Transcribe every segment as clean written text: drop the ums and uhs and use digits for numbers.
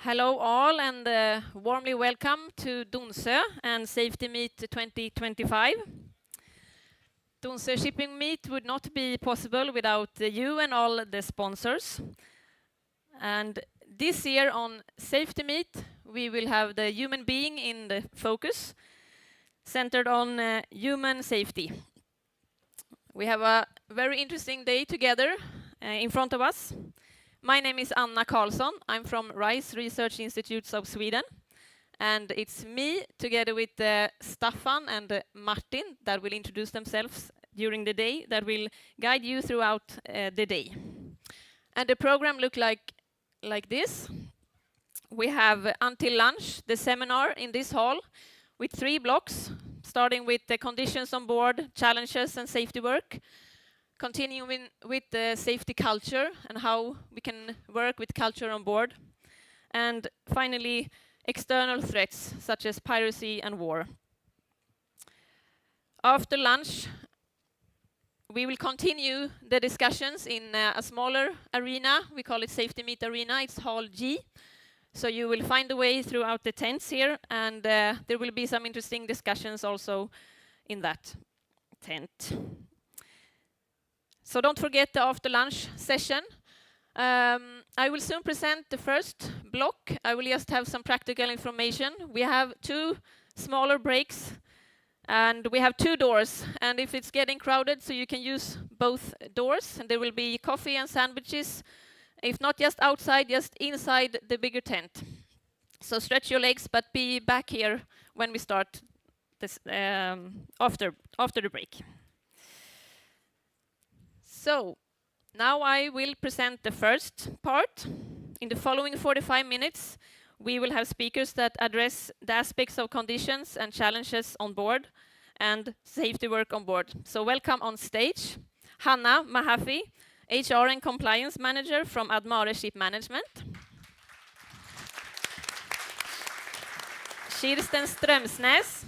Hello all and warmly welcome to Donsö and Safety Meet 2025. Donsö Shipping Meet would not be possible without you and all the sponsors. And this year on Safety Meet we will have the human being in the focus, centered on human safety. We have a very interesting day together in front of us. My name is Anna Karlsson. I'm from RISE Research Institutes of Sweden. And it's me, together with Staffan and Martin, that will introduce themselves during the day, that will guide you throughout the day. And the program looks like this. We have until lunch the seminar in this hall with 3 blocks, starting with the conditions on board, challenges and safety work. Continuing with the safety culture and how we can work with culture on board. And finally, external threats such as piracy and war. After lunch, we will continue the discussions in a smaller arena. We call it Safety Meet Arena. It's Hall G. So you will find a way throughout the tents here, and there will be some interesting discussions also in that tent. So don't forget the after lunch session. I will soon present the first block. I will just have some practical information. We have 2 smaller breaks and we have 2 doors. And if it's getting crowded, so you can use both doors, and there will be coffee and sandwiches. If not just outside, just inside the bigger tent. So stretch your legs, but be back here when we start this after the break. So, now I will present the first part. In the following 45 minutes, we will have speakers that address the aspects of conditions and challenges on board and safety work on board. So welcome on stage, Hanna Mahaffey, HR and Compliance Manager from Admare Ship Management. Kirsten Strömsnäs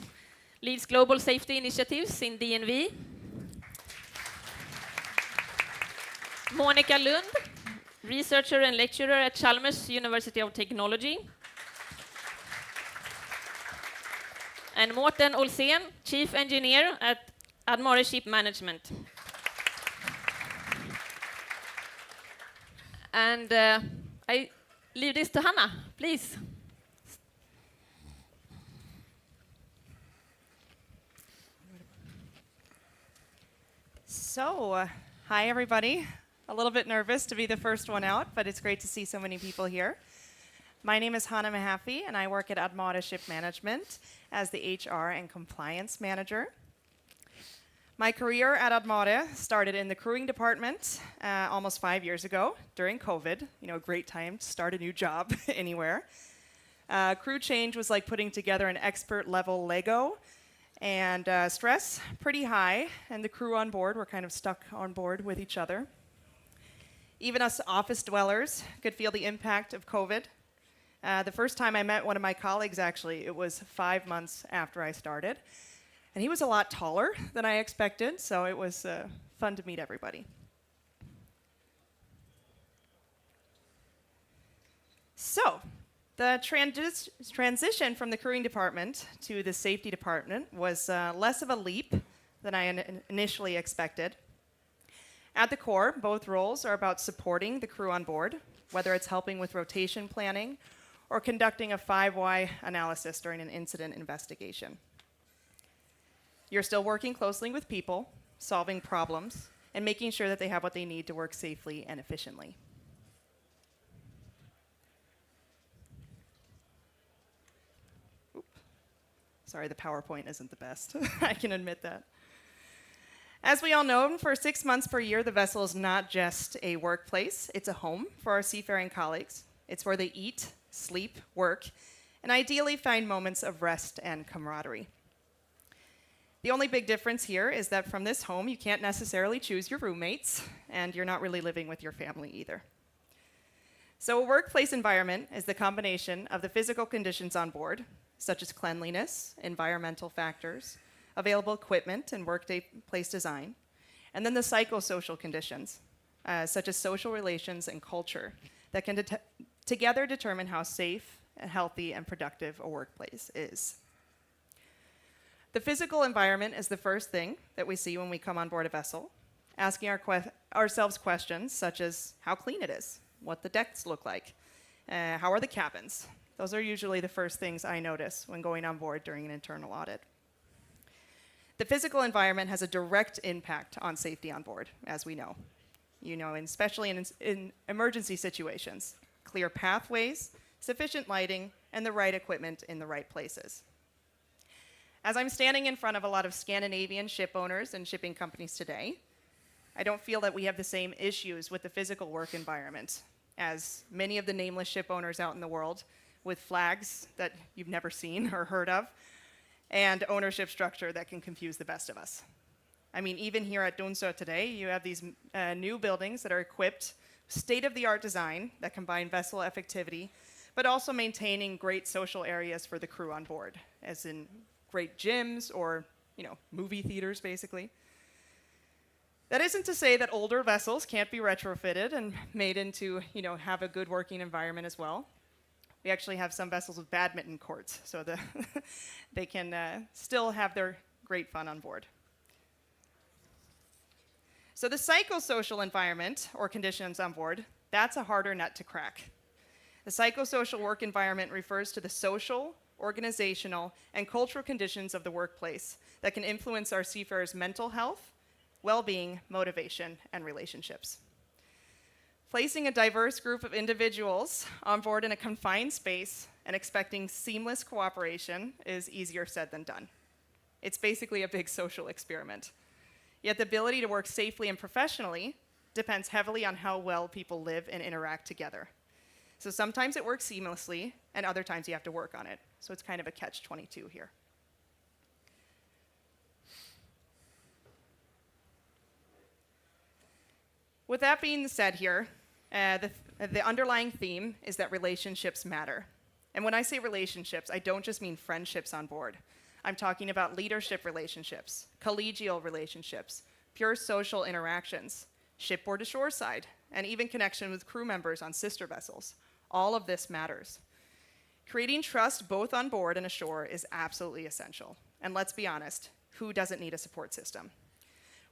leads Global Safety Initiatives in DNV. Monica Lund, researcher and lecturer at Chalmers University of Technology. And Mårten Olsén, chief engineer at Admare Ship Management. And I leave this to Hanna, please. So, hi everybody. A little bit nervous to be the first one out, but it's great to see so many people here. My name is Hanna Mahaffey, and I work at Admare Ship Management as the HR and Compliance Manager. My career at Admare started in the crewing department almost 5 years ago during COVID. You know, a great time to start a new job anywhere. Crew change was like putting together an expert level Lego, and stress pretty high, and the crew on board were kind of stuck on board with each other. Even us office dwellers could feel the impact of COVID. The first time I met one of my colleagues, actually, it was 5 months after I started. And he was a lot taller than I expected, so it was fun to meet everybody. So, the transition from the crewing department to the safety department was less of a leap than I initially expected. At the core, both roles are about supporting the crew on board, whether it's helping with rotation planning or conducting a 5 why analysis during an incident investigation. You're still working closely with people, solving problems, and making sure that they have what they need to work safely and efficiently. Sorry, the PowerPoint isn't the best. I can admit that. As we all know, for 6 months per year, the vessel is not just a workplace, it's a home for our seafaring colleagues. It's where they eat, sleep, work, and ideally find moments of rest and camaraderie. The only big difference here is that from this home, you can't necessarily choose your roommates, and you're not really living with your family either. So a workplace environment is the combination of the physical conditions on board, such as cleanliness, environmental factors, available equipment, and workplace design, and then the psychosocial conditions, such as social relations and culture, that can together determine how safe, and healthy, and productive a workplace is. The physical environment is the first thing that we see when we come on board a vessel, asking ourselves questions such as how clean it is, what the decks look like, how are the cabins. Those are usually the first things I notice when going on board during an internal audit. The physical environment has a direct impact on safety on board, as we know. And especially in emergency situations, clear pathways, sufficient lighting, and the right equipment in the right places. As I'm standing in front of a lot of Scandinavian ship owners and shipping companies today, I don't feel that we have the same issues with the physical work environment as many of the nameless ship owners out in the world with flags that you've never seen or heard of, and ownership structure that can confuse the best of us. I mean, even here at Donsö today, you have these new buildings that are equipped with state-of-the-art design that combine vessel effectivity, but also maintaining great social areas for the crew on board, as in great gyms or, movie theaters, basically. That isn't to say that older vessels can't be retrofitted and made into, have a good working environment as well. We actually have some vessels with badminton courts, so they can still have their great fun on board. So the psychosocial environment, or conditions on board, that's a harder nut to crack. The psychosocial work environment refers to the social, organizational, and cultural conditions of the workplace that can influence our seafarers' mental health, well-being, motivation, and relationships. Placing a diverse group of individuals on board in a confined space and expecting seamless cooperation is easier said than done. It's basically a big social experiment. Yet the ability to work safely and professionally depends heavily on how well people live and interact together. So sometimes it works seamlessly, and other times you have to work on it. So it's kind of a catch-22 here. With that being said here, the underlying theme is that relationships matter. And when I say relationships, I don't just mean friendships on board. I'm talking about leadership relationships, collegial relationships, pure social interactions, shipboard to shoreside, and even connection with crew members on sister vessels. All of this matters. Creating trust both on board and ashore is absolutely essential. And let's be honest, who doesn't need a support system?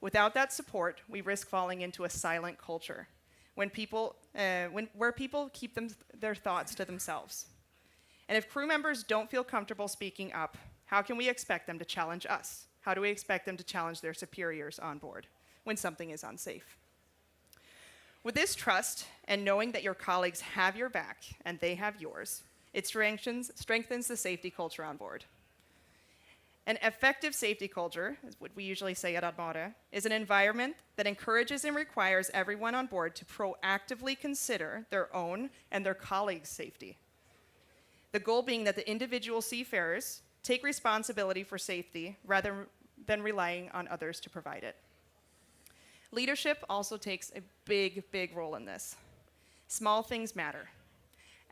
Without that support, we risk falling into a silent culture where people keep their thoughts to themselves. And if crew members don't feel comfortable speaking up, how can we expect them to challenge us? How do we expect them to challenge their superiors on board when something is unsafe? With this trust and knowing that your colleagues have your back and they have yours, it strengthens the safety culture on board. An effective safety culture, is what we usually say at Admara, is an environment that encourages and requires everyone on board to proactively consider their own and their colleagues' safety. The goal being that the individual seafarers take responsibility for safety rather than relying on others to provide it. Leadership also takes a big, big role in this. Small things matter.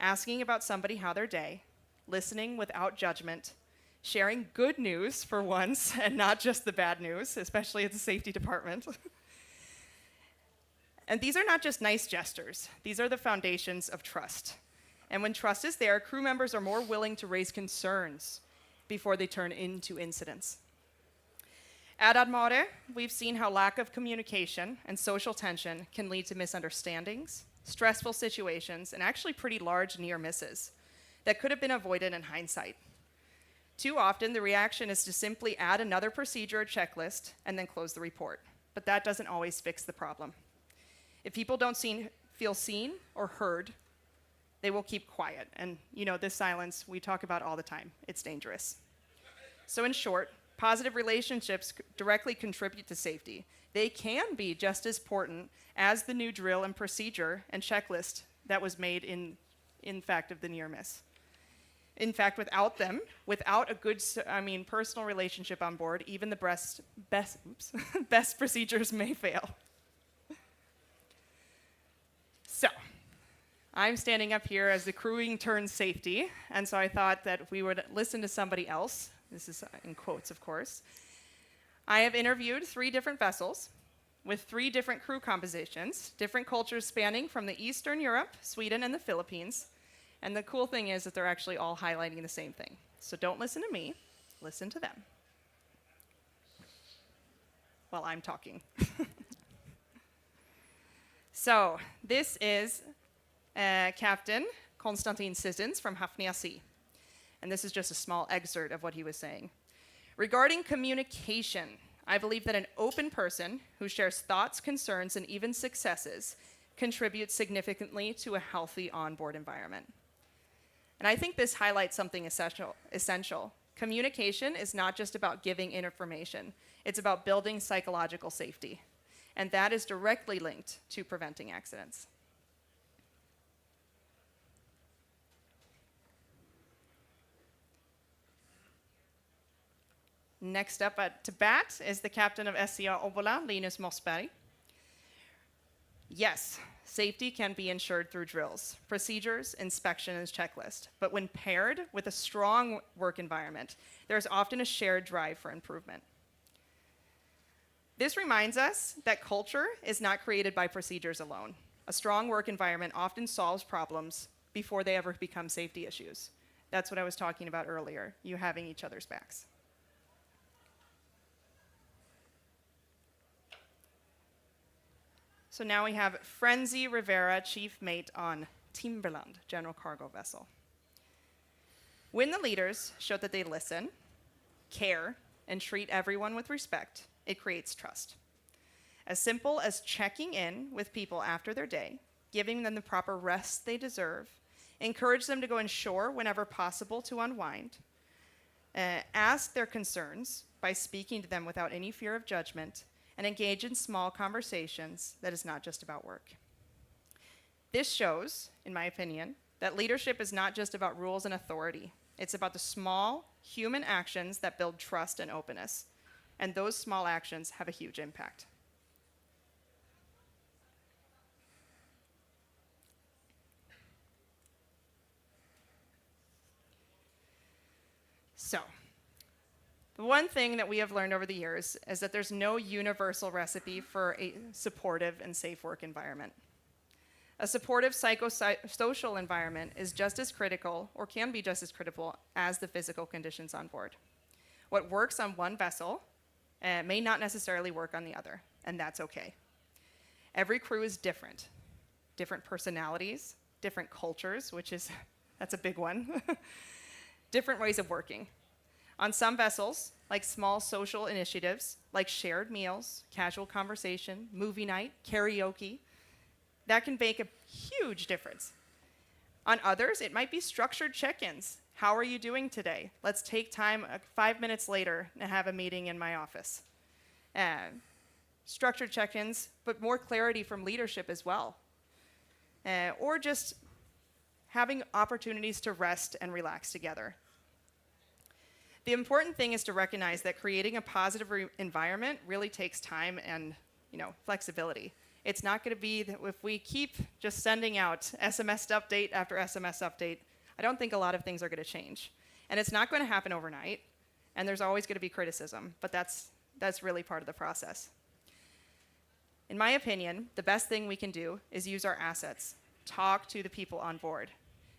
Asking about somebody how their day, listening without judgment, sharing good news for once and not just the bad news, especially at the safety department. And these are not just nice gestures. These are the foundations of trust. And when trust is there, crew members are more willing to raise concerns before they turn into incidents. At Admare, we've seen how lack of communication and social tension can lead to misunderstandings, stressful situations, and actually pretty large near misses that could have been avoided in hindsight. Too often, the reaction is to simply add another procedure or checklist and then close the report. But that doesn't always fix the problem. If people don't feel seen or heard, they will keep quiet. And this silence we talk about all the time. It's dangerous. So in short, positive relationships directly contribute to safety. They can be just as important as the new drill and procedure and checklist that was made in fact of the near miss. In fact, without them, without a good, personal relationship on board, even the best procedures may fail. So, I'm standing up here as the crewing turns safety, and so I thought that we would listen to somebody else. This is in quotes, of course. I have interviewed 3 different vessels with 3 different crew compositions, different cultures spanning from the Eastern Europe, Sweden, and the Philippines. And the cool thing is that they're actually all highlighting the same thing. So don't listen to me, listen to them while I'm talking. So this is Captain Konstantin Sissons from Hafnia Sea. And this is just a small excerpt of what he was saying. Regarding communication, I believe that an open person who shares thoughts, concerns, and even successes contributes significantly to a healthy onboard environment. And I think this highlights something essential. Communication is not just about giving information. It's about building psychological safety. And that is directly linked to preventing accidents. Next up to bat is the captain of SCA Obbola, Linus Mossberg. Yes, safety can be ensured through drills, procedures, inspection, and checklist. But when paired with a strong work environment, there's often a shared drive for improvement. This reminds us that culture is not created by procedures alone. A strong work environment often solves problems before they ever become safety issues. That's what I was talking about earlier, you having each other's backs. So now we have Frenzy Rivera, chief mate on Timberland, general cargo vessel. When the leaders show that they listen, care, and treat everyone with respect, it creates trust. As simple as checking in with people after their day, giving them the proper rest they deserve, encourage them to go inshore whenever possible to unwind, ask their concerns by speaking to them without any fear of judgment, and engage in small conversations that is not just about work. This shows, in my opinion, that leadership is not just about rules and authority. It's about the small human actions that build trust and openness. And those small actions have a huge impact. So, the one thing that we have learned over the years is that there's no universal recipe for a supportive and safe work environment. A supportive psychosocial environment is just as critical, or can be just as critical, as the physical conditions on board. What works on one vessel may not necessarily work on the other, and that's okay. Every crew is different. Different personalities, different cultures, that's a big one. Different ways of working. On some vessels, like small social initiatives, like shared meals, casual conversation, movie night, karaoke, that can make a huge difference. On others, it might be structured check-ins. How are you doing today? Let's take time 5 minutes later and have a meeting in my office. Structured check-ins, but more clarity from leadership as well. Or just having opportunities to rest and relax together. The important thing is to recognize that creating a positive environment really takes time and flexibility. It's not going to be that if we keep just sending out SMS update after SMS update, I don't think a lot of things are going to change. And it's not going to happen overnight, and there's always going to be criticism, but that's really part of the process. In my opinion, the best thing we can do is use our assets, talk to the people on board.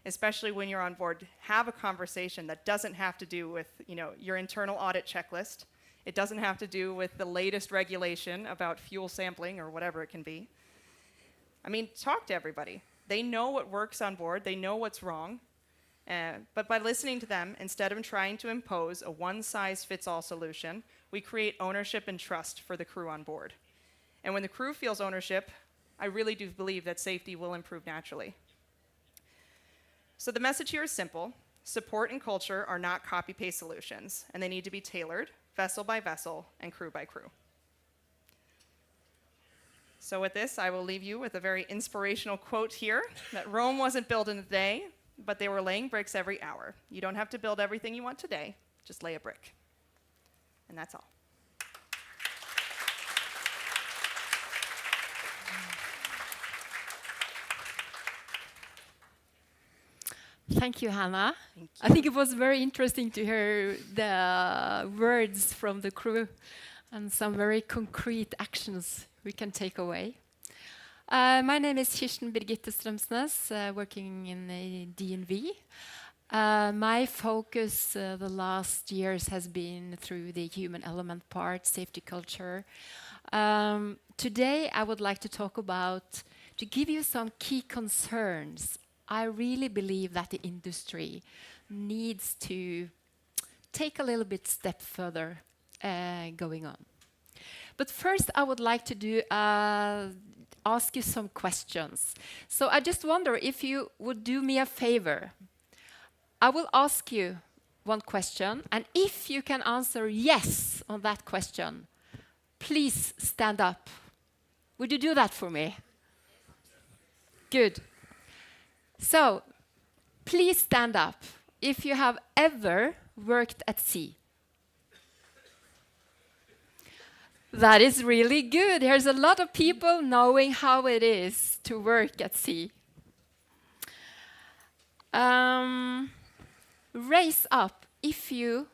Especially when you're on board, have a conversation that doesn't have to do with your internal audit checklist. It doesn't have to do with the latest regulation about fuel sampling or whatever it can be. I mean, talk to everybody. They know what works on board. They know what's wrong. But by listening to them, instead of trying to impose a one-size-fits-all solution, we create ownership and trust for the crew on board. And when the crew feels ownership, I really do believe that safety will improve naturally. So the message here is simple. Support and culture are not copy-paste solutions, and they need to be tailored, vessel by vessel, and crew by crew. So with this, I will leave you with a very inspirational quote here, that Rome wasn't built in a day, but they were laying bricks every hour. You don't have to build everything you want today, just lay a brick. And that's all. Thank you, Hannah. Thank you. I think it was very interesting to hear the words from the crew and some very concrete actions we can take away. My name is Kirsten Birgitte Strømsnes, working in DNV. My focus the last years has been through the human element part, safety culture. Today I would like to talk about, to give you some key concerns. I really believe that the industry needs to take a little bit step further going on. But first I would like to ask you some questions. So I just wonder if you would do me a favor. I will ask you one question, and if you can answer yes on that question, please stand up. Would you do that for me? Good. So, please stand up if you have ever worked at sea. That is really good. There's a lot of people knowing how it is to work at sea. Raise up if you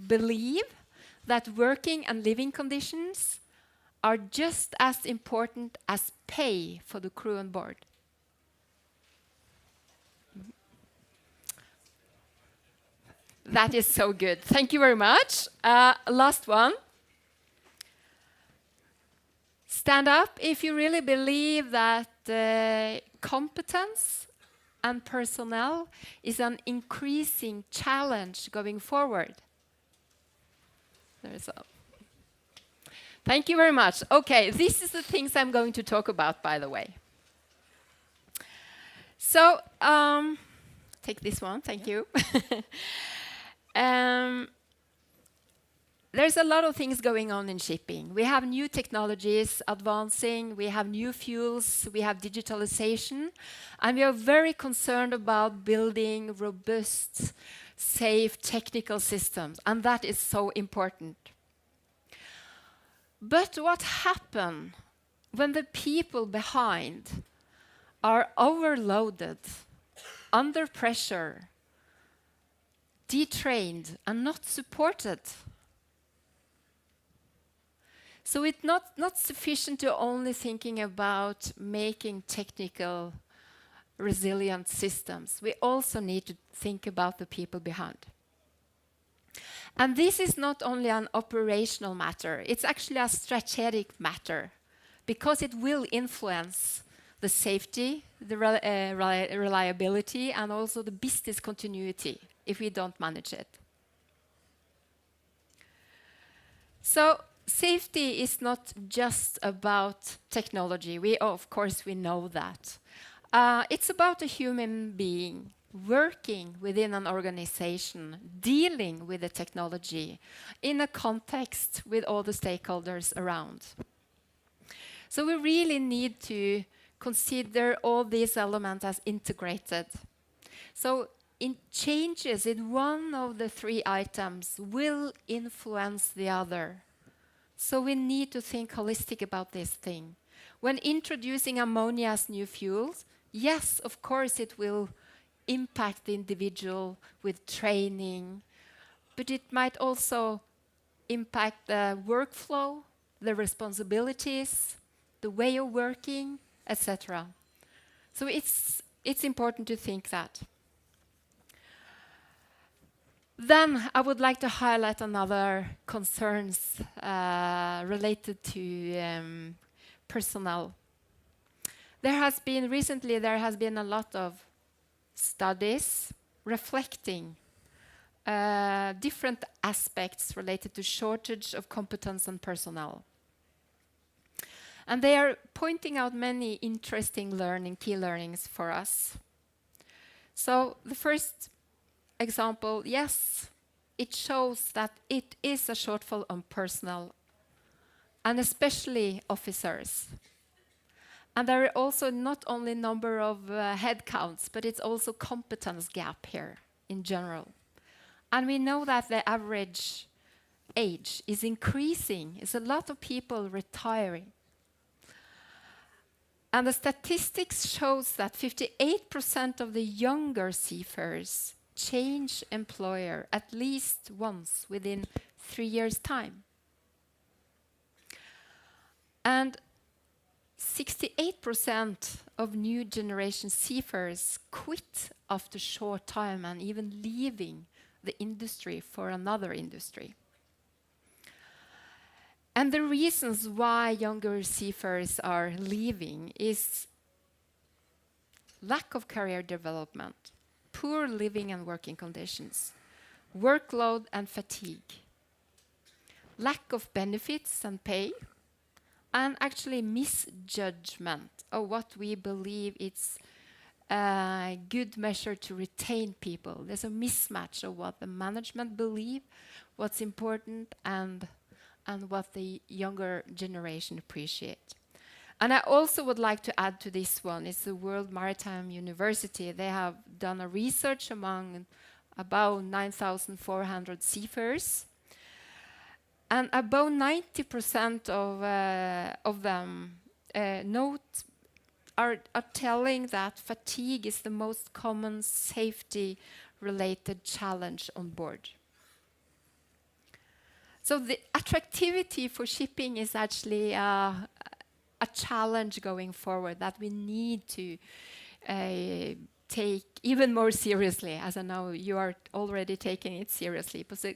believe that working and living conditions are just as important as pay for the crew on board. That is so good. Thank you very much. Last one. Stand up if you really believe that competence and personnel is an increasing challenge going forward. There's a. Thank you very much. Okay, this is the things I'm going to talk about, by the way. So, take this one, thank you. There's a lot of things going on in shipping. We have new technologies advancing, we have new fuels, we have digitalization, and we are very concerned about building robust, safe technical systems, and that is so important. But what happens when the people behind are overloaded, under pressure, detrained, and not supported? So it's not sufficient to only thinking about making technical resilient systems. We also need to think about the people behind. And this is not only an operational matter, it's actually a strategic matter, because it will influence the safety, the reliability, and also the business continuity if we don't manage it. So, safety is not just about technology. Of course, we know that. It's about a human being working within an organization, dealing with the technology in a context with all the stakeholders around. So we really need to consider all these elements as integrated. So changes in one of the three items will influence the other. So we need to think holistic about this thing. When introducing ammonia as new fuels, yes, of course it will impact the individual with training, but it might also impact the workflow, the responsibilities, the way of working, etc. So it's important to think that. Then I would like to highlight another concerns related to personnel. Recently there has been a lot of studies reflecting different aspects related to shortage of competence and personnel. And they are pointing out many interesting key learnings for us. So the first example, yes, it shows that it is a shortfall on personnel, and especially officers. And there are also not only number of headcounts, but it's also competence gap here in general. And we know that the average age is increasing. It's a lot of people retiring. And the statistics shows that 58% of the younger seafarers change employer at least once within 3 years' time. And 68% of new generation seafarers quit after short time and even leaving the industry for another industry. And the reasons why younger seafarers are leaving is lack of career development, poor living and working conditions, workload and fatigue, lack of benefits and pay, and actually misjudgment of what we believe it's a good measure to retain people. There's a mismatch of what the management believe, what's important, and what the younger generation appreciate. And I also would like to add to this one, it's the World Maritime University. They have done a research among about 9,400 seafarers. And about 90% of them are telling that fatigue is the most common safety-related challenge on board. So the attractivity for shipping is actually a challenge going forward that we need to take even more seriously, as I know you are already taking it seriously. Because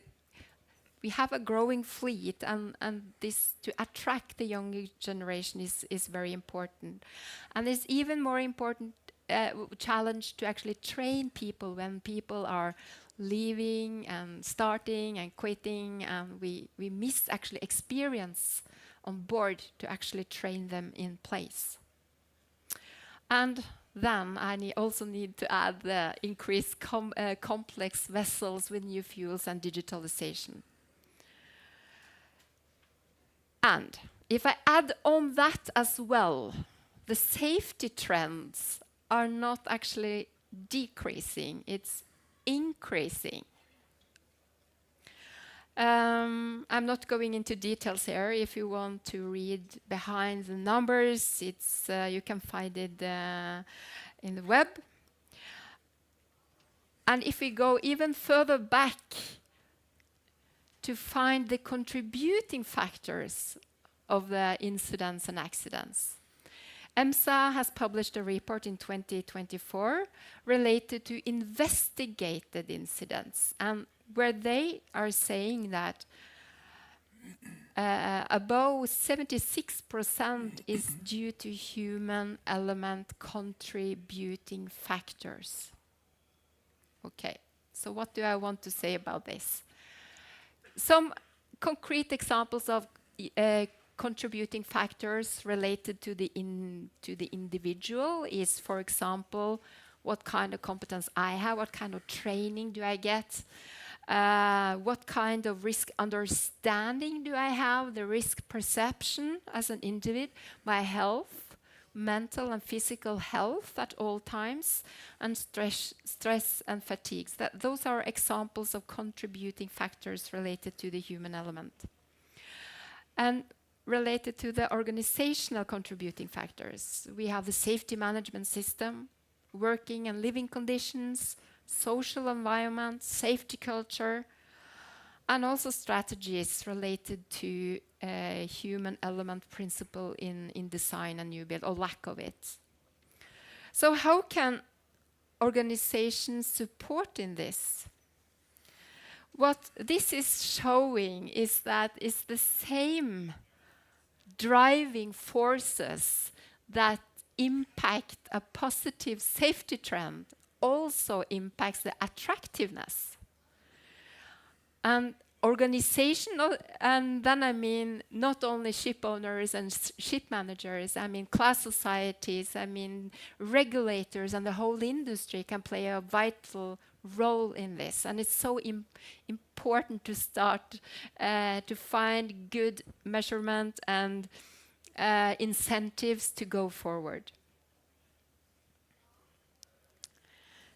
we have a growing fleet, and this to attract the younger generation is very important. And it's even more important challenge to actually train people when people are leaving and starting and quitting, and we miss actually experience on board to actually train them in place. And then I also need to add the increased complex vessels with new fuels and digitalization. And if I add on that as well, the safety trends are not actually decreasing, it's increasing. I'm not going into details here. If you want to read behind the numbers, it's you can find it in the web. And if we go even further back to find the contributing factors of the incidents and accidents, EMSA has published a report in 2024 related to investigated incidents, and where they are saying that above 76% is due to human element contributing factors. Okay, so what do I want to say about this? Some concrete examples of contributing factors related to the individual is, for example, what kind of competence I have, what kind of training do I get, what kind of risk understanding do I have, the risk perception as an individual, my health, mental and physical health at all times, and stress and fatigues. Those are examples of contributing factors related to the human element. And related to the organizational contributing factors, we have the safety management system, working and living conditions, social environment, safety culture, and also strategies related to human element principle in design and new build, or lack of it. So how can organizations support in this? What this is showing is that it's the same driving forces that impact a positive safety trend also impacts the attractiveness. And organizational, and then I mean not only ship owners and ship managers, I mean class societies, I mean regulators, and the whole industry can play a vital role in this. And it's so important to start to find good measurement and incentives to go forward.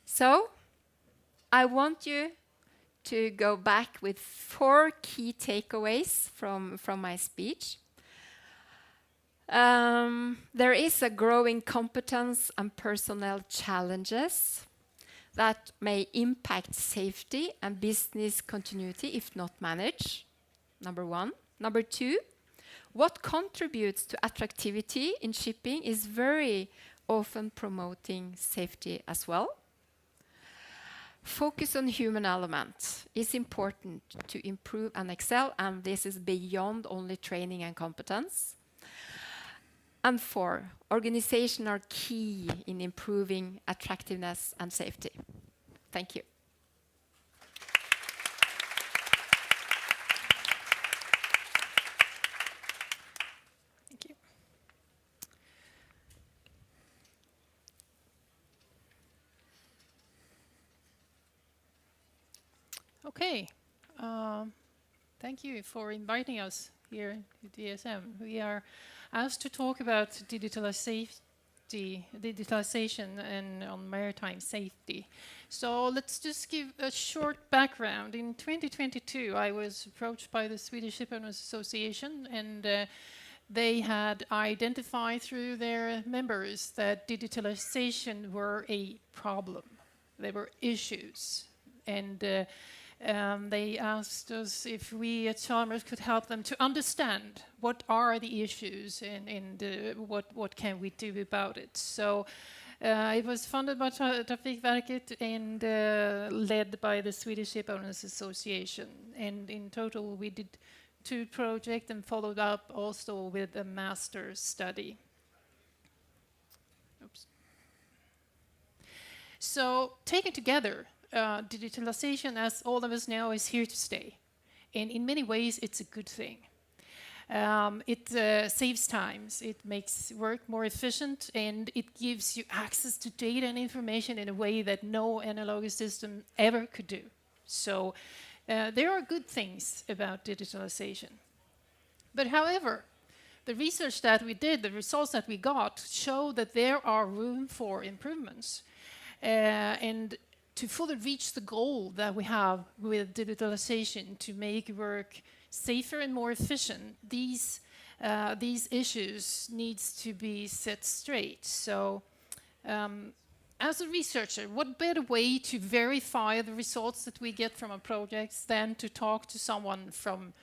So I want you to go back with 4 key takeaways from my speech. There is a growing competence and personnel challenges that may impact safety and business continuity if not managed, number 1. Number 2, What contributes to attractivity in shipping is very often promoting safety as well. Focus on human element is important to improve and excel, and this is beyond only training and competence. And 4, organization are key in improving attractiveness and safety. Thank you. Thank you. Okay. Thank you for inviting us here to DSM. We are asked to talk about digitalization and on maritime safety. So let's just give a short background. In 2022, I was approached by the Swedish Shipowners Association, and they had identified through their members that digitalization were a problem. There were issues, and they asked us if we at Chalmers could help them to understand what are the issues and what can we do about it. So it was funded by Trafikverket and led by the Swedish Shipowners Association. And in total, we did 2 projects and followed up also with a master's study. Oops. So taken together, digitalization, as all of us know, is here to stay. And in many ways, it's a good thing. It saves times, it makes work more efficient, and it gives you access to data and information in a way that no analog system ever could do. So there are good things about digitalization. But however, the research that we did, the results that we got, show that there are room for improvements. And to fully reach the goal that we have with digitalization to make work safer and more efficient, these issues needs to be set straight. So as a researcher, what better way to verify the results that we get from our projects than to talk to someone from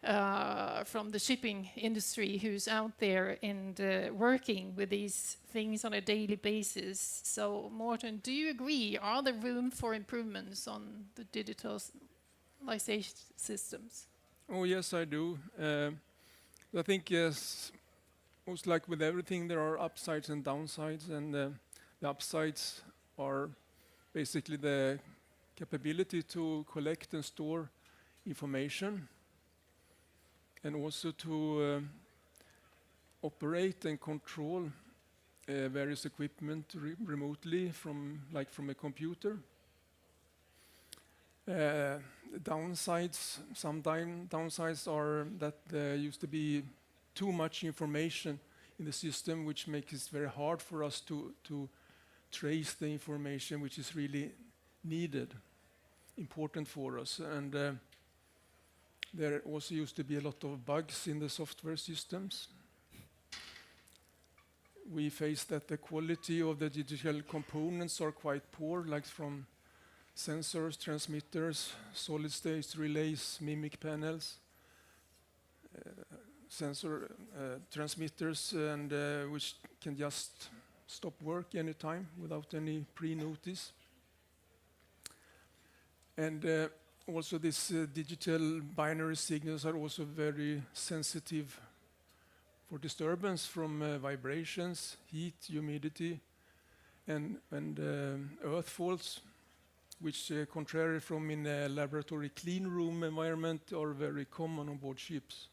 the shipping industry who's out there and working with these things on a daily basis. So, Morten, do you agree? Are there room for improvements on the digitalization systems? Oh, yes, I do. I think, yes, most like with everything, there are upsides and downsides, and the upsides are basically the capability to collect and store information, and also to operate and control various equipment remotely from a computer. Downsides, downsides are that there used to be too much information in the system, which makes it very hard for us to trace the information which is really needed, important for us. And there also used to be a lot of bugs in the software systems. We face that the quality of the digital components are quite poor, like from sensors, transmitters, solid-state relays, mimic panels, sensor transmitters, and which can just stop work anytime without any pre-notice. And also these digital binary signals are also very sensitive for disturbance from vibrations, heat, humidity, and earth faults, which contrary from in a laboratory clean room environment are very common on board ships.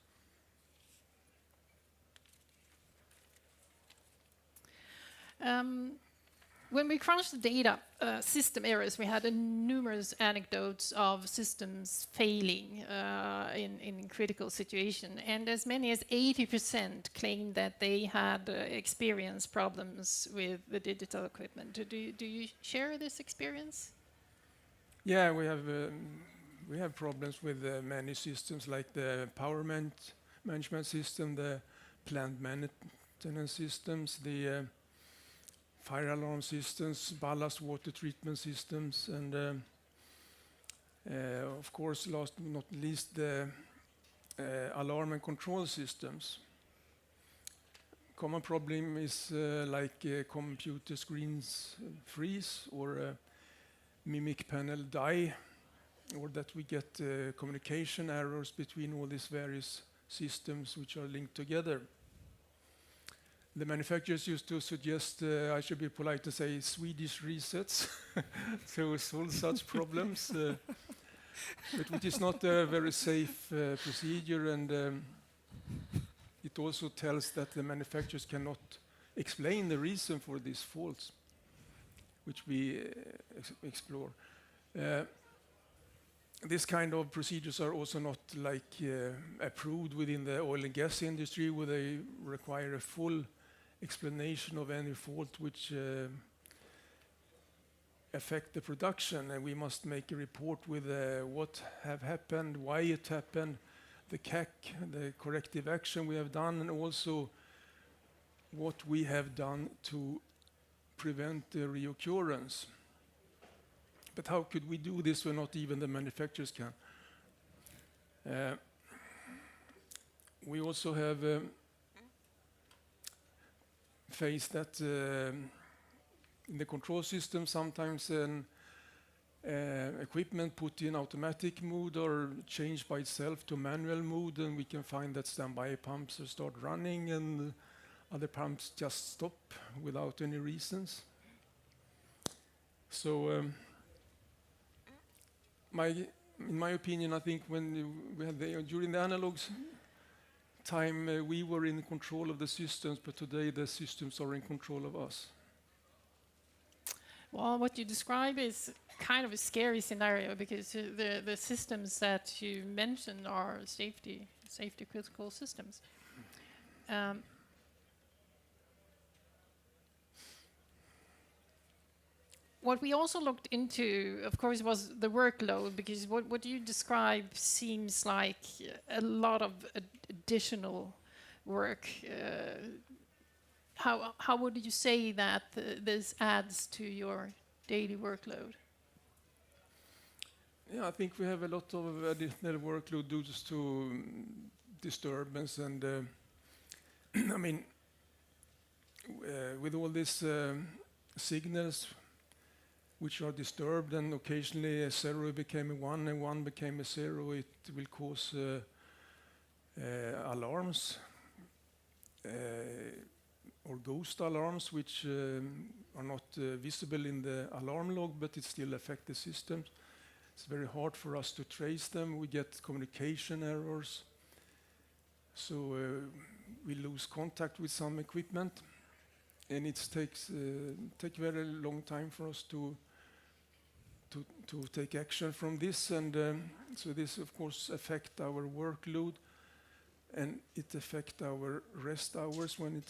When we crunched the data, system errors, we had numerous anecdotes of systems failing in critical situation, and as many as 80% claimed that they had experienced problems with the digital equipment. Do you share this experience? Yeah, we have problems with many systems, like the power management system, the plant maintenance systems, the fire alarm systems, ballast water treatment systems, and of course, last but not least, the alarm and control systems. Common problem is like computer screens freeze or mimic panel die, or that we get communication errors between all these various systems which are linked together. The manufacturers used to suggest, I should be polite to say, Swedish resets to solve such problems, but which is not a very safe procedure, and it also tells that the manufacturers cannot explain the reason for these faults, which we explore. This kind of procedures are also not like approved within the oil and gas industry, where they require a full explanation of any fault which affect the production, and we must make a report with what have happened, why it happened, the CAC, the corrective action we have done, and also what we have done to prevent the reoccurrence. But how could we do this when not even the manufacturers can? We also have faced that in the control system, sometimes equipment put in automatic mode or changed by itself to manual mode, and we can find that standby pumps start running and other pumps just stop without any reasons. So in my opinion, I think when we had during the analog time, we were in control of the systems, but today the systems are in control of us. Well, what you describe is kind of a scary scenario, because the systems that you mentioned are safety critical systems. What we also looked into, of course, was the workload, because what you describe seems like a lot of additional work. How would you say that this adds to your daily workload? Yeah, I think we have a lot of additional workload due to disturbance, and I mean, with all these signals which are disturbed, and occasionally a 0 became a 1 and 1 became a 0, it will cause alarms or ghost alarms, which are not visible in the alarm log, but it still affects the systems. It's very hard for us to trace them. We get communication errors, so we lose contact with some equipment, and it takes very long time for us to take action from this, and so this of course affect our workload, and it affect our rest hours when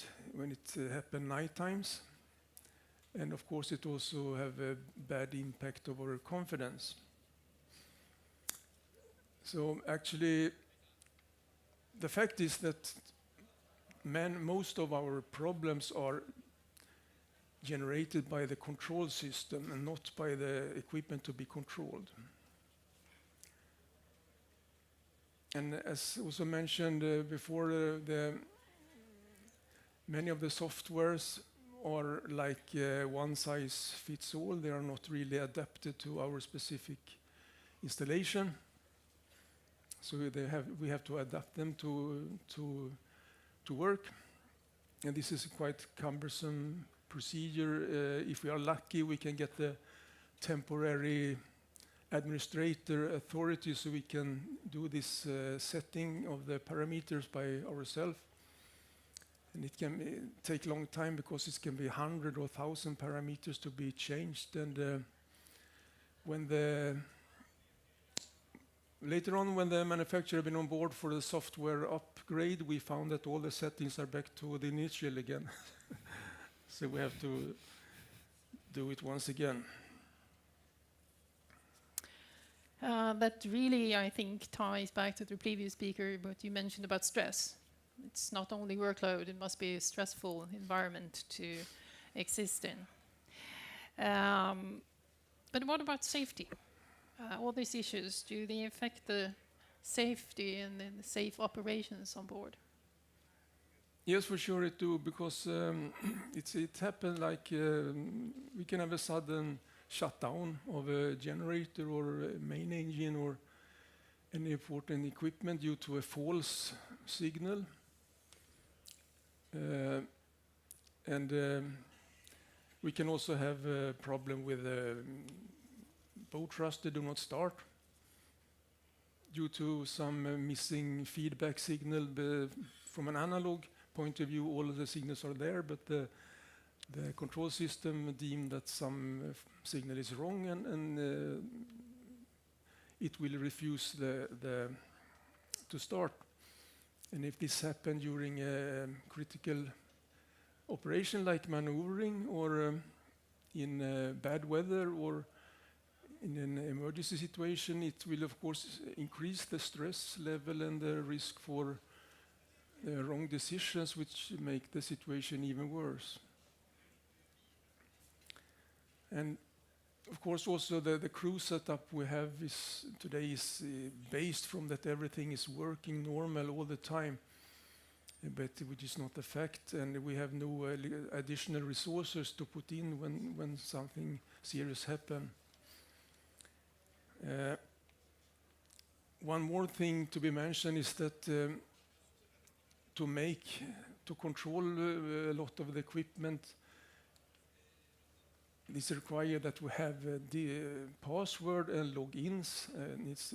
it happen night times, and of course it also have a bad impact of our confidence. So actually, the fact is that most of our problems are generated by the control system and not by the equipment to be controlled. And as also mentioned before, many of the softwares are like one size fits all. They are not really adapted to our specific installation. So we have to adapt them to work. And this is a quite cumbersome procedure. If we are lucky, we can get the temporary administrator authority, so we can do this setting of the parameters by ourselves. And it can take a long time, because it can be 100 or 1,000 parameters to be changed. And later on, when the manufacturer has been on board for the software upgrade, we found that all the settings are back to the initial again. So we have to do it once again. That really, I think, ties back to the previous speaker, what you mentioned about stress. It's not only workload, it must be a stressful environment to exist in. But what about safety? All these issues, do they affect the safety and safe operations on board? Yes, for sure it do, because it happened like we can have a sudden shutdown of a generator or a main engine or any important equipment due to a false signal. And we can also have a problem with boat thruster do not start due to some missing feedback signal. From an analog point of view, all of the signals are there, but the control system deemed that some signal is wrong, and it will refuse to start. And if this happens during a critical operation like maneuvering or in bad weather or in an emergency situation, it will of course increase the stress level and the risk for wrong decisions, which make the situation even worse. And of course also the crew setup we have today is based from that everything is working normal all the time, but which is not a fact, and we have no additional resources to put in when something serious happen. One more thing to be mentioned is that to control a lot of the equipment, it's required that we have the password and logins, and it's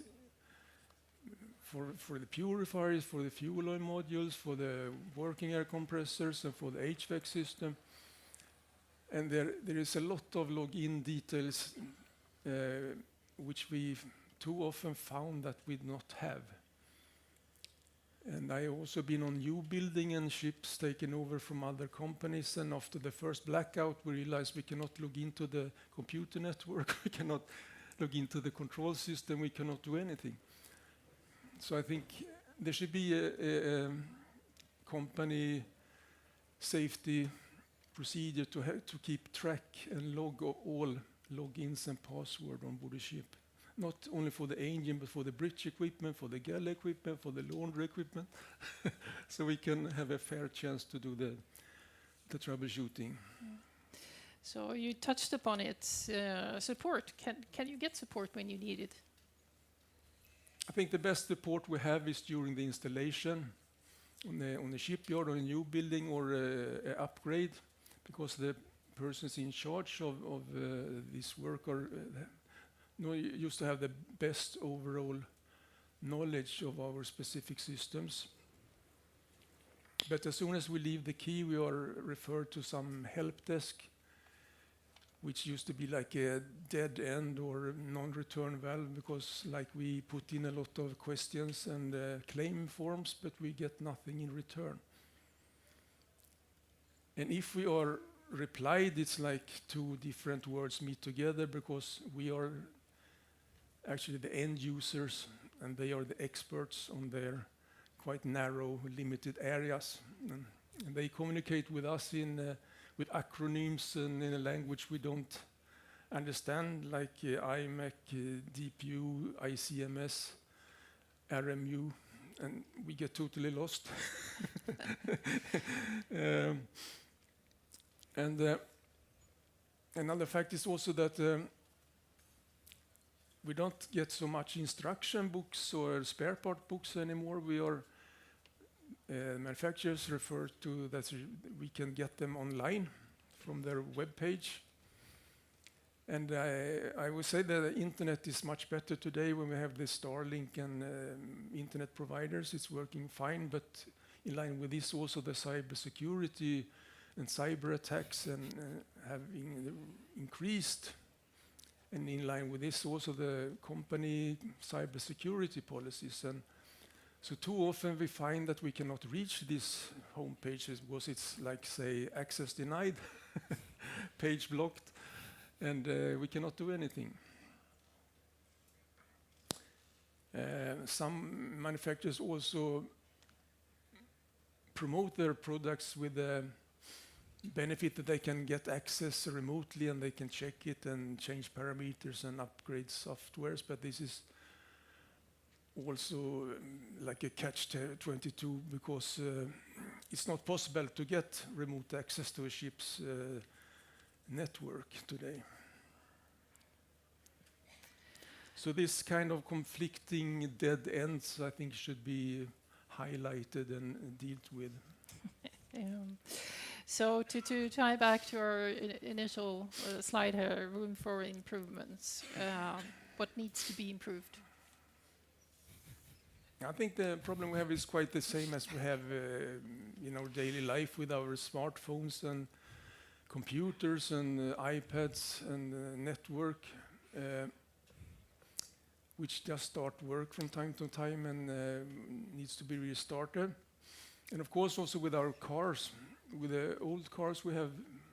for the purifiers, for the fuel oil modules, for the working air compressors, and for the HVAC system. And there is a lot of login details which we too often found that we not have. And I also been on new building and ships taken over from other companies, and after the first blackout we realized we cannot log into the computer network, we cannot log into the control system, we cannot do anything. So I think there should be a company safety procedure to keep track and log all logins and password on board the ship. Not only for the engine, but for the bridge equipment, for the galley equipment, for the laundry equipment, so we can have a fair chance to do the troubleshooting. So you touched upon it, support. Can you get support when you need it? I think the best support we have is during the installation on the shipyard or a new building or a upgrade, because the persons in charge of this work used to have the best overall knowledge of our specific systems. But as soon as we leave the quay, we are referred to some help desk, which used to be like a dead end or non-return valve, because like we put in a lot of questions and claim forms, but we get nothing in return. And if we are replied, it's like two different words meet together, because we are actually the end users and they are the experts on their quite narrow, limited areas. And they communicate with us with acronyms and in a language we don't understand, like IMEC, DPU, ICMS, RMU, and we get totally lost. And another fact is also that we don't get so much instruction books or spare part books anymore. We are manufacturers refer to that we can get them online from their web page. And I would say that the internet is much better today when we have the Starlink and internet providers. It's working fine, but in line with this also the cyber security and cyber attacks and having increased. And in line with this also the company cyber security policies. And so too often we find that we cannot reach these home pages because it's like, say, access denied, page blocked, and we cannot do anything. Some manufacturers also promote their products with the benefit that they can get access remotely and they can check it and change parameters and upgrade softwares, but this is also like a catch-22 because it's not possible to get remote access to a ship's network today. So this kind of conflicting dead ends, I think, should be highlighted and dealt with. So to tie back to our initial slide here, room for improvements. What needs to be improved? I think the problem we have is quite the same as we have in our daily life with our smartphones and computers and iPads and network, which just start work from time to time and needs to be restarted. And of course also with our cars. With the old cars we have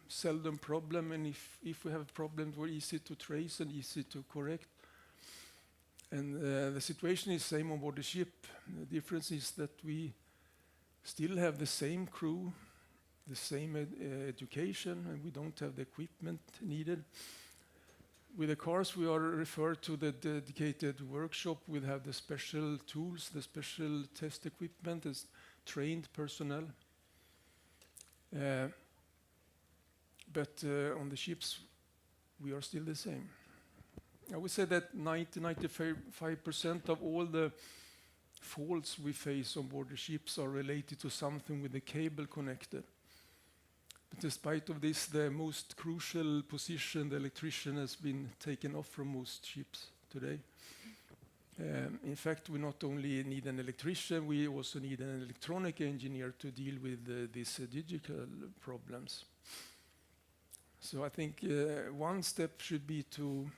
seldom problem, and if we have problems we're easy to trace and easy to correct. And the situation is same on board the ship. The difference is that we still have the same crew, the same education, and we don't have the equipment needed. With the cars, we are referred to the dedicated workshop. We have the special tools, the special test equipment, as trained personnel. But on the ships, we are still the same. I would say that 90-95% of all the faults we face on board the ships are related to something with the cable connected. But despite of this, the most crucial position, the electrician, has been taken off from most ships today. In fact, we not only need an electrician, we also need an electronic engineer to deal with these digital problems. So I think one step should be to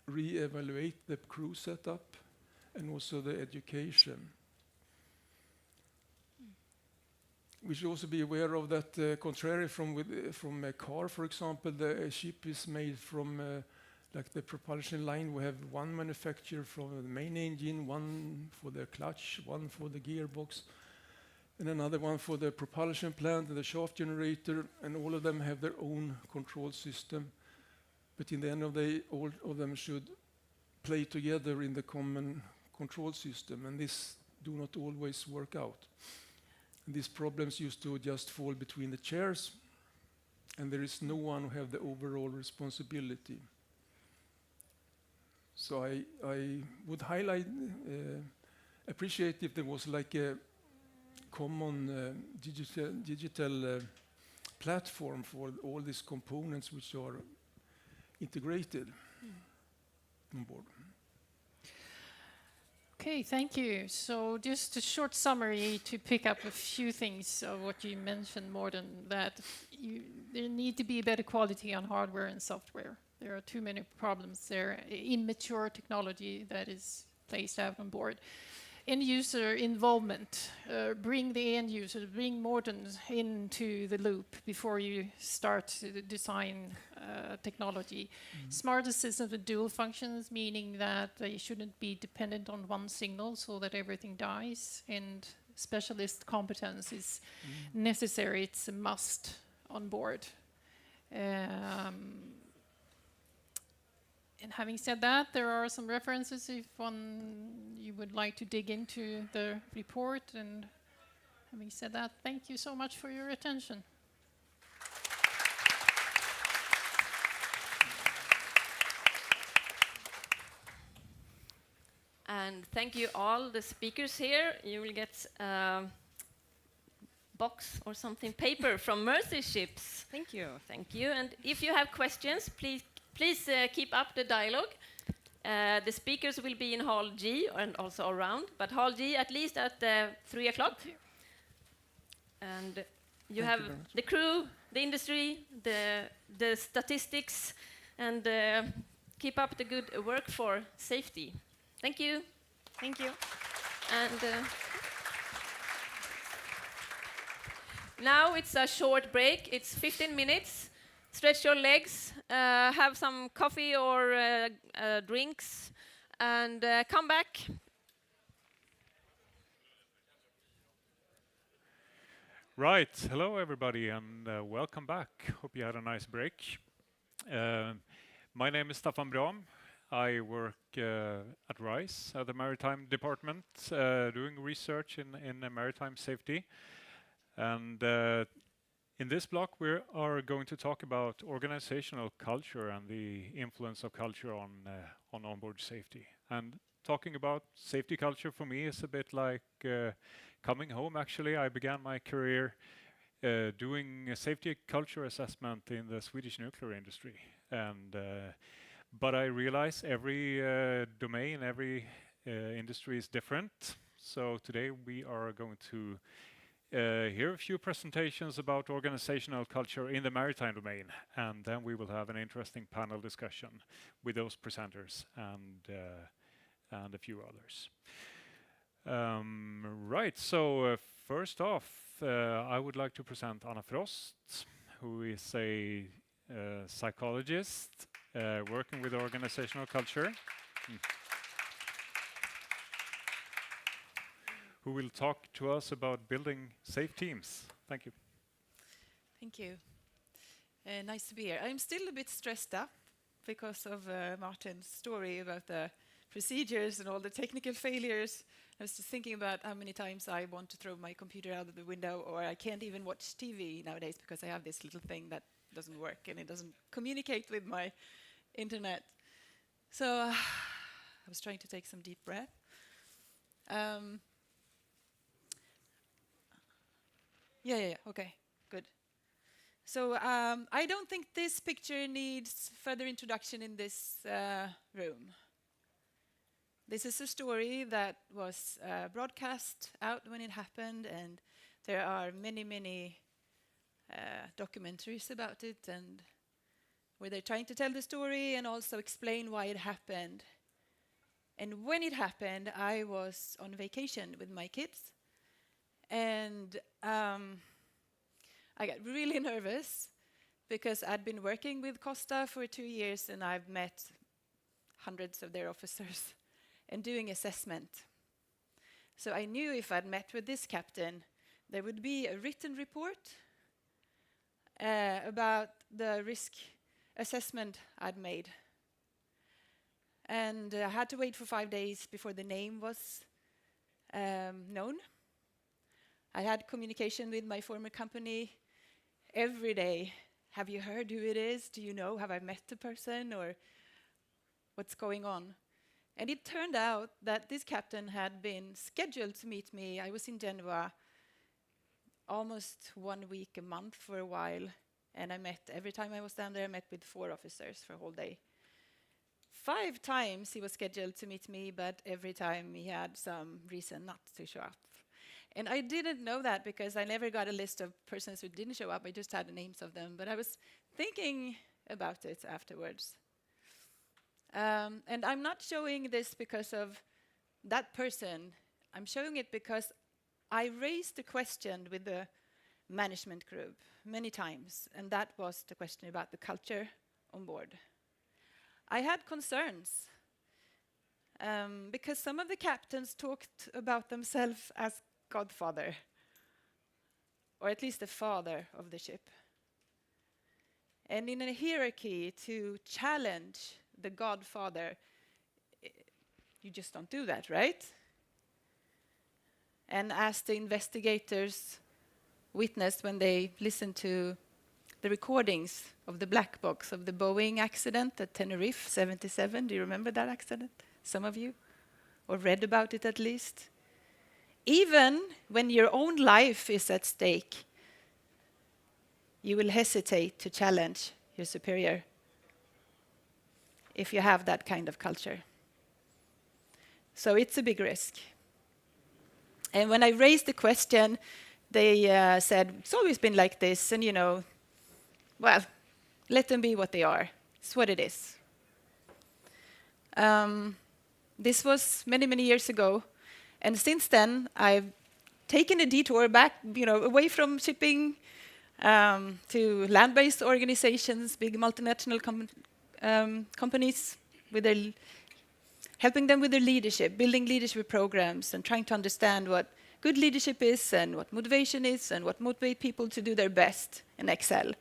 re-evaluate the crew setup and also the education. We should also be aware of that, contrary from a car, for example, the ship is made from like the propulsion line. We have one manufacturer for the main engine, one for the clutch, one for the gearbox, and another one for the propulsion plant and the shaft generator, and all of them have their own control system. But in the end of the day, all of them should play together in the common control system, and this do not always work out. And these problems used to just fall between the chairs, and there is no one who have the overall responsibility. So I would highlight, appreciate if there was like a common digital platform for all these components which are integrated on board. Okay, thank you. So just a short summary to pick up a few things of what you mentioned more than that. There need to be better quality on hardware and software. There are too many problems there. Immature technology that is placed out on board. End user involvement. Bring the end user, bring Morten into the loop before you start to design technology. Smarter systems with dual functions, meaning that they shouldn't be dependent on one signal so that everything dies. And specialist competence is necessary. It's a must on board. And having said that, there are some references if you would like to dig into the report. And having said that, thank you so much for your attention. And thank you all the speakers here. You will get a box or something, paper from Mercy Ships. Thank you. Thank you. And if you have questions, please keep up the dialogue. The speakers will be in Hall G and also around, but Hall G at least at 3 o'clock. And you have the crew, the industry, the statistics, and keep up the good work for safety. Thank you. Thank you. And now it's a short break. It's 15 minutes. Stretch your legs, have some coffee or drinks, and come back. Right, hello everybody and welcome back. Hope you had a nice break. My name is Staffan Bram. I work at RISE, at the Maritime Department, doing research in maritime safety. And in this block, we are going to talk about organizational culture and the influence of culture on onboard safety. And talking about safety culture for me is a bit like coming home, actually. I began my career doing a safety culture assessment in the Swedish nuclear industry. And but I realize every domain, every industry is different. So today we are going to hear a few presentations about organizational culture in the maritime domain, and then we will have an interesting panel discussion with those presenters and a few others. Right, so first off, I would like to present Anna Frost, who is a psychologist working with organizational culture. Who will talk to us about building safe teams. Thank you. Thank you. Nice to be here. I'm still a bit stressed up because of Martin's story about the procedures and all the technical failures. I was just thinking about how many times I want to throw my computer out of the window, or I can't even watch TV nowadays because I have this little thing that doesn't work and it doesn't communicate with my internet. So I was trying to take some deep breath. Yeah, okay, good. So I don't think this picture needs further introduction in this room. This is a story that was broadcast out when it happened, and there are many documentaries about it, and where they're trying to tell the story and also explain why it happened. And when it happened, I was on vacation with my kids. And I got really nervous because I'd been working with Costa for 2 years and I've met hundreds of their officers and doing assessment. So I knew if I'd met with this captain, there would be a written report about the risk assessment I'd made. And I had to wait for 5 days before the name was known. I had communication with my former company every day. Have you heard who it is? Do you know? Have I met the person? Or what's going on? And it turned out that this captain had been scheduled to meet me. I was in Genoa almost 1 week, a month for a while. And I met, every time I was down there, I met with 4 officers for a whole day. 5 times he was scheduled to meet me, but every time he had some reason not to show up. And I didn't know that because I never got a list of persons who didn't show up. I just had the names of them. But I was thinking about it afterwards. And I'm not showing this because of that person. I'm showing it because I raised the question with the management group many times. And that was the question about the culture on board. I had concerns because some of the captains talked about themselves as godfather, or at least the father of the ship. And in a hierarchy, to challenge the godfather, you just don't do that, right? And as the investigators witnessed when they listened to the recordings of the black box of the Boeing accident at Tenerife 77, do you remember that accident? Some of you? Or read about it at least? Even when your own life is at stake, you will hesitate to challenge your superior if you have that kind of culture. So it's a big risk. And when I raised the question, they said, it's always been like this, and well, let them be what they are. It's what it is. This was many, many years ago. And since then, I've taken a detour back, away from shipping to land-based organizations, big multinational companies, helping them with their leadership, building leadership programs, and trying to understand what good leadership is and what motivation is and what motivates people to do their best and excel.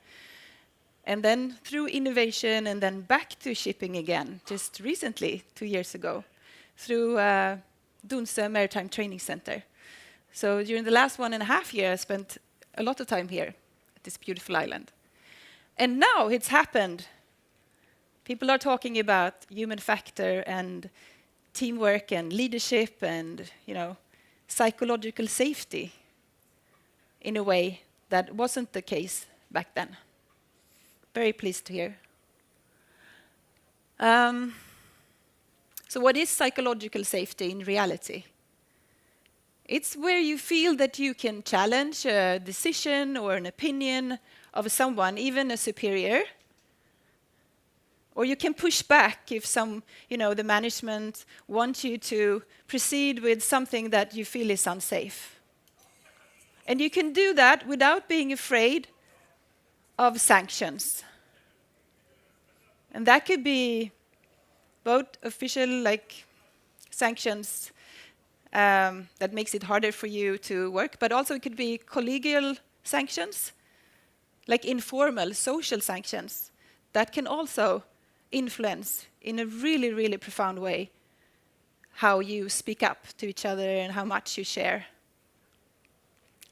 and then through innovation, and then back to shipping again, just recently, 2 years ago, through Dunse Maritime Training Center. So during the last 1.5 years, I spent a lot of time here at this beautiful island. And now it's happened. People are talking about human factor and teamwork and leadership and, psychological safety in a way that wasn't the case back then. Very pleased to hear. So what is psychological safety in reality? It's where you feel that you can challenge a decision or an opinion of someone, even a superior. Or you can push back if the management wants you to proceed with something that you feel is unsafe. And you can do that without being afraid of sanctions. And that could be both official, sanctions that makes it harder for you to work, but also it could be collegial sanctions, like informal social sanctions that can also influence in a really, really profound way how you speak up to each other and how much you share.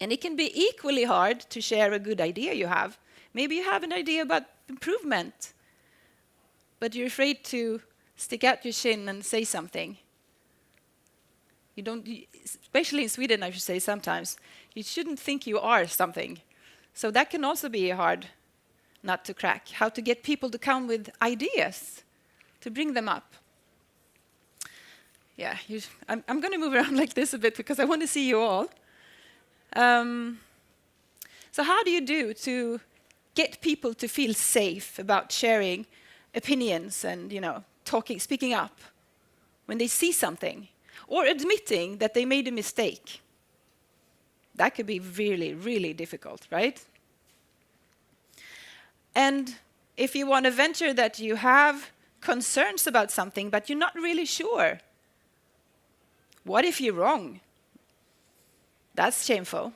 And it can be equally hard to share a good idea you have. Maybe you have an idea about improvement, but you're afraid to stick out your chin and say something. You don't, especially in Sweden, I should say sometimes, you shouldn't think you are something. So that can also be hard nut to crack, how to get people to come with ideas, to bring them up. Yeah, I'm going to move around like this a bit because I want to see you all. So how do you do to get people to feel safe about sharing opinions and, speaking up when they see something, or admitting that they made a mistake? That could be really, really difficult, right? And if you want to venture that you have concerns about something, but you're not really sure, what if you're wrong? That's shameful.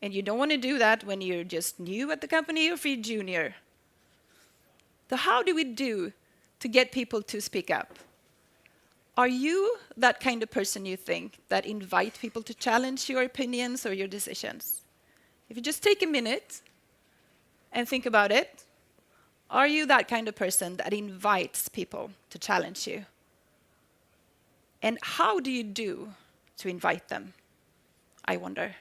And you don't want to do that when you're just new at the company or if you're junior. So how do we do to get people to speak up? Are you that kind of person, you think, that invite people to challenge your opinions or your decisions? If you just take a minute and think about it, are you that kind of person that invites people to challenge you? And how do you do to invite them, I wonder?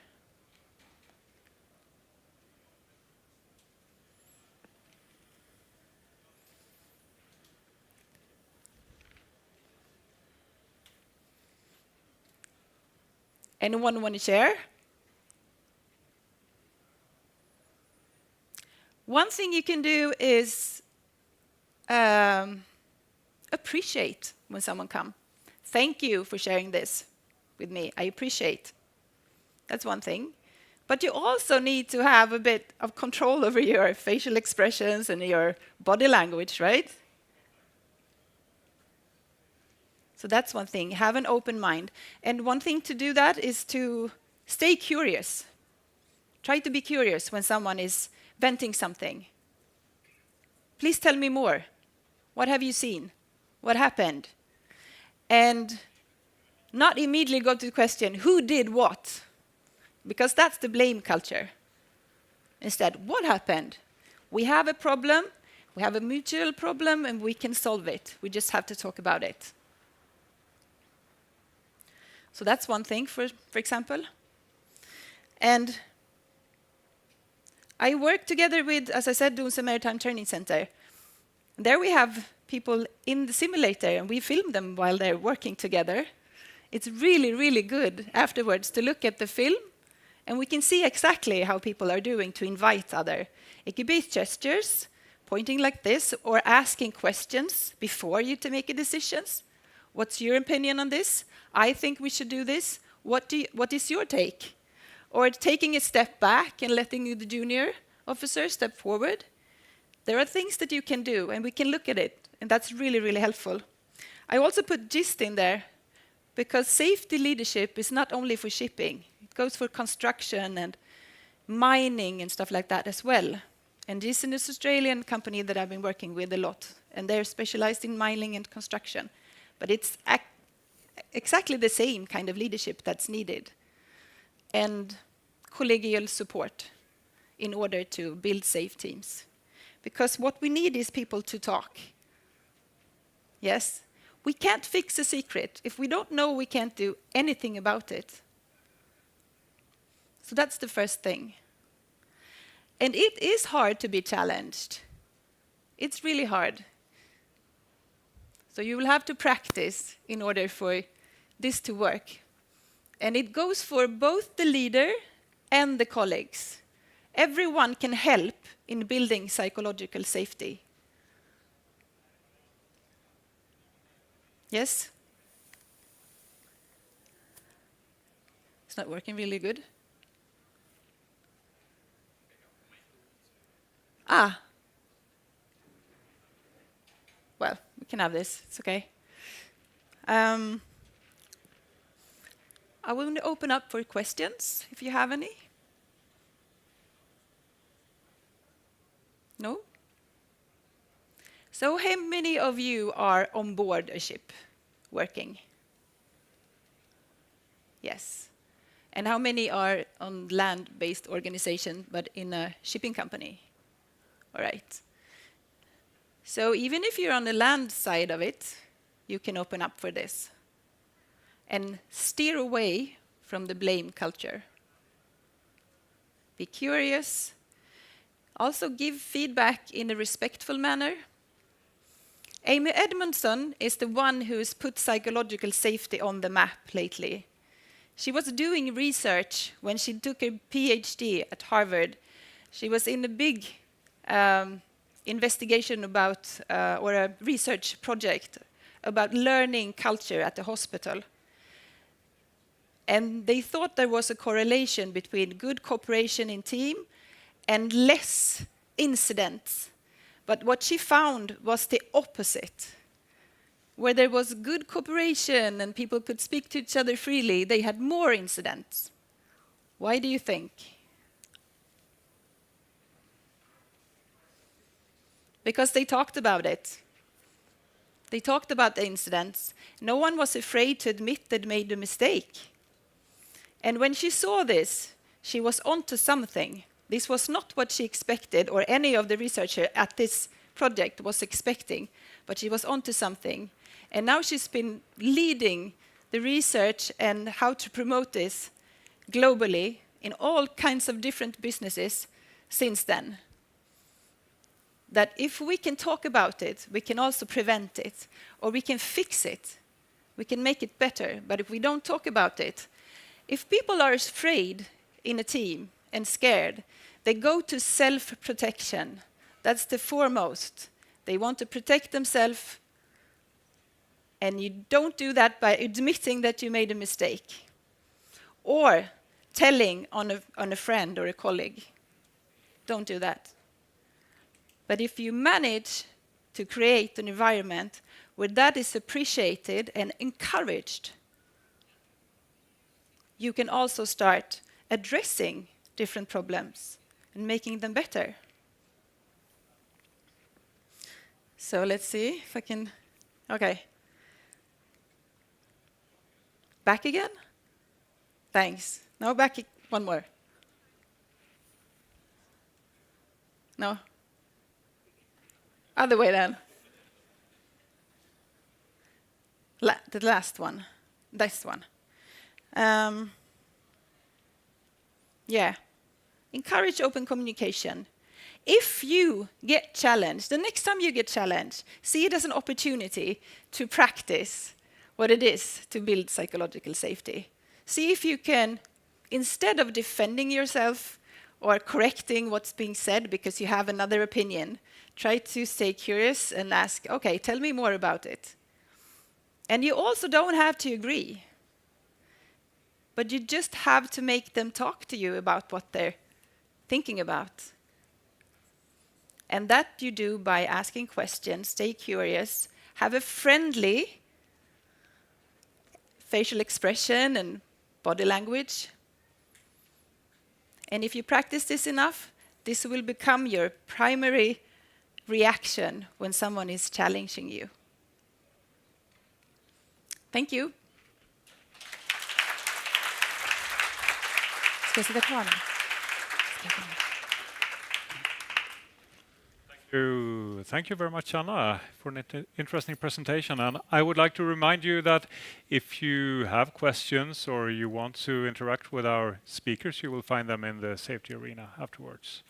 Anyone want to share? One thing you can do is appreciate when someone comes. Thank you for sharing this with me. I appreciate. That's one thing. But you also need to have a bit of control over your facial expressions and your body language, right? So that's one thing. Have an open mind. And one thing to do that is to stay curious. Try to be curious when someone is venting something. Please tell me more. What have you seen? What happened? And not immediately go to the question, who did what? Because that's the blame culture. Instead, what happened? We have a problem, we have a mutual problem, and we can solve it. We just have to talk about it. So that's one thing, for example. And I work together with, as I said, Dunse Maritime Training Center. There we have people in the simulator, and we film them while they're working together. It's really, really good afterwards to look at the film, and we can see exactly how people are doing to invite others. It could be gestures, pointing like this, or asking questions before you to make a decisions. What's your opinion on this? I think we should do this. What is your take? Or taking a step back and letting the junior officer step forward. There are things that you can do, and we can look at it, and that's really, really helpful. I also put GIST in there, because safety leadership is not only for shipping. It goes for construction and mining and stuff like that as well. And this is an Australian company that I've been working with a lot, and they're specialized in mining and construction. But it's exactly the same kind of leadership that's needed, and collegial support in order to build safe teams. Because what we need is people to talk. Yes? We can't fix a secret. If we don't know, we can't do anything about it. So that's the first thing. And it is hard to be challenged. It's really hard. So you will have to practice in order for this to work. And it goes for both the leader and the colleagues. Everyone can help in building psychological safety. Yes? It's not working really good. Well, we can have this. It's okay. I will open up for questions, if you have any. No? So how many of you are on board a ship working? Yes. And how many are on land-based organization but in a shipping company? All right. So even if you're on the land side of it, you can open up for this and steer away from the blame culture. Be curious. Also give feedback in a respectful manner. Amy Edmondson is the one who's put psychological safety on the map lately. She was doing research when she took a PhD at Harvard. She was in a big investigation about, or a research project about learning culture at the hospital. And they thought there was a correlation between good cooperation in team and less incidents. But what she found was the opposite. Where there was good cooperation and people could speak to each other freely, they had more incidents. Why do you think? Because they talked about it. They talked about the incidents. No one was afraid to admit they'd made a mistake. And when she saw this, she was onto something. This was not what she expected, or any of the researchers at this project was expecting, but she was onto something. And now she's been leading the research and how to promote this globally in all kinds of different businesses since then. That if we can talk about it, we can also prevent it, or we can fix it. We can make it better, but if we don't talk about it, if people are afraid in a team and scared, they go to self-protection. That's the foremost. They want to protect themselves, and you don't do that by admitting that you made a mistake or telling on a friend or a colleague. Don't do that. But if you manage to create an environment where that is appreciated and encouraged, you can also start addressing different problems and making them better. So let's see if I can, okay. Back again? Thanks. No, back one more. No? Other way then. The last one. This one. Yeah. Encourage open communication. If you get challenged, the next time you get challenged, see it as an opportunity to practice what it is to build psychological safety. See if you can, instead of defending yourself or correcting what's being said because you have another opinion, try to stay curious and ask, okay, tell me more about it. And you also don't have to agree, but you just have to make them talk to you about what they're thinking about. And that you do by asking questions, stay curious, have a friendly facial expression and body language. And if you practice this enough, This will become your primary reaction when someone is challenging you. Thank you. Ska jag sitta kvar nu? Thank you very much, Anna, for an interesting presentation. And I would like to remind you that if you have questions or you want to interact with our speakers, you will find them in the safety arena afterwards.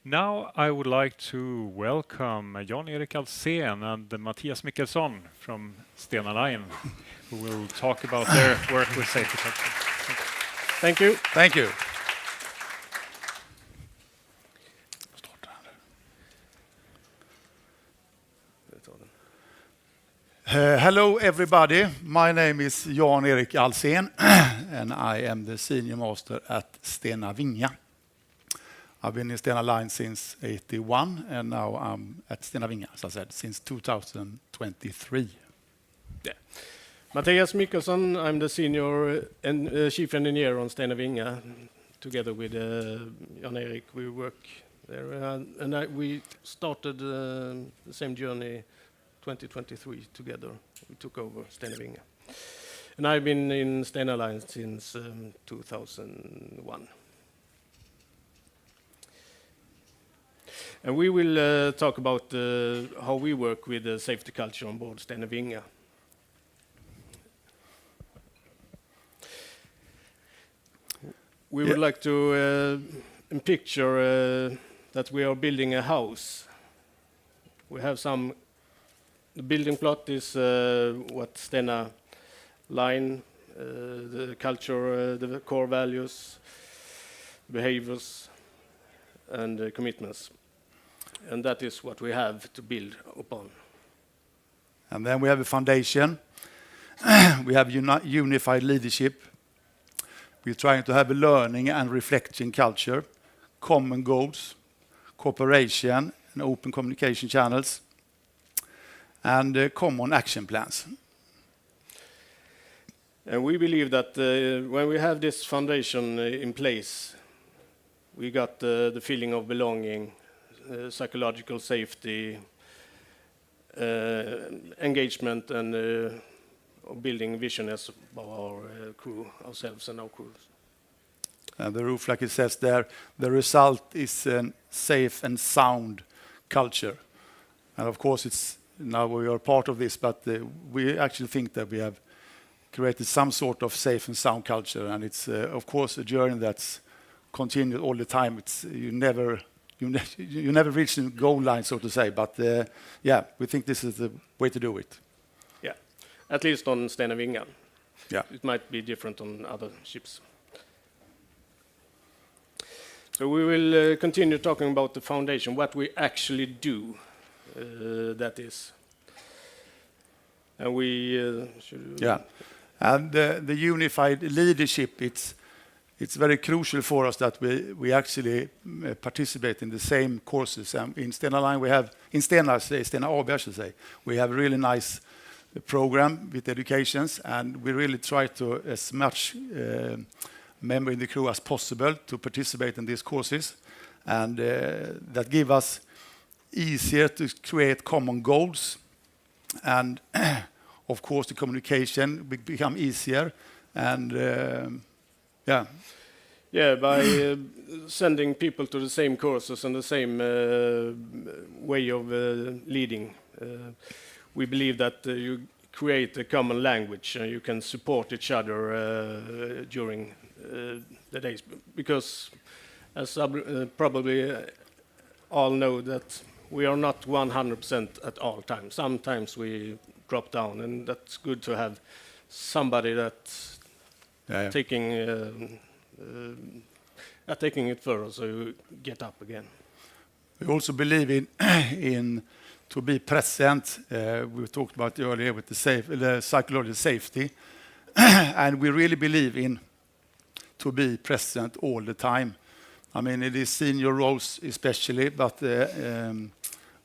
Now I would like to welcome Jan-Erik Alsen and Mattias Mikkelsson from Stena Line, who will talk about their work with safety culture. Thank you. Thank you. Hello, everybody. My name is Jan-Erik Alsen, and I am the Senior Master at Stena Vinga. I've been in Stena Line since '81, and now I'm at Stena Vinga, as I said, since 2023. Yeah. Mattias Mikkelsson, I'm the Senior Chief Engineer on Stena Vinga. Together with Jan-Erik, we work there. We started the same journey 2023 together. We took over Stena Vinga. And I've been in Stena Line since 2001. And we will talk about how we work with the safety culture on board Stena Vinga. We would like to picture that we are building a house. We have some. The building plot is what Stena Line, the culture, the core values, behaviors, and commitments. And that is what we have to build upon. And then we have a foundation. We have unified leadership. We're trying to have a learning and reflection culture, common goals, cooperation, and open communication channels, and common action plans. And we believe that when we have this foundation in place, we got the feeling of belonging, psychological safety, engagement, and building vision as our crew, ourselves and our crews. And the roof, like it says there, the result is a safe and sound culture. And of course, it's now we are part of this, but we actually think that we have created some sort of safe and sound culture, and it's of course a journey that's continued all the time. It's you never reach the goal line, so to say. But yeah, we think this is the way to do it. Yeah, at least on Stena Vinga. Yeah, it might be different on other ships. So we will continue talking about the foundation, what we actually do. That is, and we should. Yeah, and the unified leadership. It's very crucial for us that we actually participate in the same courses. In Stena Line, we have in Stena AB, I should say, we have a really nice program with educations, and we really try to as much member in the crew as possible to participate in these courses, and that give us easier to create common goals, and of course the communication become easier, and by sending people to the same courses and the same way of leading, we believe that you create a common language and you can support each other during the days, because as probably all know that we are not 100% at all times. Sometimes we drop down, and that's good to have somebody that's taking it further, so you get up again. We also believe in to be present. We talked about earlier with the psychological safety, and we really believe in to be present all the time. I mean, it is senior roles especially, but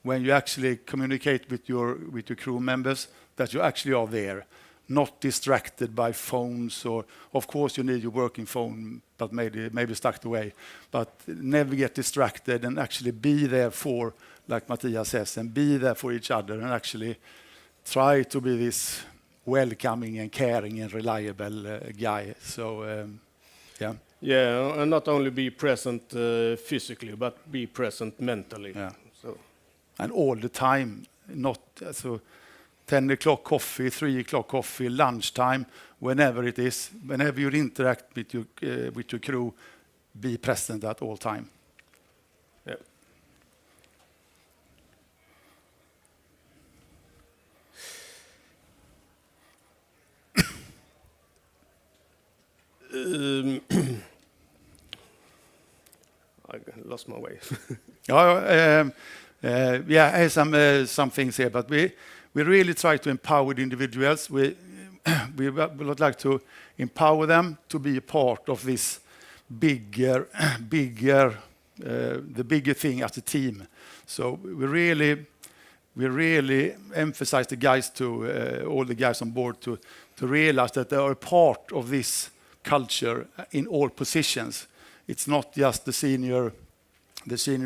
when you actually communicate with your crew members, that you actually are there, not distracted by phones, or of course you need your working phone, but maybe tucked away. But never get distracted and actually be there for, like Matthias says, and be there for each other and actually try to be this welcoming and caring and reliable guy. So, yeah. Yeah, and not only be present physically, but be present mentally. Yeah. So. And all the time, not so 10 o'clock coffee, 3 o'clock coffee, lunchtime, whenever it is, whenever you interact with your crew, be present at all time. Yeah. I lost my way. Yeah, I have some things here, but we really try to empower the individuals. We would like to empower them to be a part of this bigger, the bigger thing as a team. So we really emphasize the guys all the guys on board to realize that they are a part of this culture in all positions. It's not just the senior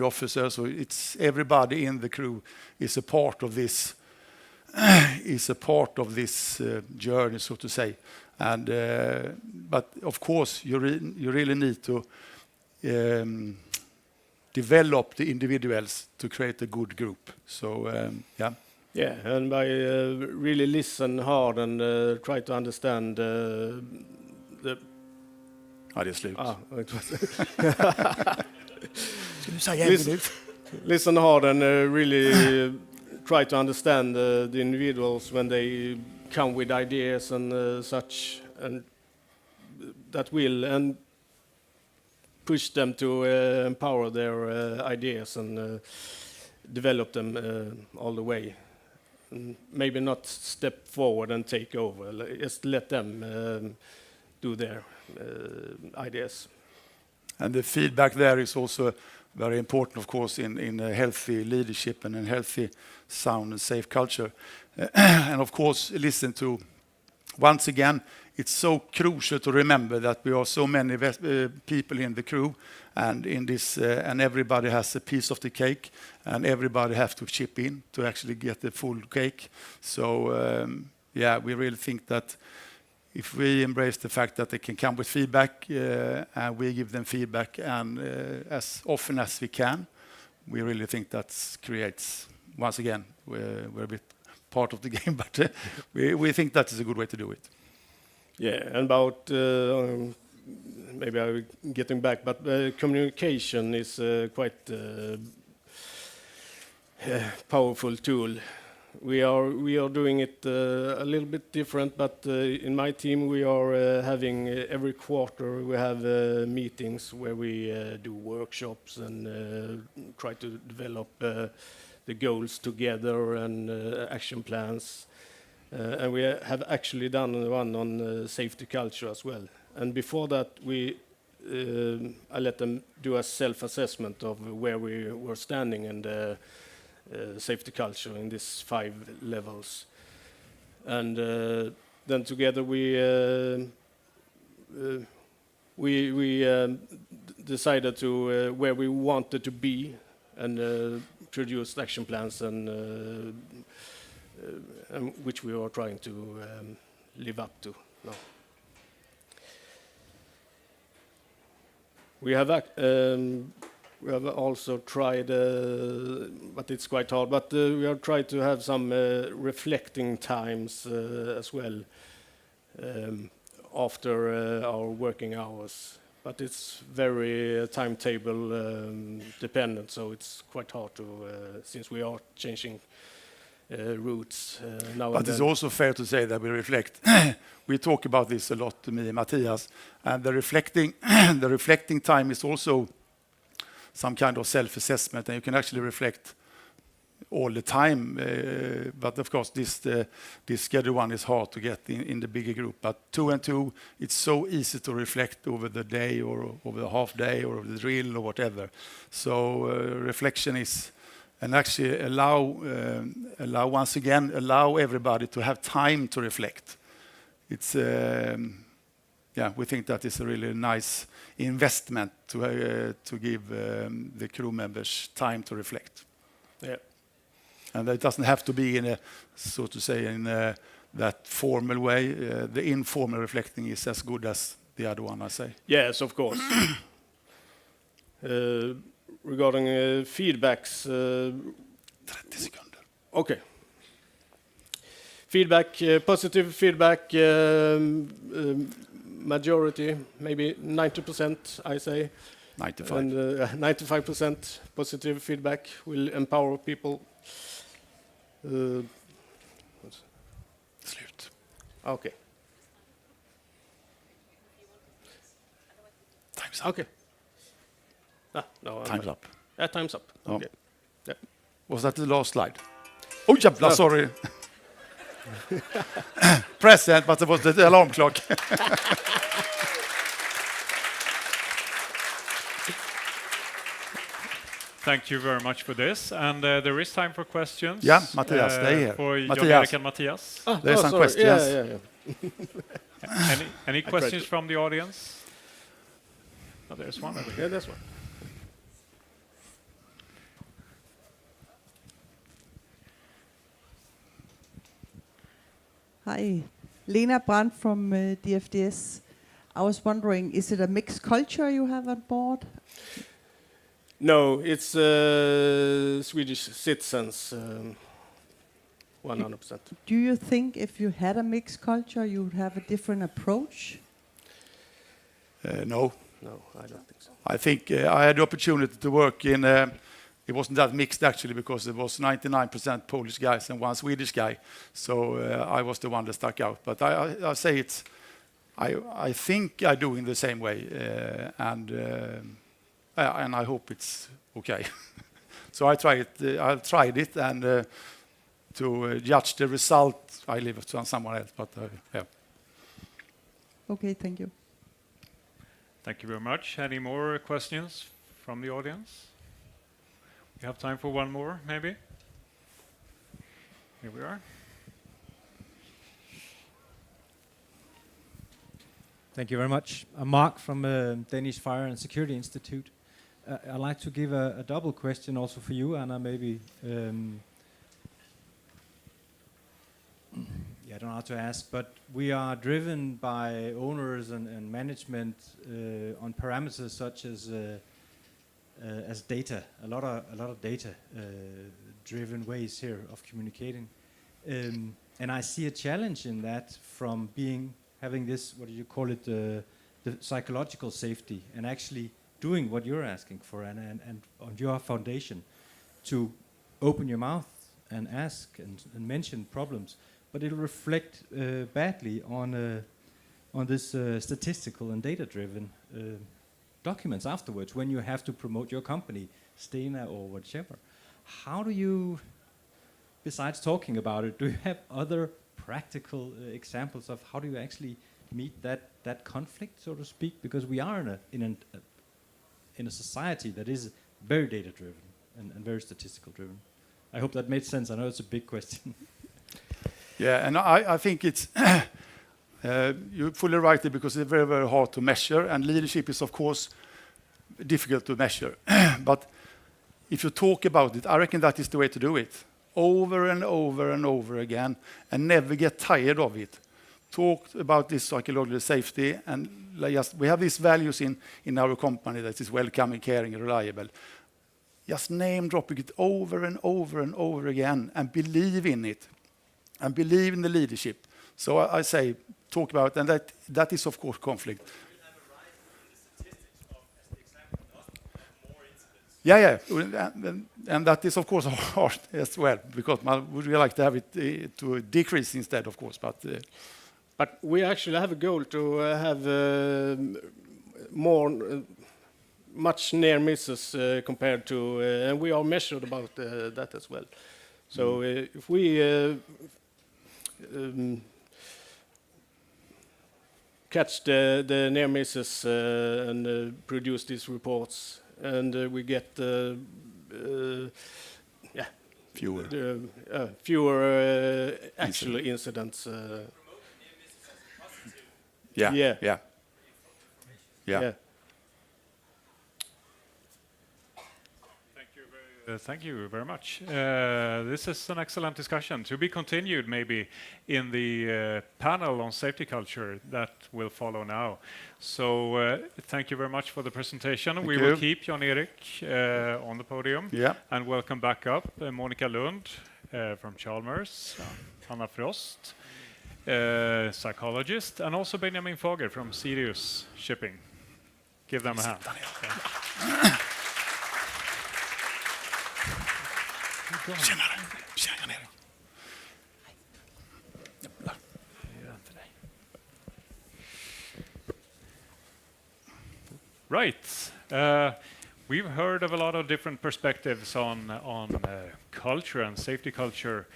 officers, so it's everybody in the crew is a part of this journey, so to say. And but of course you really need to develop the individuals to create a good group. So yeah. Yeah, and by really listen hard and try to understand the. Ja, det är slut. It was Ska du säga en minut? listen hard and really try to understand the individuals when they come with ideas and such, and that will and push them to empower their ideas and develop them all the way. And maybe not step forward and take over. Just let them do their ideas. And the feedback there is also very important, of course, in a healthy leadership and a healthy, sound and safe culture. And of course, listen to, once again, it's so crucial to remember that we are so many people in the crew, and in this, and everybody has a piece of the cake, and everybody has to chip in to actually get the full cake. So, yeah, we really think that if we embrace the fact that they can come with feedback, and we give them feedback, and as often as we can, we really think that creates, once again, we're a bit part of the game, but we think that is a good way to do it. Yeah, and about maybe I'm getting back, but communication is quite powerful tool. We are doing it a little bit different, but in my team we are having every quarter we have meetings where we do workshops and try to develop the goals together and action plans. And we have actually done one on safety culture as well. And before that, I let them do a self-assessment of where we were standing in the safety culture in these 5 levels. And then together we decided to where we wanted to be and produced action plans and which we are trying to live up to now. We have also tried, but it's quite hard, but we have tried to have some reflecting times as well after our working hours. But it's very timetable dependent, so it's quite hard to, since we are changing routes now and But then. it's also fair to say that we reflect. We talk about this a lot, me and Matthias, and the reflecting time is also some kind of self-assessment, and you can actually reflect all the time. But of course, this schedule one is hard to get in the bigger group. But 2 and 2, it's so easy to reflect over the day or over the half day or over the drill or whatever. So reflection is, and actually allow once again, allow everybody to have time to reflect. it's we think that is a really nice investment to give the crew members time to reflect. Yeah. And it doesn't have to be in a, so to say, in that formal way. The informal reflecting is as good as the other one, I say. Yes, of course. Regarding feedbacks. 30 sekunder. Okay. Feedback, positive feedback, majority, maybe 90%, I say. 95. And 95% positive feedback will empower people. Slut. Okay. Time's up. Okay. No, Time's up. Time's up. Oh. Okay. Yeah. Was that the last slide? Oh, jävlar, No. sorry. Present, but it was the alarm clock. Thank you very much for this. And there is time for questions. Yeah, Mattias, stay here. For Mattias. Jan-Erik and Mattias. There's some sorry. questions. Yeah. Any tried questions to- from the audience? Oh, there's one over here. Yeah, that's one. Hi, Lena Brandt from DFDS. I was wondering, is it a mixed culture you have on board? No, it's Swedish citizens, 100%. Do you think if you had a mixed culture, you would have a different approach? No. No, I don't think so. I think I had the opportunity to work in, it wasn't that mixed actually because it was 99% Polish guys and one Swedish guy. So I was the one that stuck out. But I say it's, I think I do in the same way. And I hope it's okay. So I tried it and to judge the result, I leave it to someone else. But yeah. Okay, thank you. Thank you very much. Any more questions from the audience? We have time for one more, maybe. Here we are. Thank you very much. I'm Mark from Danish Fire and Security Institute. I'd like to give a double question also for you, Anna, maybe. I don't know how to ask, but we are driven by owners and management on parameters such as data, a lot of data driven ways here of communicating, and I see a challenge in that from having this, what do you call it, the psychological safety, and actually doing what you're asking for, and on your foundation to open your mouth and ask and mention problems. But it'll reflect badly on this statistical and data-driven documents afterwards when you have to promote your company, Stena or whichever. How do you, besides talking about it, do you have other practical examples of how do you actually meet that conflict, so to speak? Because we are in a society that is very data-driven and very statistical-driven. I hope that made sense. I know it's a big question. Yeah, and I think it's you're fully right there because it's very, very hard to measure, and leadership is, of course, difficult to measure. But if you talk about it, I reckon that is the way to do it. Over and over and over again, and never get tired of it. Talk about this psychological safety, and we have these values in our company that is welcoming, caring, and reliable. Just name dropping it over and over and over again, and believe in it. And believe in the leadership. So I say, talk about it, and that is, of course, conflict. Yeah, and that is, of course, hard as well, because we would like to have it to decrease instead, of course. But we actually have a goal to have much near misses compared to, and we are measured about that as well. So if we catch the near misses and produce these reports, and we get Fewer. fewer actual incidents. Yeah. Yeah. Yeah. Yeah. Yeah. Thank you very much. This is an excellent discussion to be continued maybe in the panel on safety culture that will follow now. So thank you very much for the presentation. Thank we you. will keep Jan-Erik on the podium Yeah. and welcome back up Monica Lund from Chalmers, Anna Frost, psychologist, and also Benjamin Fager from Sirius Shipping. Give them a hand. Right. We've heard of a lot of different perspectives on culture and safety culture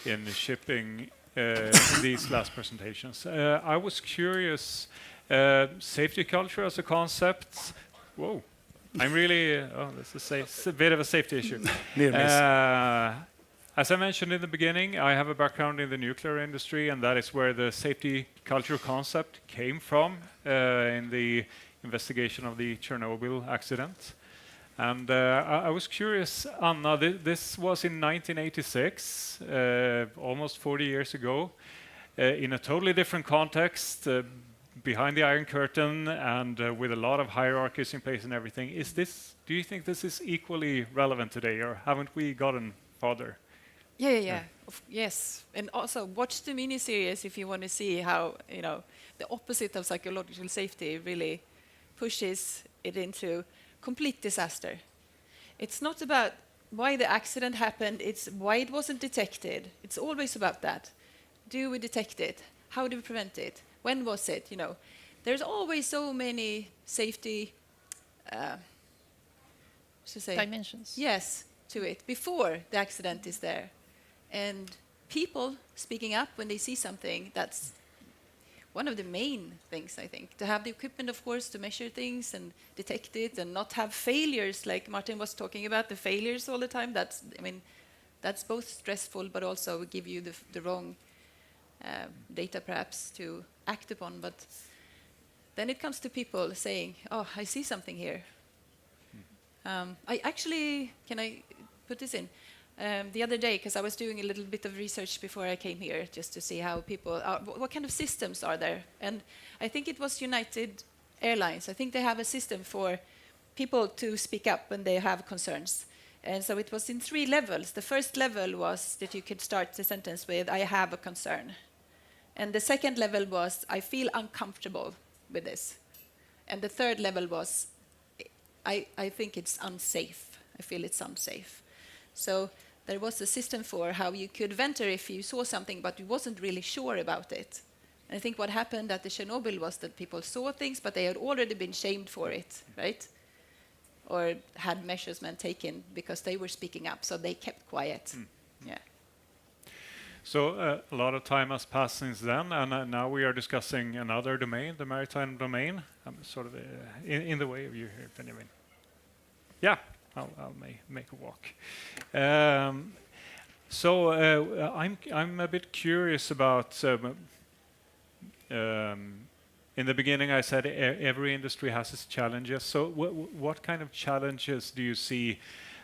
in shipping in these last presentations. I was curious, safety culture as a concept. Whoa. I'm really, this is a bit of a safety issue. Near miss. As I mentioned in the beginning, I have a background in the nuclear industry, and that is where the safety culture concept came from in the investigation of the Chernobyl accident. And I was curious, Anna, this was in 1986, almost 40 years ago, in a totally different context, behind the Iron Curtain and with a lot of hierarchies in place and everything. Do you think this is equally relevant today, or haven't we gotten farther? Yeah. Yes, and also watch the miniseries if you want to see how the opposite of psychological safety really pushes it into complete disaster. It's not about why the accident happened; it's why it wasn't detected. It's always about that. Do we detect it? How do we prevent it? When was it? There's always so many safety Dimensions. Yes, to it before the accident is there. And people speaking up when they see something, that's one of the main things, I think. To have the equipment, of course, to measure things and detect it and not have failures like Martin was talking about, the failures all the time. That's both stressful but also give you the wrong data perhaps to act upon. But then it comes to people saying, oh, I see something here. Can I put this in? The other day, because I was doing a little bit of research before I came here, just to see how people are, what kind of systems are there. And I think it was United Airlines. I think they have a system for people to speak up when they have concerns. And so it was in 3 levels. The first level was that you could start the sentence with, I have a concern. And the second level was, I feel uncomfortable with this. And the third level was, I think it's unsafe. I feel it's unsafe. So there was a system for how you could venture if you saw something, but you wasn't really sure about it. And I think what happened at the Chernobyl was that people saw things, but they had already been shamed for it, right? Or had measures taken because they were speaking up, so they kept quiet. Yeah. So a lot of time has passed since then, and now we are discussing another domain, the maritime domain. I'm sort of in the way of you here, Benjamin. Yeah, I'll make a walk. I'm a bit curious about. In the beginning, I said every industry has its challenges. So what kind of challenges do you see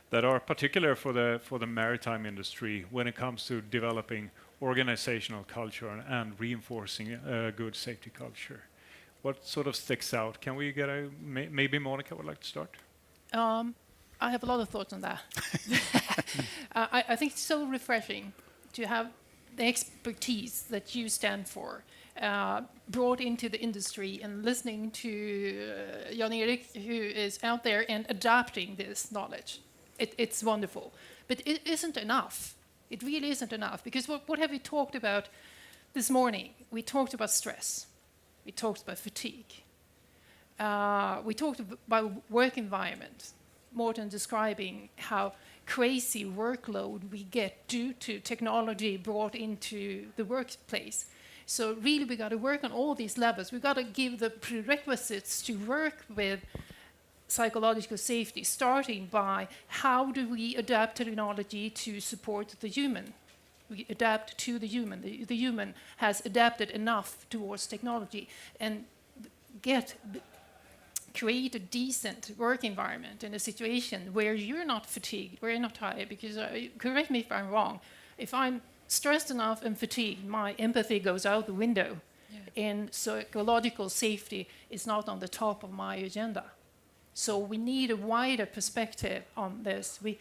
that are particular for the maritime industry when it comes to developing organizational culture and reinforcing a good safety culture? What sort of sticks out? Can we get maybe Monica would like to start? I have a lot of thoughts on that. I think it's so refreshing to have the expertise that you stand for brought into the industry, and listening to Jan-Erik, who is out there and adapting this knowledge. It's wonderful. But it isn't enough. It really isn't enough. Because what have we talked about this morning? We talked about stress. We talked about fatigue. We talked about work environment. Morten describing how crazy workload we get due to technology brought into the workplace. So really we got to work on all these levels. We got to give the prerequisites to work with psychological safety, starting by how do we adapt technology to support the human We adapt to the human. The human has adapted enough towards technology and create a decent work environment in a situation where you're not fatigued, where you're not tired. Because correct me if I'm wrong, if I'm stressed enough and fatigued, my empathy goes out the window, and psychological safety is not on the top of my agenda. So we need a wider perspective on this. We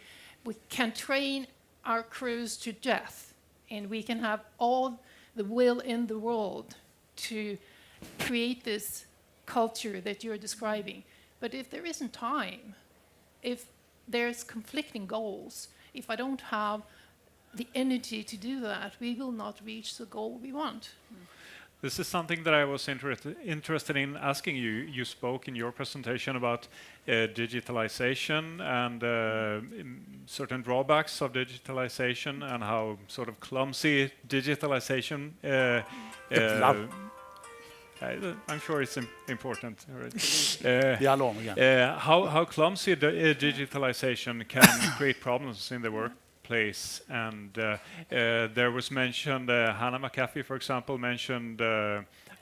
can train our crews to death, and we can have all the will in the world to create this culture that you're describing. But if there isn't time, if there's conflicting goals, if I don't have the energy to do that, we will not reach the goal we want. This is something that I was interested in asking you. You spoke in your presentation about digitalization and certain drawbacks of digitalization and how sort of clumsy digitalization. I'm sure it's important. Right? How clumsy digitalization can create problems in the workplace, and there was mentioned Hannah McAfee, for example, mentioned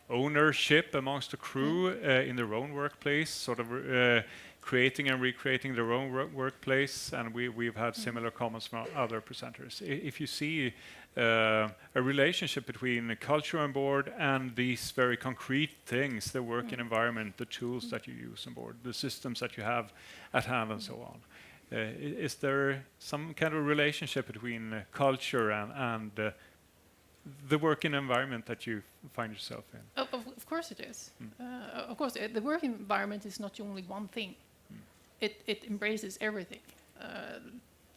ownership amongst the crew in their own workplace, sort of creating and recreating their own workplace, and we've had similar comments from other presenters. If you see a relationship between the culture on board and these very concrete things, the working environment, the tools that you use on board, the systems that you have at hand, and so on. Is there some kind of relationship between culture and the working environment that you find yourself in? Of course it is. Of course, the work environment is not only one thing. It embraces everything.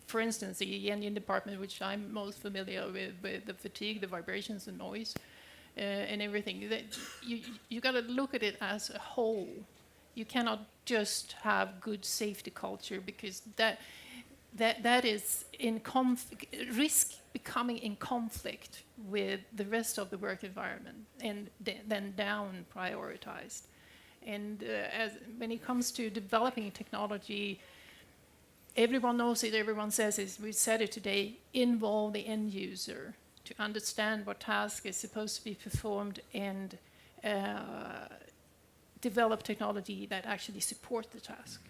For instance, the engine department, which I'm most familiar with the fatigue, the vibrations, the noise, and everything. You got to look at it as a whole. You cannot just have good safety culture, because that is risk becoming in conflict with the rest of the work environment, and then down prioritized. And when it comes to developing technology, everyone knows it, everyone says it, we said it today, involve the end user to understand what task is supposed to be performed, and develop technology that actually support the task.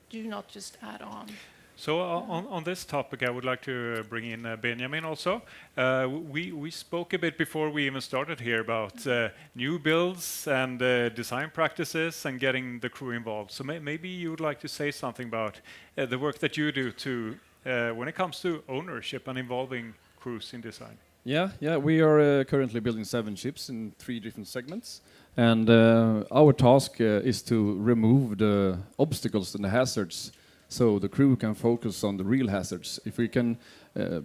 Do not just add on. So on this topic, I would like to bring in Benjamin also. We spoke a bit before we even started here about new builds and design practices and getting the crew involved. So maybe you would like to say something about the work that you do to when it comes to ownership and involving crews in design. Yeah, we are currently building 7 ships in 3 different segments. And our task is to remove the obstacles and the hazards, so the crew can focus on the real hazards. If we can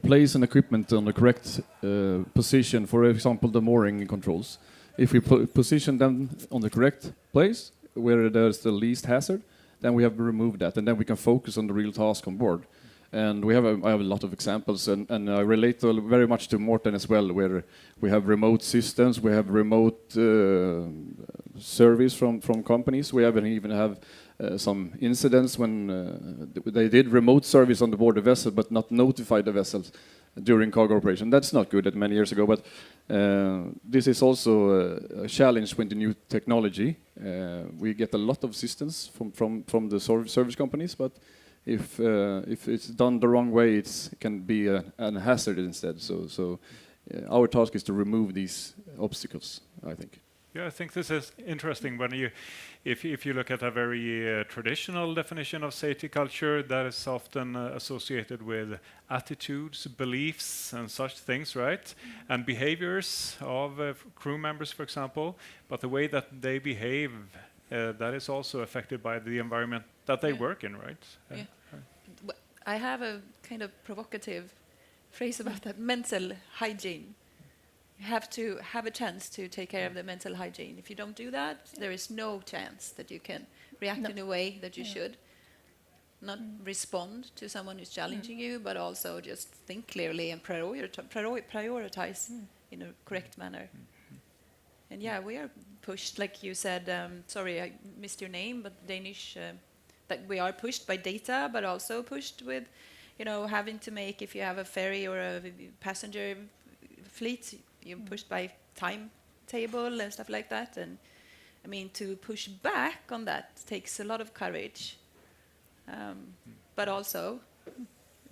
place an equipment on the correct position, for example, the mooring controls, if we position them on the correct place, where there's the least hazard, then we have removed that, and then we can focus on the real task on board. And I have a lot of examples, and I relate very much to Morten as well, where we have remote systems, we have remote service from companies. We even have some incidents when they did remote service on the board the vessel, but not notified the vessels during cargo operation. That's not good. That many years ago, but this is also a challenge with the new technology. We get a lot of assistance from the service companies, but if it's done the wrong way, it can be a hazard instead. So our task is to remove these obstacles, I think. Yeah, I think this is interesting when if you look at a very traditional definition of safety culture, that is often associated with attitudes, beliefs, and such things, right? And behaviors of crew members, for example. But the way that they behave, that is also affected by the environment that they work in, right? Yeah. I have a kind of provocative phrase about that: mental hygiene. You have to have a chance to take care of the mental hygiene. If you don't do that, there is no chance that you can react in a way that you should. Not respond to someone who's challenging you, but also just think clearly and prioritize in a correct manner. And yeah, we are pushed, like you said, sorry, I missed your name, but Danish, that we are pushed by data, but also pushed with, having to make, if you have a ferry or a passenger fleet, you're pushed by timetable and stuff like that. And I mean, to push back on that takes a lot of courage, but also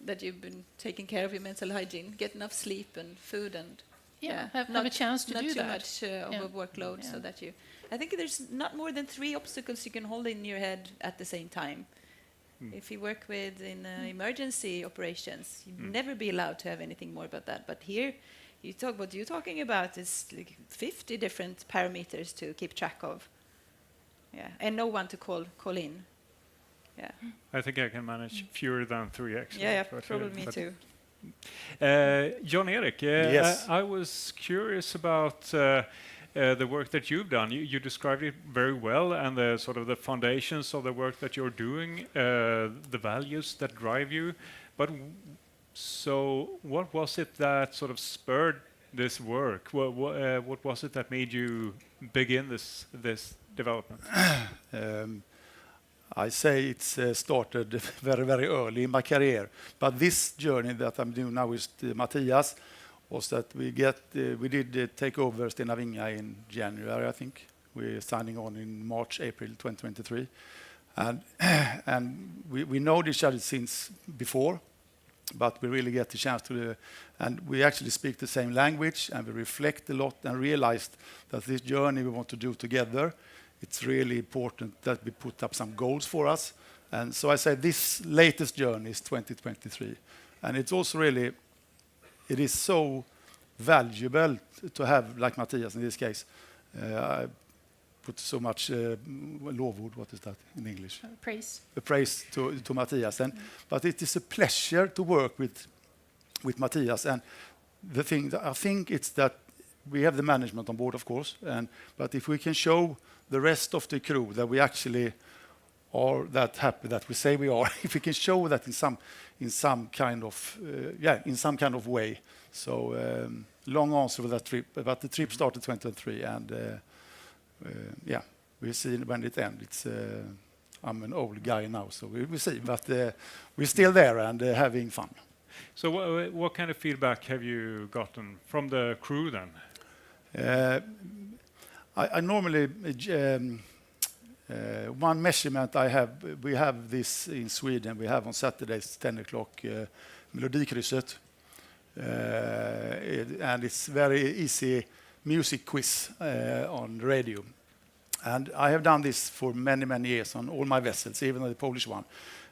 that you've been taking care of your mental hygiene, get enough sleep and food, and have a chance to not do too that. much of a workload, so that you. I think there's not more than 3 obstacles you can hold in your head at the same time. If you work with in emergency operations, you'd never be allowed to have anything more about that. But here, what you're talking about is like 50 different parameters to keep track of. Yeah, and no one to call in. Yeah. I think I can manage fewer than 3 actually. Yeah, but, probably me too. John Erik, Yes. I was curious about the work that you've done. You described it very well, and the sort of the foundations of the work that you're doing, the values that drive you. But so, what was it that sort of spurred this work? What was it that made you begin this development? I say it's started very, very early in my career. But this journey that I'm doing now with Matthias was that we did take over Stena Vinga in January, I think. We're signing on in March, April 2023. And we know each other since before, but we really get the chance to, and we actually speak the same language, and we reflect a lot and realized that this journey we want to do together, it's really important that we put up some goals for us. And so I say this latest journey is 2023. And it's also really, it is so valuable to have, like Matthias in this case, I put so much lovord, what is that in English? Praise. Praise to Matthias. But it is a pleasure to work with Matthias. And the thing that I think it's that we have the management on board, of course, but if we can show the rest of the crew that we actually are that happy that we say we are, if we can show that in some kind of way. So long answer for that trip, but the trip started 2023, and we'll see when it ends. I'm an old guy now, so we'll see, but we're still there and having fun. So what kind of feedback have you gotten from the crew then? I normally one measurement we have this in Sweden. We have on Saturdays 10 o'clock Melodikrysset, and it's very easy music quiz on the radio. And I have done this for many years on all my vessels, even the Polish one.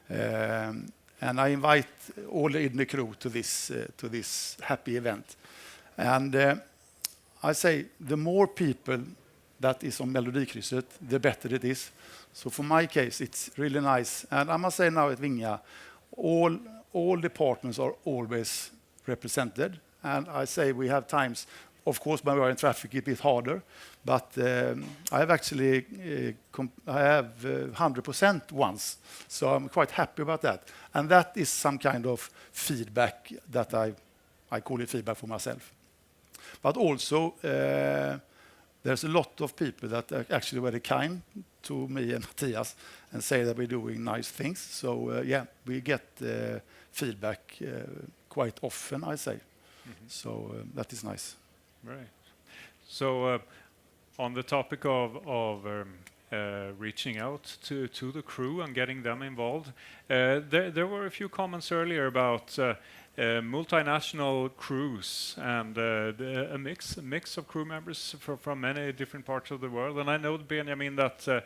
And I invite all in the crew to this happy event. And I say the more people that is on Melodikrysset, the better it is. So for my case, it's really nice. And I must say now at Vinga, all departments are always represented. And I say we have times, of course, when we are in traffic, it's a bit harder. But I have actually, I have 100% once. So I'm quite happy about that. And that is some kind of feedback that I call it feedback for myself. But also, there's a lot of people that are actually very kind to me and Matthias and say that we're doing nice things. So we get feedback quite often, I say. So that is nice. Right. So on the topic of reaching out to the crew and getting them involved, there were a few comments earlier about multinational crews and a mix of crew members from many different parts of the world. And I know, Benjamin, that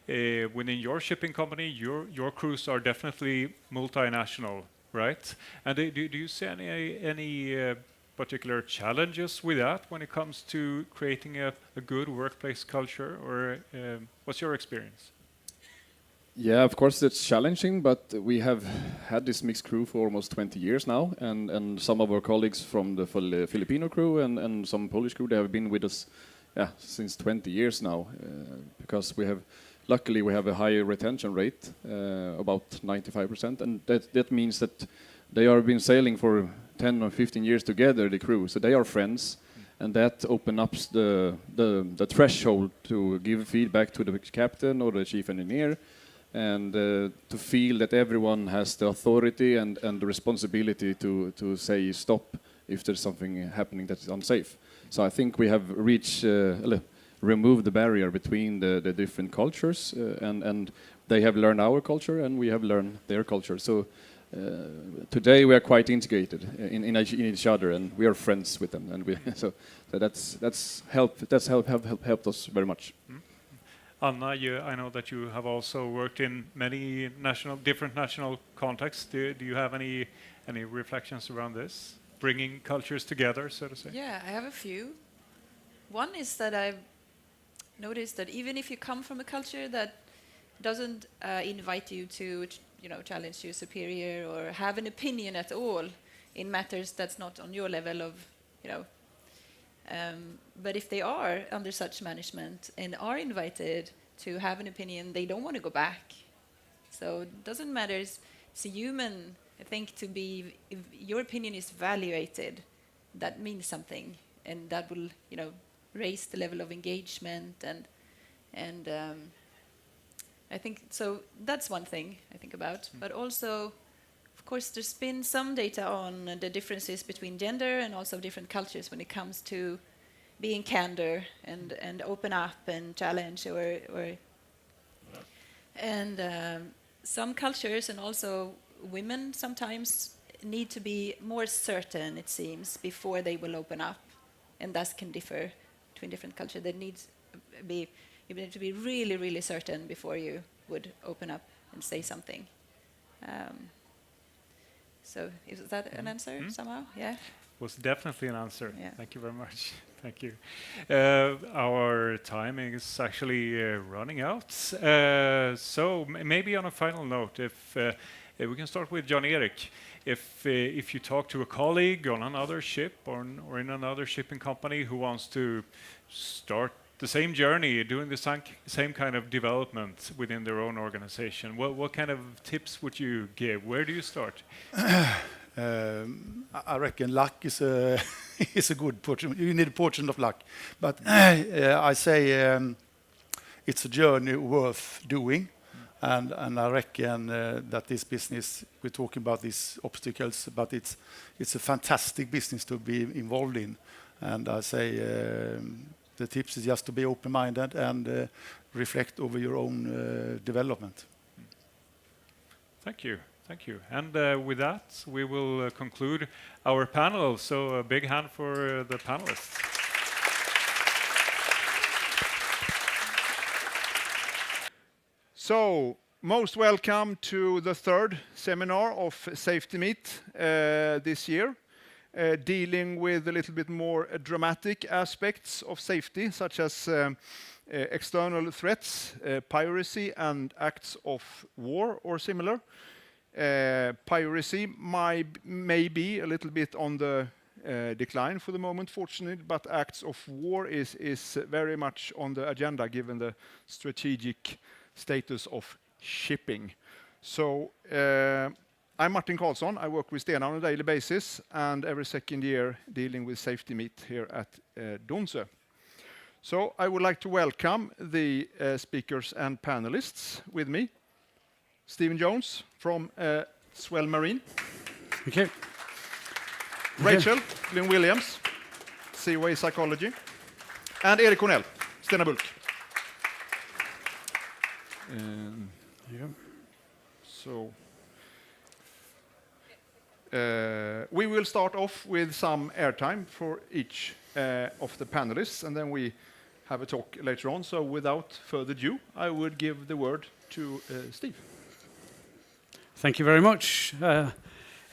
within your shipping company, your crews are definitely multinational, right? And do you see any particular challenges with that when it comes to creating a good workplace culture, or what's your experience? Yeah, of course it's challenging, but we have had this mixed crew for almost 20 years now, and some of our colleagues from the Filipino crew and some Polish crew, they have been with us since 20 years now, because luckily we have a high retention rate, about 95%, and that means that they have been sailing for 10 or 15 years together, the crew, so they are friends, and that opens up the threshold to give feedback to the captain or the chief engineer, and to feel that everyone has the authority and the responsibility to say stop if there's something happening that is unsafe. So I think we have removed the barrier between the different cultures, and they have learned our culture and we have learned their culture. So today we are quite integrated in each other, and we are friends with them, and so that's helped us very much. Anna, I know that you have also worked in many different national contexts. Do you have any reflections around this, bringing cultures together, so to say? Yeah, I have a few. One is that I've noticed that even if you come from a culture that doesn't invite you to challenge your superior or have an opinion at all in matters that's not on your level of, but if they are under such management and are invited to have an opinion, they don't want to go back. So it doesn't matter. It's a human, I think, if your opinion is valuated, that means something, and that will, raise the level of engagement and I think so. That's one thing I think about. But also, of course, there's been some data on the differences between gender and also different cultures when it comes to being candor and open up and challenge and some cultures and also women sometimes need to be more certain, it seems, before they will open up, and thus can differ between different cultures. There needs you need to be really, really certain before you would open up and say something. So is that an answer somehow? Yeah. Was definitely an answer. Yeah. Thank you very much. Thank you. Our timing is actually running out. So maybe on a final note, if we can start with John Erik. If you talk to a colleague on another ship or in another shipping company who wants to start the same journey, doing the same kind of development within their own organization, what kind of tips would you give? Where do you start? I reckon luck is a good portion. You need a portion of luck, but I say it's a journey worth doing, and I reckon that this business, we're talking about these obstacles, but it's a fantastic business to be involved in, and I say the tips is just to be open-minded and reflect over your own development. Thank you. Thank you. And with that, we will conclude our panel. So a big hand for the panelists. So, most welcome to the third seminar of Safety Meet this year, dealing with a little bit more dramatic aspects of safety, such as external threats, piracy, and acts of war or similar. Piracy may be a little bit on the decline for the moment, fortunately, but acts of war is very much on the agenda given the strategic status of shipping. So I'm Martin Karlsson. I work with Stena on a daily basis and every second year dealing with Safety Meet here at Donsö. So I would like to welcome the speakers and panelists with me. Stephen Jones from Swell Marine. Thank you. Rachel Lynn Williams, Seaway Psychology. And Erik Cornell, Stena Bulk. So we will start off with some airtime for each of the panelists, and then we have a talk later on. So without further ado, I would give the word to Steve. Thank you very much.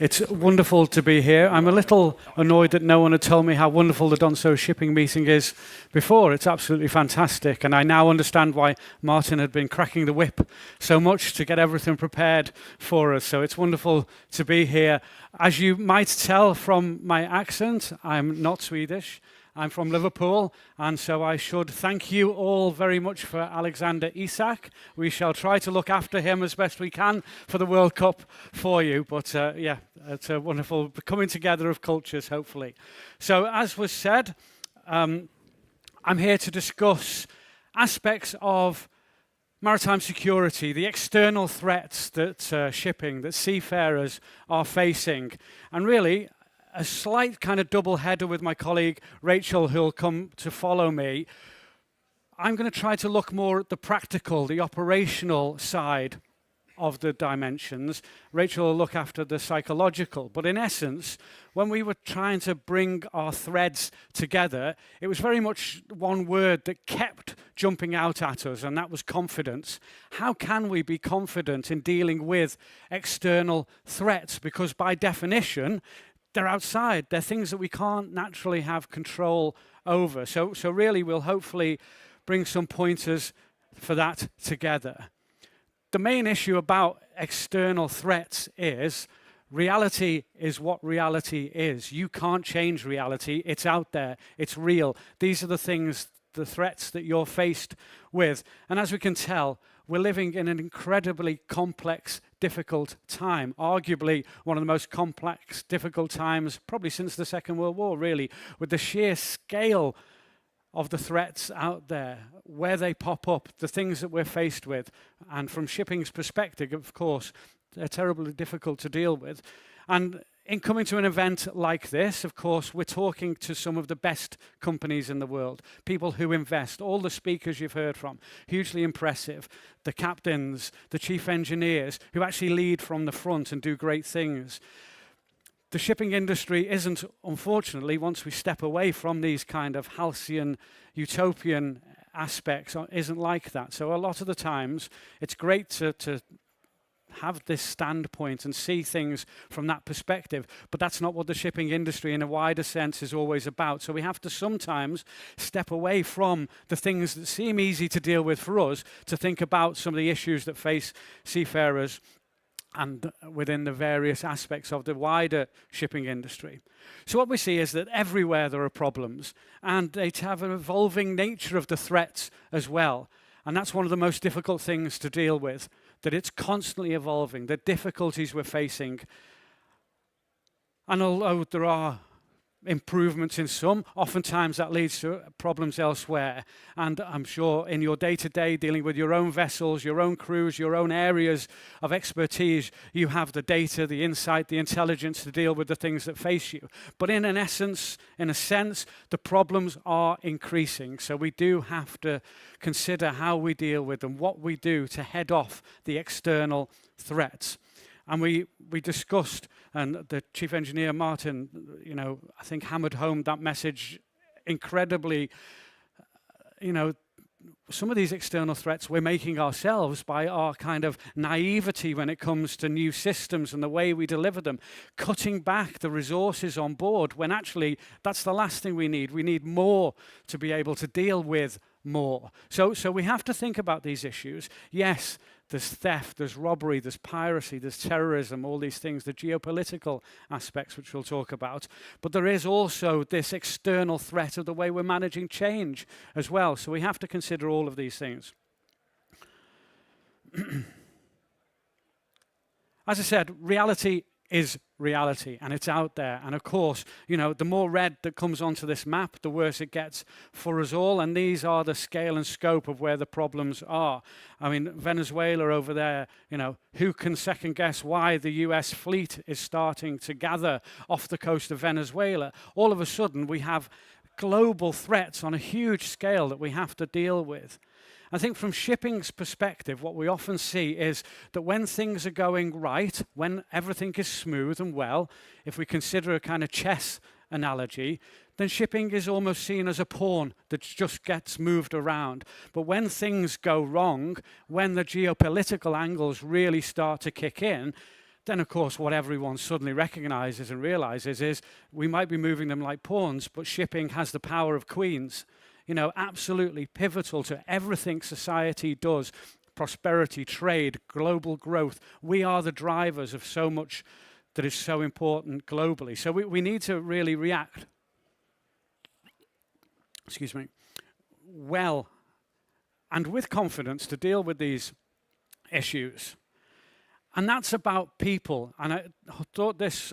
It's wonderful to be here. I'm a little annoyed that no one had told me how wonderful the Donsö shipping meeting is before. It's absolutely fantastic, and I now understand why Martin had been cracking the whip so much to get everything prepared for us. So it's wonderful to be here. As you might tell from my accent, I'm not Swedish. I'm from Liverpool, and so I should thank you all very much for Alexander Isak. We shall try to look after him as best we can for the World Cup for you. But yeah, it's a wonderful coming together of cultures, hopefully. So as was said, I'm here to discuss aspects of maritime security, the external threats that shipping, that seafarers are facing. And really, a slight kind of double header with my colleague Rachel, who'll come to follow me. I'm going to try to look more at the practical, the operational side of the dimensions. Rachel will look after the psychological. But in essence, when we were trying to bring our threads together, it was very much one word that kept jumping out at us, and that was confidence. How can we be confident in dealing with external threats? Because by definition, they're outside. They're things that we can't naturally have control over. So really, we'll hopefully bring some pointers for that together. The main issue about external threats is reality is what reality is. You can't change reality. It's out there. It's real. These are the things, the threats that you're faced with. And as we can tell, we're living in an incredibly complex, difficult time. Arguably one of the most complex, difficult times probably since the Second World War, really, with the sheer scale of the threats out there, where they pop up, the things that we're faced with. And from shipping's perspective, of course, they're terribly difficult to deal with. And in coming to an event like this, of course, we're talking to some of the best companies in the world, people who invest, all the speakers you've heard from, hugely impressive, the captains, the chief engineers, who actually lead from the front and do great things. The shipping industry isn't, unfortunately, once we step away from these kind of halcyon, utopian aspects, isn't like that. So a lot of the times, it's great to have this standpoint and see things from that perspective, but that's not what the shipping industry in a wider sense is always about. So we have to sometimes step away from the things that seem easy to deal with for us to think about some of the issues that face seafarers and within the various aspects of the wider shipping industry. So what we see is that everywhere there are problems, and they have an evolving nature of the threats as well. And that's one of the most difficult things to deal with, that it's constantly evolving, the difficulties we're facing. And although there are improvements in some, oftentimes that leads to problems elsewhere. And I'm sure in your day-to-day dealing with your own vessels, your own crews, your own areas of expertise, you have the data, the insight, the intelligence to deal with the things that face you. But in an essence, in a sense, the problems are increasing. So we do have to consider how we deal with them, what we do to head off the external threats. And we discussed, and the chief engineer, Martin, I think hammered home that message incredibly. Some of these external threats we're making ourselves by our kind of naivety when it comes to new systems and the way we deliver them, cutting back the resources on board when actually that's the last thing we need. We need more to be able to deal with more. So we have to think about these issues. Yes, there's theft, there's robbery, there's piracy, there's terrorism, all these things, the geopolitical aspects which we'll talk about. But there is also this external threat of the way we're managing change as well. So we have to consider all of these things. As I said, reality is reality, and it's out there. And of course, the more red that comes onto this map, the worse it gets for us all. And these are the scale and scope of where the problems are. I mean, Venezuela over there, who can second guess why the US fleet is starting to gather off the coast of Venezuela? All of a sudden, we have global threats on a huge scale that we have to deal with. I think from shipping's perspective, what we often see is that when things are going right, when everything is smooth and well, if we consider a kind of chess analogy, then shipping is almost seen as a pawn that just gets moved around. But when things go wrong, when the geopolitical angles really start to kick in, then of course what everyone suddenly recognizes and realizes is we might be moving them like pawns, but shipping has the power of queens. Absolutely pivotal to everything society does, prosperity, trade, global growth. We are the drivers of so much that is so important globally. So we need to really react, well and with confidence to deal with these issues. And that's about people. And I thought this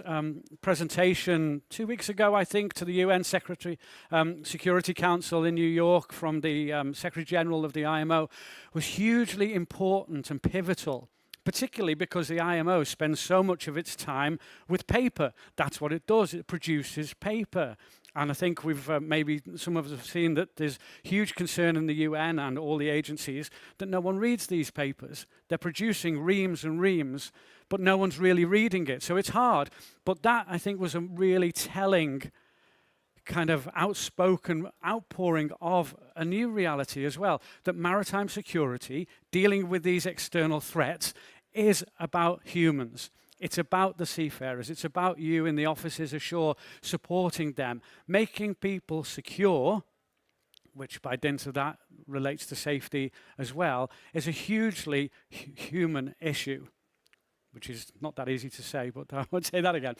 presentation 2 weeks ago, I think, to the UN Security Council in New York from the Secretary General of the IMO was hugely important and pivotal particularly because the IMO spends so much of its time with paper. That's what it does. It produces paper. And I think we've maybe some of us have seen that there's huge concern in the UN and all the agencies that no one reads these papers. They're producing reams and reams, but no one's really reading it. So it's hard. But that, I think, was a really telling kind of outspoken outpouring of a new reality as well, that maritime security, dealing with these external threats, is about humans. It's about the seafarers. It's about you in the offices ashore, supporting them, making people secure, which by dint of that relates to safety as well, is a hugely human issue, which is not that easy to say, but I won't say that again.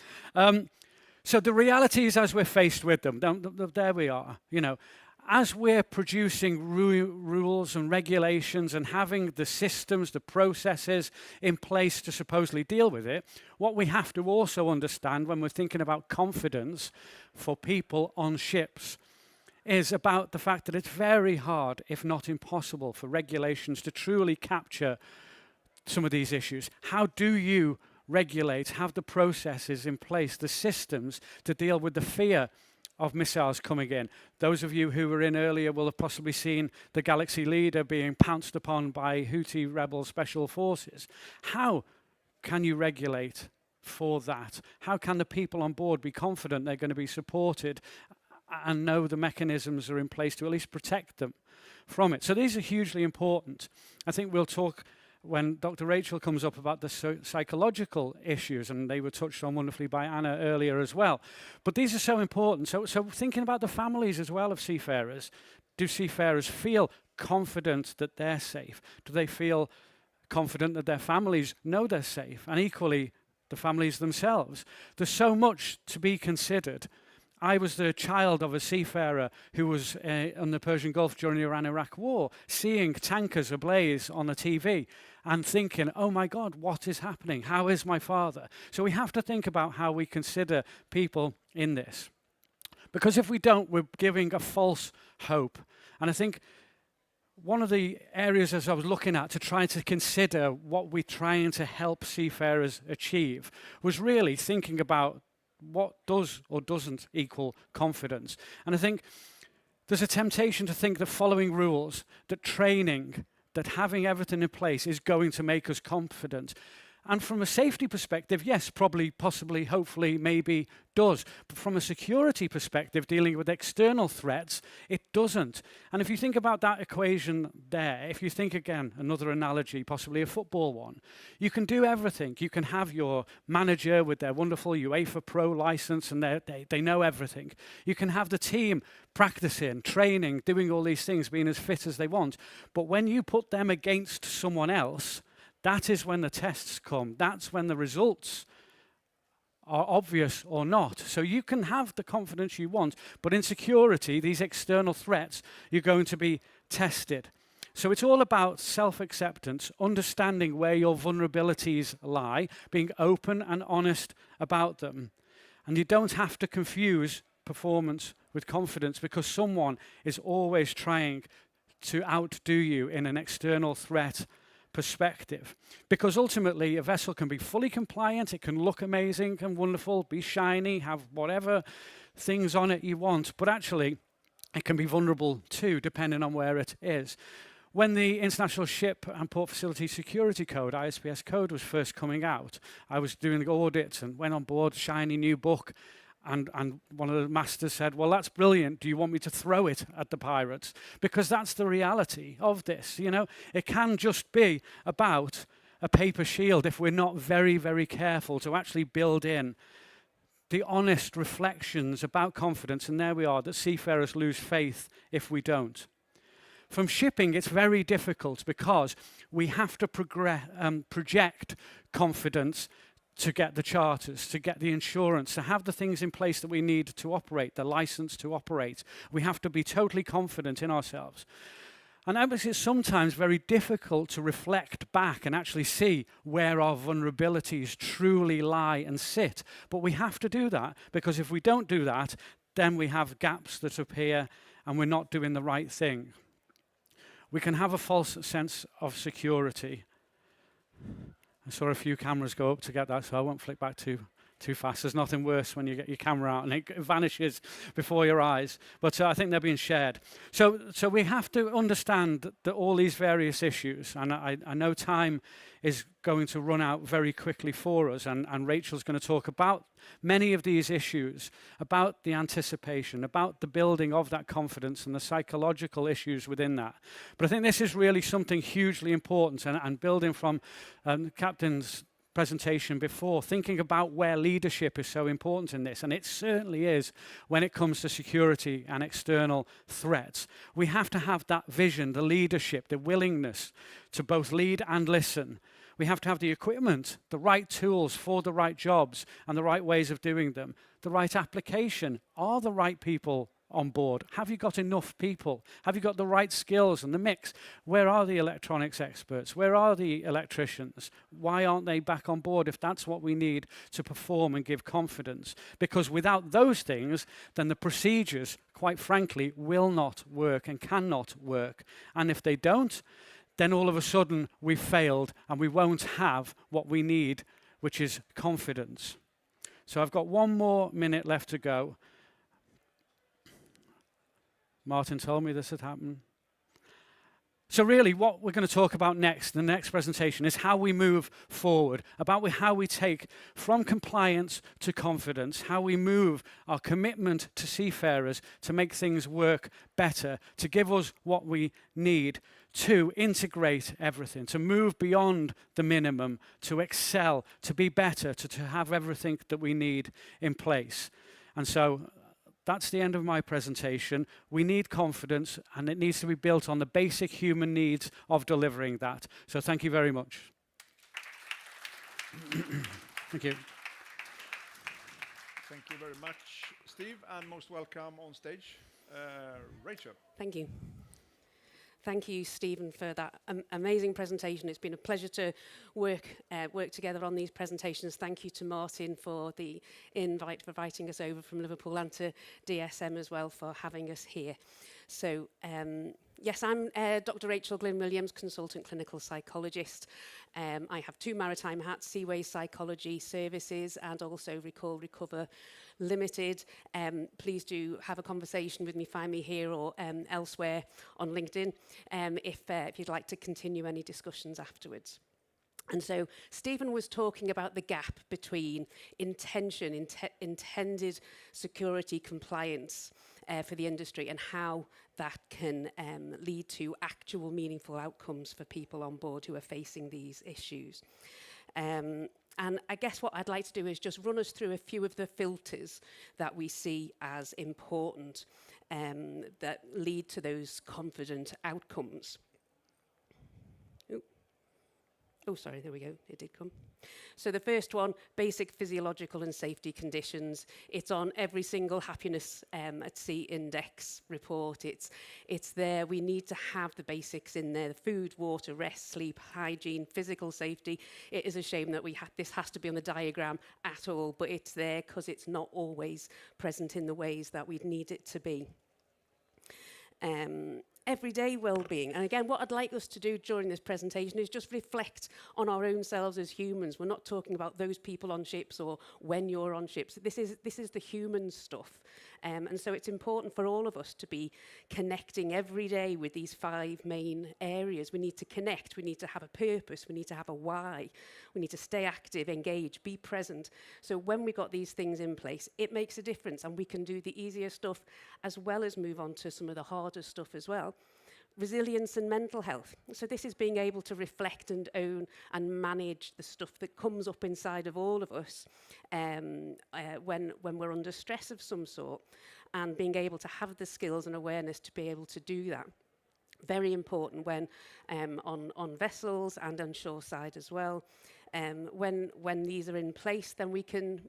So the reality is, as we're faced with them, there we are, you know, as we're producing rules and regulations and having the systems, the processes in place to supposedly deal with it, what we have to also understand when we're thinking about confidence for people on ships is about the fact that it's very hard, if not impossible, for regulations to truly capture some of these issues. How do you regulate, have the processes in place, the systems to deal with the fear of missiles coming in? Those of you who were in earlier will have possibly seen the Galaxy Leader being pounced upon by Houthi rebel special forces. How can you regulate for that? How can the people on board be confident they're going to be supported and know the mechanisms are in place to at least protect them from it? So these are hugely important. I think we'll talk when Dr. Rachel comes up about the psychological issues, and they were touched on wonderfully by Anna earlier as well. But these are so important. So thinking about the families as well of seafarers, do seafarers feel confident that they're safe? Do they feel confident that their families know they're safe? And equally, the families themselves. There's so much to be considered. I was the child of a seafarer who was on the Persian Gulf during the Iran-Iraq war, seeing tankers ablaze on the TV and thinking, oh my God, what is happening? How is my father? So we have to think about how we consider people in this. Because if we don't, we're giving a false hope. And I think one of the areas as I was looking at to try to consider what we're trying to help seafarers achieve was really thinking about what does or doesn't equal confidence. And I think there's a temptation to think that following rules, that training, that having everything in place is going to make us confident. And from a safety perspective, yes, probably, possibly, hopefully, maybe does. But from a security perspective, dealing with external threats, it doesn't. And if you think about that equation there, if you think again, another analogy, possibly a football one, you can do everything. You can have your manager with their wonderful UEFA Pro license and they know everything. You can have the team practicing, training, doing all these things, being as fit as they want. But when you put them against someone else, that is when the tests come. That's when the results are obvious or not. So you can have the confidence you want, but in security, these external threats, you're going to be tested. So it's all about self-acceptance, understanding where your vulnerabilities lie, being open and honest about them. And you don't have to confuse performance with confidence because someone is always trying to outdo you in an external threat perspective. Because ultimately a vessel can be fully compliant, it can look amazing and wonderful, be shiny, have whatever things on it you want, but actually it can be vulnerable too, depending on where it is. When the International Ship and Port Facility Security Code, ISPS code, was first coming out, I was doing the audit and went on board, shiny new book, and one of the masters said, well, that's brilliant. Do you want me to throw it at the pirates? Because that's the reality of this. You know, it can just be about a paper shield if we're not very, very careful to actually build in the honest reflections about confidence. And there we are, that seafarers lose faith if we don't. From shipping, it's very difficult because we have to project confidence to get the charters, to get the insurance, to have the things in place that we need to operate, the license to operate. We have to be totally confident in ourselves. And obviously it's sometimes very difficult to reflect back and actually see where our vulnerabilities truly lie and sit. But we have to do that, because if we don't do that, then we have gaps that appear and we're not doing the right thing. We can have a false sense of security. I saw a few cameras go up to get that, so I won't flick back too fast. There's nothing worse when you get your camera out and it vanishes before your eyes. But I think they're being shared. So we have to understand that all these various issues, and I know time is going to run out very quickly for us, and Rachel's going to talk about many of these issues, about the anticipation, about the building of that confidence and the psychological issues within that. But I think this is really something hugely important, and building from Captain's presentation before, thinking about where leadership is so important in this, and it certainly is when it comes to security and external threats. We have to have that vision, the leadership, the willingness to both lead and listen. We have to have the equipment, the right tools for the right jobs and the right ways of doing them, the right application. Are the right people on board? Have you got enough people? Have you got the right skills and the mix? Where are the electronics experts? Where are the electricians? Why aren't they back on board if that's what we need to perform and give confidence? Because without those things, then the procedures, quite frankly, will not work and cannot work. And if they don't, then all of a sudden we've failed and we won't have what we need, which is confidence. So I've got 1 more minute left to go. Martin told me this had happened. So really what we're going to talk about next, the next presentation, is how we move forward, about how we take from compliance to confidence, how we move our commitment to seafarers to make things work better, to give us what we need, to integrate everything, to move beyond the minimum, to excel, to be better, to have everything that we need in place. And so that's the end of my presentation. We need confidence, and it needs to be built on the basic human needs of delivering that. So thank you very much. Thank you. Thank you very much, Steve, and most welcome on stage, Rachel. Thank you. Thank you, Stephen, for that amazing presentation. It's been a pleasure to work together on these presentations. Thank you to Martin for the invite, for inviting us over from Liverpool, and to DSM as well for having us here. So, yes, I'm Dr. Rachel Glynn-Williams, consultant clinical psychologist. I have 2 maritime hats, Seaways Psychology Services and also Recall Recover Limited. Please do have a conversation with me, find me here or elsewhere on LinkedIn if you'd like to continue any discussions afterwards. And so Stephen was talking about the gap between intended security compliance for the industry and how that can lead to actual meaningful outcomes for people on board who are facing these issues. And I guess what I'd like to do is just run us through a few of the filters that we see as important that lead to those confident outcomes. Oh, sorry, there we go. It did come. So the first one, basic physiological and safety conditions. It's on every single happiness at sea index report. It's there. We need to have the basics in there: food, water, rest, sleep, hygiene, physical safety. It is a shame that this has to be on the diagram at all, but it's there because it's not always present in the ways that we'd need it to be. Everyday well-being. And again, what I'd like us to do during this presentation is just reflect on our own selves as humans. We're not talking about those people on ships or when you're on ships. This is the human stuff. And so it's important for all of us to be connecting every day with these 5 main areas. We need to connect. We need to have a purpose. We need to have a why. We need to stay active, engage, be present. So when we got these things in place, it makes a difference, and we can do the easier stuff as well as move on to some of the harder stuff as well. Resilience and mental health. So this is being able to reflect and own and manage the stuff that comes up inside of all of us when we're under stress of some sort, and being able to have the skills and awareness to be able to do that. Very important when on vessels and on shoreside as well. When these are in place, then we can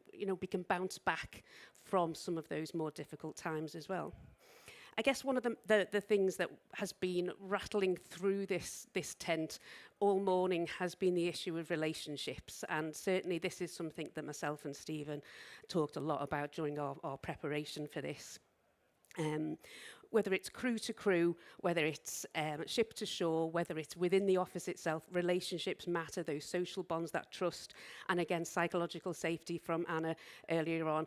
bounce back from some of those more difficult times as well. I guess one of the things that has been rattling through this tent all morning has been the issue of relationships, and certainly this is something that myself and Stephen talked a lot about during our preparation for this. whether it's crew to crew, whether it's ship to shore, whether it's within the office itself, relationships matter, those social bonds, that trust, and again, psychological safety from Anna earlier on.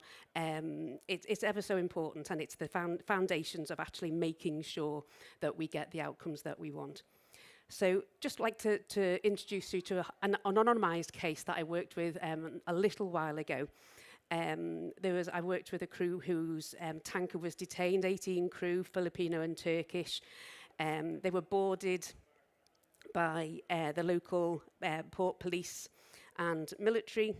It's ever so important, and it's the foundations of actually making sure that we get the outcomes that we want. So just like to introduce you to an anonymised case that I worked with a little while ago. I worked with a crew whose tanker was detained, 18 crew, Filipino and Turkish. They were boarded by the local port police and military.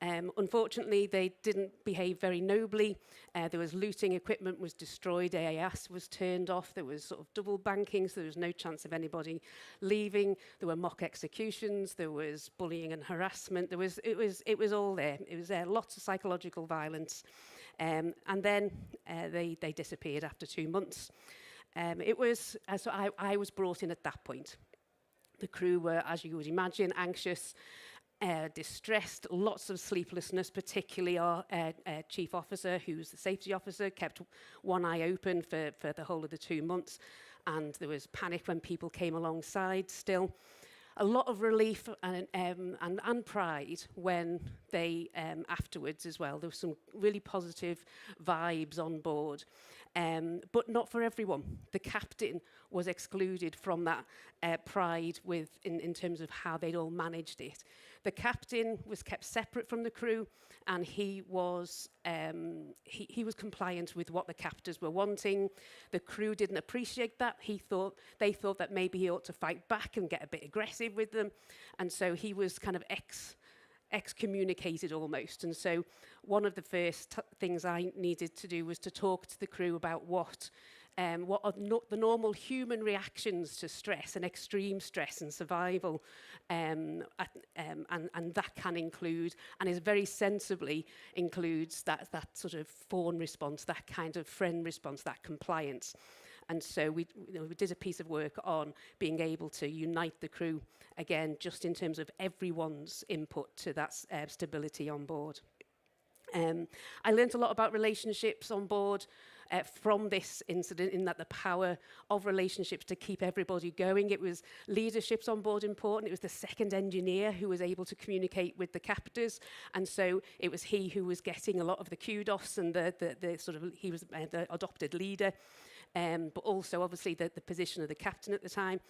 Unfortunately, they didn't behave very nobly. There was looting, equipment was destroyed, AAS was turned off, there was sort of double banking, so there was no chance of anybody leaving. There were mock executions, there was bullying and harassment, it was all there. It was lots of psychological violence. And then they disappeared after 2 months. So I was brought in at that point. The crew were, as you would imagine, anxious, distressed, lots of sleeplessness, particularly our chief officer, who's the safety officer, kept one eye open for the whole of the 2 months, and there was panic when people came alongside still. A lot of relief and pride when they, afterwards as well, there was some really positive vibes on board. But not for everyone. The captain was excluded from that pride in terms of how they'd all managed it. The captain was kept separate from the crew, and he was compliant with what the captors were wanting. The crew didn't appreciate that. They thought that maybe he ought to fight back and get a bit aggressive with them, and so he was kind of excommunicated almost. And so one of the first things I needed to do was to talk to the crew about what are the normal human reactions to stress and extreme stress and survival, and that can include, and is very sensibly includes that sort of fawn response, that kind of friend response, that compliance. And so we did a piece of work on being able to unite the crew, again, just in terms of everyone's input to that stability on board. I learned a lot about relationships on board from this incident, in that the power of relationships to keep everybody going. It was leaderships on board important. It was the second engineer who was able to communicate with the captors, and so it was he who was getting a lot of the kudos, and he was the adopted leader. But also, obviously, the position of the captain at the time.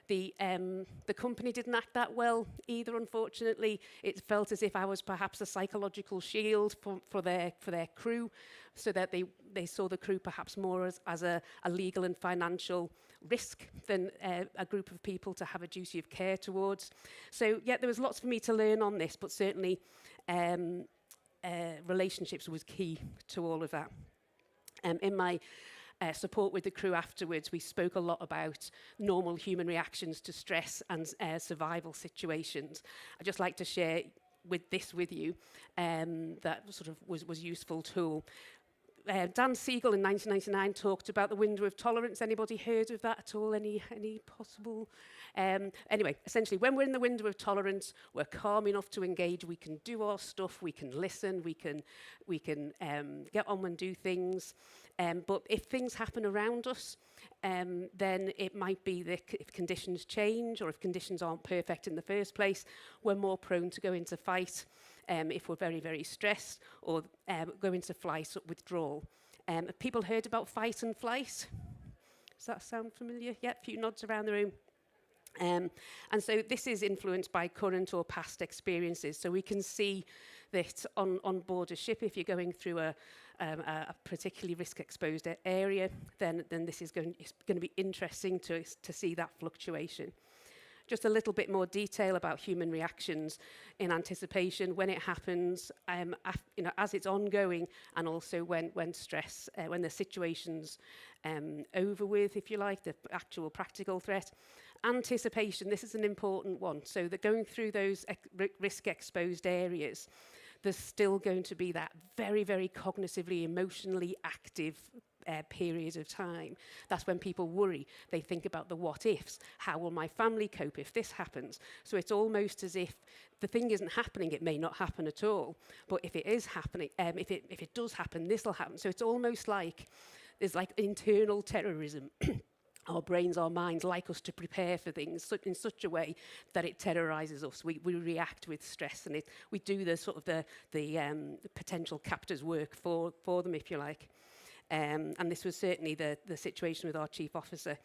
The company didn't act that well either, unfortunately. It felt as if I was perhaps a psychological shield for their crew, so that they saw the crew perhaps more as a legal and financial risk than a group of people to have a duty of care towards. So, yeah, there was lots for me to learn on this, but certainly relationships was key to all of that. In my support with the crew afterwards, we spoke a lot about normal human reactions to stress and survival situations. I'd just like to share with you that sort of was useful tool. Dan Siegel in 1999 talked about the window of tolerance. Anybody heard of that at all? Any possible? Anyway, essentially, when we're in the window of tolerance, we're calm enough to engage. We can do our stuff. We can listen. We can get on and do things. But if things happen around us, then it might be that if conditions change, or if conditions aren't perfect in the first place, we're more prone to go into fight. If we're very, very stressed, or go into flight withdrawal. Have people heard about fight and flight? Does that sound familiar? Yeah, a few nods around the room. And so this is influenced by current or past experiences. So we can see that on board a ship, if you're going through a particularly risk-exposed area, then this is going to be interesting to see that fluctuation. Just a little bit more detail about human reactions in anticipation, when it happens, as it's ongoing, and also when stress, when the situation's over with, if you like, the actual practical threat. Anticipation, this is an important one. So that going through those risk-exposed areas, there's still going to be that very, very cognitively, emotionally active period of time. That's when people worry. They think about the what ifs. How will my family cope if this happens? So it's almost as if the thing isn't happening. It may not happen at all. But if it is happening, if it does happen, this will happen. So it's almost like there's like internal terrorism. Our brains, our minds like us to prepare for things in such a way that it terrorizes us. We react with stress, and we do the sort of the potential captors' work for them, if you like. And this was certainly the situation with our chief officer.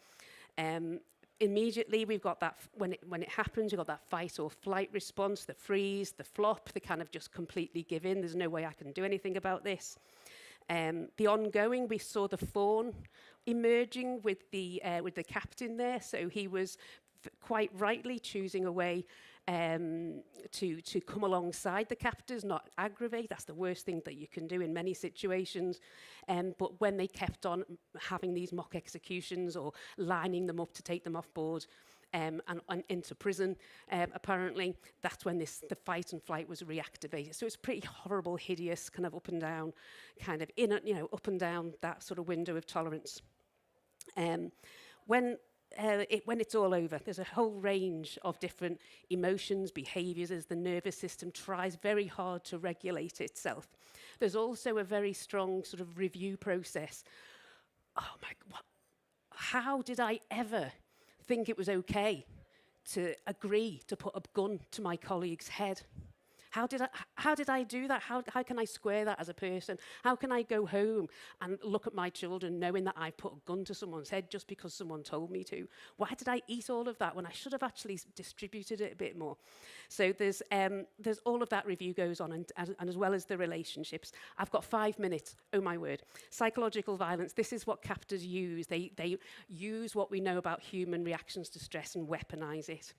Immediately, we've got that, when it happens, we've got that fight or flight response, the freeze, the flop, the kind of just completely give in. There's no way I can do anything about this. The ongoing, we saw the fawn emerging with the captain there, so he was quite rightly choosing a way to come alongside the captors, not aggravate. That's the worst thing that you can do in many situations. But when they kept on having these mock executions or lining them up to take them off board and into prison, apparently, that's when the fight and flight was reactivated. So it's pretty horrible, hideous, kind of up and down, kind of up and down that sort of window of tolerance. When it's all over, there's a whole range of different emotions, behaviours, as the nervous system tries very hard to regulate itself. There's also a very strong sort of review process. Oh my God, how did I ever think it was okay to agree to put a gun to my colleague's head? How did I do that? How can I square that as a person? How can I go home and look at my children knowing that I put a gun to someone's head just because someone told me to? Why did I eat all of that when I should have actually distributed it a bit more? So there's all of that review goes on, and as well as the relationships. I've got 5 minutes, oh my word. Psychological violence, this is what captors use. They use what we know about human reactions to stress and weaponize it.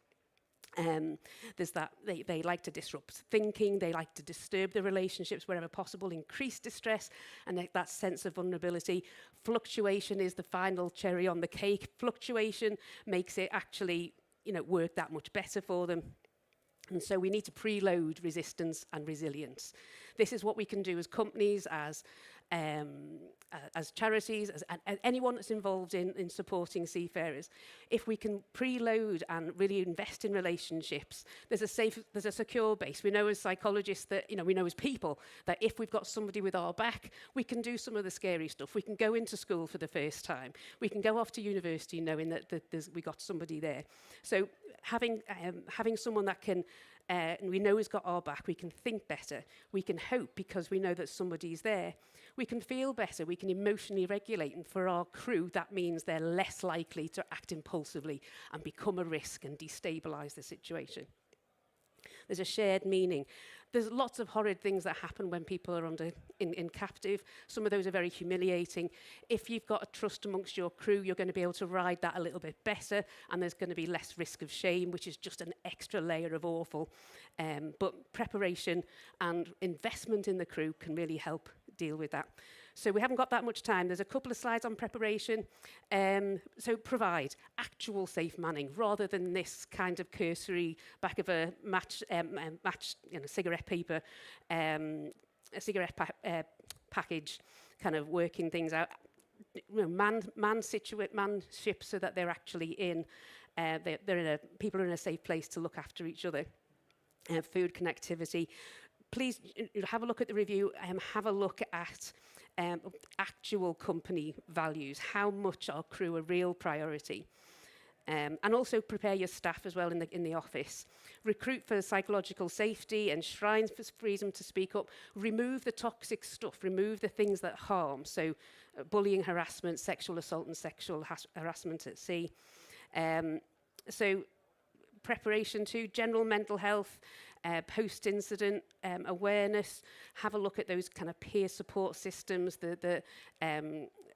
There's that they like to disrupt thinking, they like to disturb the relationships wherever possible, increase distress, and that sense of vulnerability. Fluctuation is the final cherry on the cake. Fluctuation makes it actually, work that much better for them. And so we need to preload resistance and resilience. This is what we can do as companies, as charities, as anyone that's involved in supporting seafarers. If we can preload and really invest in relationships, there's a secure base. We know as psychologists that, we know as people that if we've got somebody with our back, we can do some of the scary stuff. We can go into school for the first time. We can go off to university knowing that we got somebody there. So having someone that can, and we know has got our back, we can think better, we can hope because we know that somebody's there, we can feel better, we can emotionally regulate, and for our crew that means they're less likely to act impulsively and become a risk and destabilise the situation. There's a shared meaning. There's lots of horrid things that happen when people are in captive. Some of those are very humiliating. If you've got a trust amongst your crew, you're going to be able to ride that a little bit better, and there's going to be less risk of shame, which is just an extra layer of awful. But preparation and investment in the crew can really help deal with that. So we haven't got that much time. There's a couple of slides on preparation. So provide actual safe manning rather than this kind of cursory back of a match cigarette paper, a cigarette package, kind of working things out. Man ships so that they're actually in. People are in a safe place to look after each other. Food connectivity. Please have a look at the review. Have a look at actual company values. How much our crew a real priority. And also prepare your staff as well in the office. Recruit for psychological safety, enshrine for freedom to speak up. Remove the toxic stuff. Remove the things that harm. So bullying, harassment, sexual assault and sexual harassment at sea. So preparation to general mental health, post-incident awareness. Have a look at those kind of peer support systems, the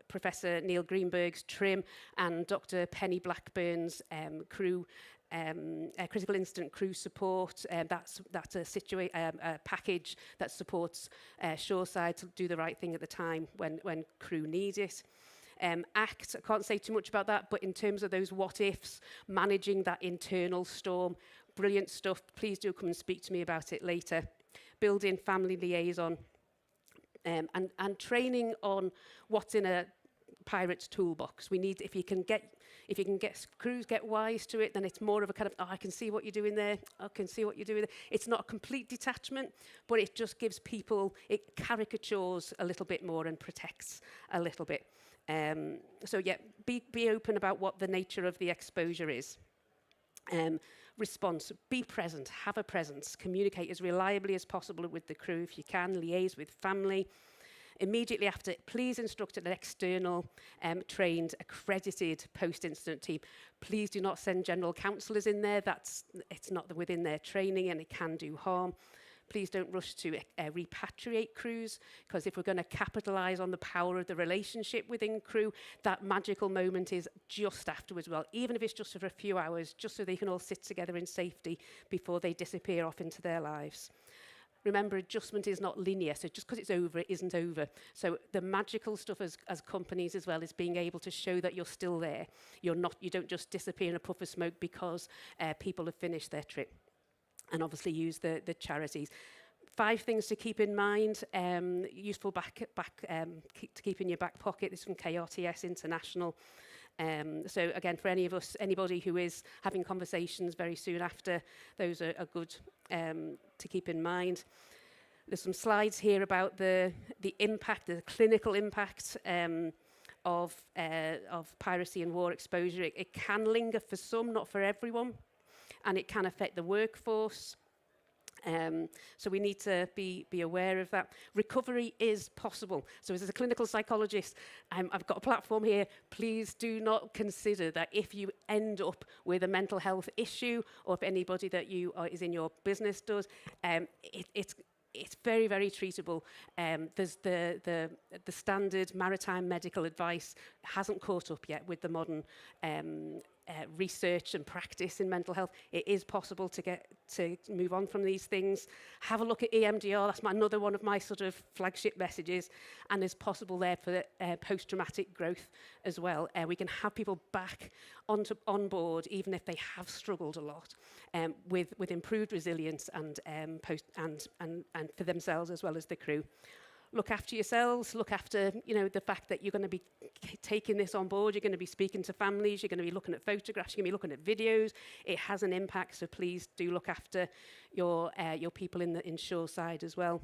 Professor Neil Greenberg's TRIM and Dr. Penny Blackburn's crew, critical incident crew support. That's a package that supports shoreside to do the right thing at the time when crew need it. ACT, I can't say too much about that, but in terms of those what-ifs, managing that internal storm, brilliant stuff. Please do come and speak to me about it later. Building family liaison, and training on what's in a pirate's toolbox. We need, if you can get crews get wise to it, then it's more of a kind of, I can see what you're doing there, I can see what you're doing there. It's not a complete detachment, but it just gives people, it caricatures a little bit more and protects a little bit. So yeah, be open about what the nature of the exposure is. Response, be present, have a presence, communicate as reliably as possible with the crew if you can, liaise with family. Immediately after, please instruct an external, trained, accredited post-incident team. Please do not send general counsellors in there. It's not within their training and it can do harm. Please don't rush to repatriate crews, because if we're going to capitalise on the power of the relationship within crew, that magical moment is just afterwards. Well, even if it's just for a few hours, just so they can all sit together in safety before they disappear off into their lives. Remember, adjustment is not linear, so just because it's over, it isn't over. So the magical stuff as companies as well is being able to show that you're still there. You don't just disappear in a puff of smoke because people have finished their trip. And obviously use the charities. 5 things to keep in mind, useful to keep in your back pocket. This is from KRTS International. So again, for anybody who is having conversations very soon after, those are good to keep in mind. There's some slides here about the impact, the clinical impact of piracy and war exposure. It can linger for some, not for everyone. And it can affect the workforce. So we need to be aware of that. Recovery is possible. So as a clinical psychologist, I've got a platform here. Please do not consider that if you end up with a mental health issue, or if anybody that is in your business does, it's very, very treatable. There's the standard maritime medical advice hasn't caught up yet with the modern research and practice in mental health. It is possible to move on from these things. Have a look at EMDR. That's another one of my sort of flagship messages, and it's possible there for post-traumatic growth as well. We can have people back on board, even if they have struggled a lot, with improved resilience and for themselves as well as the crew. Look after yourselves, look after, the fact that you're going to be taking this on board, you're going to be speaking to families, you're going to be looking at photographs, you're going to be looking at videos. It has an impact, so please do look after your people in the inshore side as well.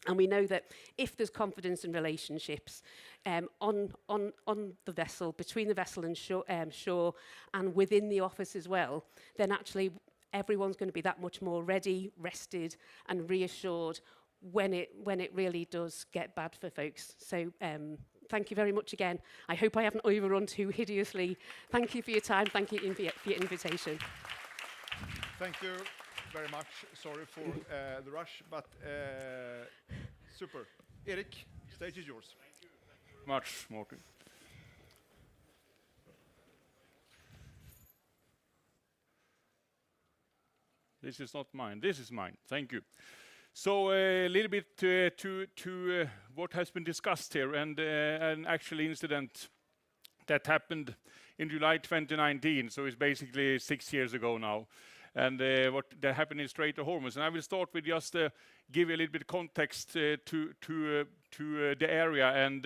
And we know that if there's confidence in relationships on the vessel, between the vessel and shore, and within the office as well, then actually everyone's going to be that much more ready, rested, and reassured when it really does get bad for folks. So thank you very much again. I hope I haven't overrun too hideously. Thank you for your time. Thank you for your invitation. Thank you very much. Sorry for the rush, but super. Erik, stage is yours. Thank you very much, Martin. This is not mine. This is mine. Thank you. So a little bit to what has been discussed here, and an actual incident that happened in July 2019. So it's basically 6 years ago now, and what that happened in Strait of Hormuz. And I will start with just give you a little bit of context to the area and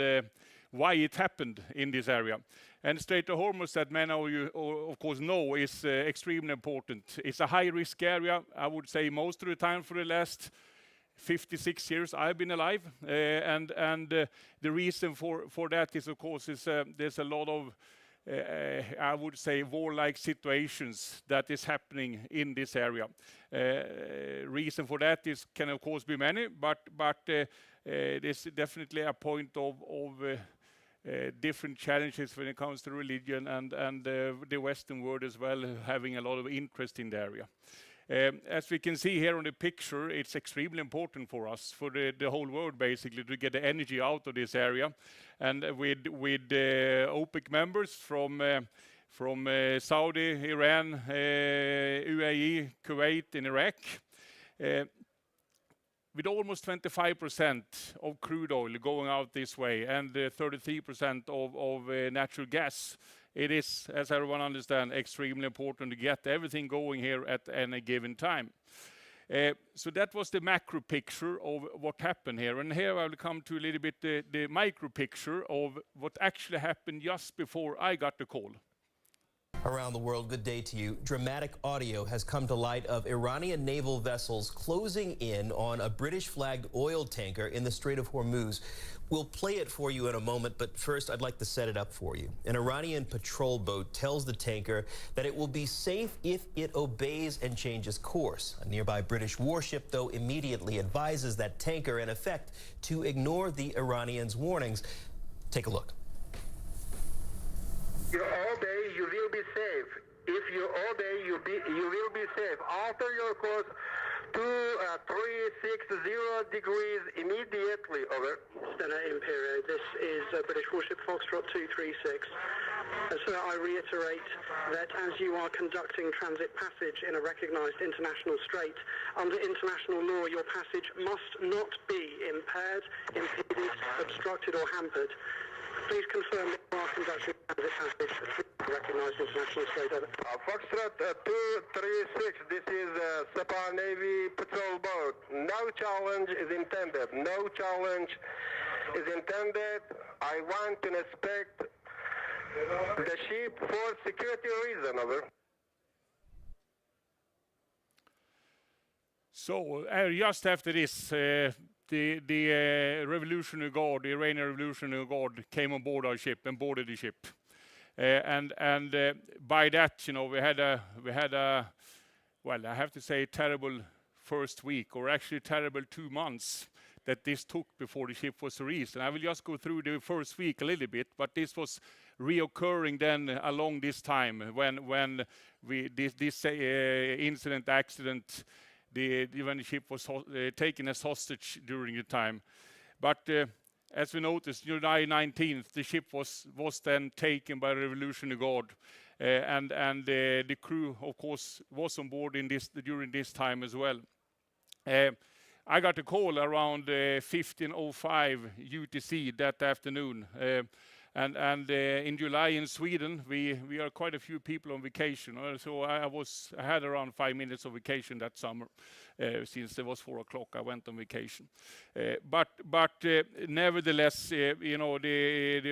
why it happened in this area. And Strait of Hormuz, that many of you, of course, know, is extremely important. It's a high-risk area. I would say most of the time for the last 56 years I've been alive, and the reason for that is, of course, there's a lot of I would say warlike situations that is happening in this area. Reason for that can of course be many, but there's definitely a point of different challenges when it comes to religion and the Western world as well, having a lot of interest in the area. As we can see here on the picture, it's extremely important for us, for the whole world basically, to get the energy out of this area. And with OPEC members from Saudi, Iran, UAE, Kuwait, and Iraq, with almost 25% of crude oil going out this way and 33% of natural gas, it is, as everyone understands, extremely important to get everything going here at any given time. So that was the macro picture of what happened here. And here I will come to a little bit the micro picture of what actually happened just before I got the call. Around the world, good day to you. Dramatic audio has come to light of Iranian naval vessels closing in on a British-flagged oil tanker in the Strait of Hormuz. We'll play it for you in a moment, but first I'd like to set it up for you. An Iranian patrol boat tells the tanker that it will be safe if it obeys and changes course. A nearby British warship, though, immediately advises that tanker, in effect, to ignore the Iranians' warnings. Take a look. You obey, you will be safe. If you obey, you will be safe. Alter your course to 360 degrees immediately. Over. Stena Imperio, this is British warship Foxtrot 236. And so I reiterate that as you are conducting transit passage in a recognised international strait, under international law, your passage must not be impaired, impeded, obstructed or hampered. Please confirm that you are conducting transit passage through the recognised international strait. Over. Foxtrot 236, this is Separ Navy patrol boat. No challenge is intended. No challenge is intended. I want to inspect the ship for security reason. Over. So just after this, the Revolutionary Guard, the Iranian Revolutionary Guard, came on board our ship and boarded the ship. And by that, you know, we had a well, I have to say, terrible first week, or actually terrible 2 months that this took before the ship was released. And I will just go through the first week a little bit, but this was reoccurring then along this time when this accident, when the ship was taken as hostage during the time. But as we noticed, July 19th, the ship was then taken by the Revolutionary Guard, and the crew, of course, was on board during this time as well. I got a call around 15:05 UTC that afternoon. And in July in Sweden, we are quite a few people on vacation. So I had around 5 minutes of vacation that summer. Since it was 4 o'clock, I went on vacation. But nevertheless, you know, the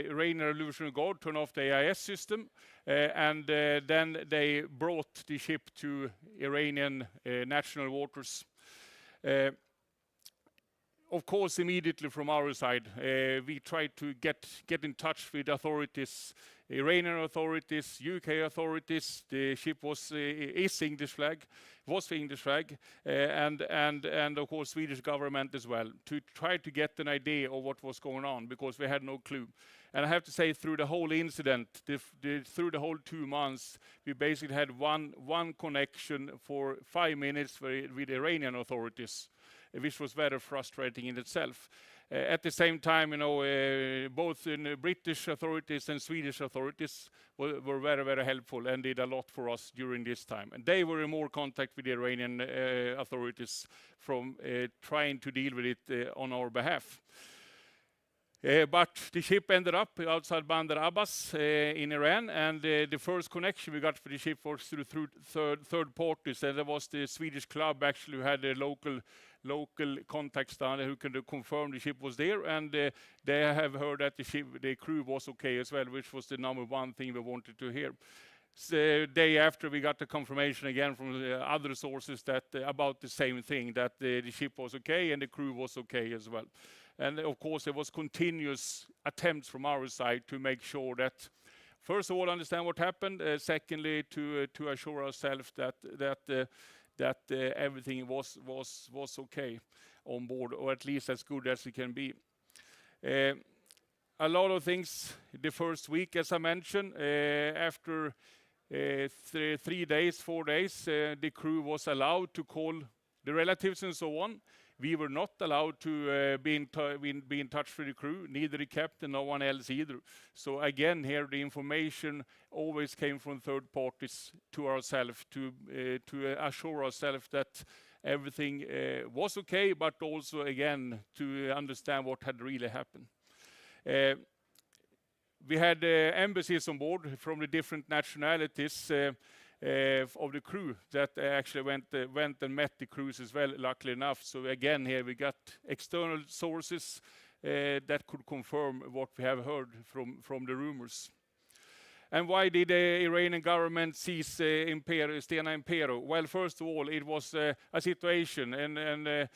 Iranian Revolutionary Guard turned off the AIS system, and then they brought the ship to Iranian national waters. Of course, immediately from our side, we tried to get in touch with authorities, Iranian authorities, UK authorities. The ship was English flag, and of course Swedish government as well, to try to get an idea of what was going on, because we had no clue. And I have to say, through the whole incident, through the whole 2 months, we basically had one connection for 5 minutes with Iranian authorities, which was very frustrating in itself. At the same time, you know, both British authorities and Swedish authorities were very, very helpful and did a lot for us during this time. And they were in more contact with the Iranian authorities from trying to deal with it on our behalf. But the ship ended up outside Bandar Abbas in Iran, and the first connection we got for the ship was through third parties. And there was the Swedish club actually who had a local contacts down there who can confirm the ship was there, and they have heard that the crew was okay as well, which was the number one thing we wanted to hear. The day after, we got the confirmation again from the other sources that about the same thing, that the ship was okay and the crew was okay as well. And of course, there was continuous attempts from our side to make sure that, first of all, understand what happened. Secondly, to assure ourselves that everything was okay on board, or at least as good as it can be. A lot of things the first week, as I mentioned, after 4 days, the crew was allowed to call the relatives and so on. We were not allowed to be in touch with the crew, neither the captain, no one else either. So again, here the information always came from third parties to ourselves to assure ourselves that everything was okay, but also again to understand what had really happened. We had embassies on board from the different nationalities of the crew that actually went and met the crews as well, luckily enough. So again, here we got external sources that could confirm what we have heard from the rumors. And why did the Iranian government seize Stena Impero? Well, first of all, it was a situation and a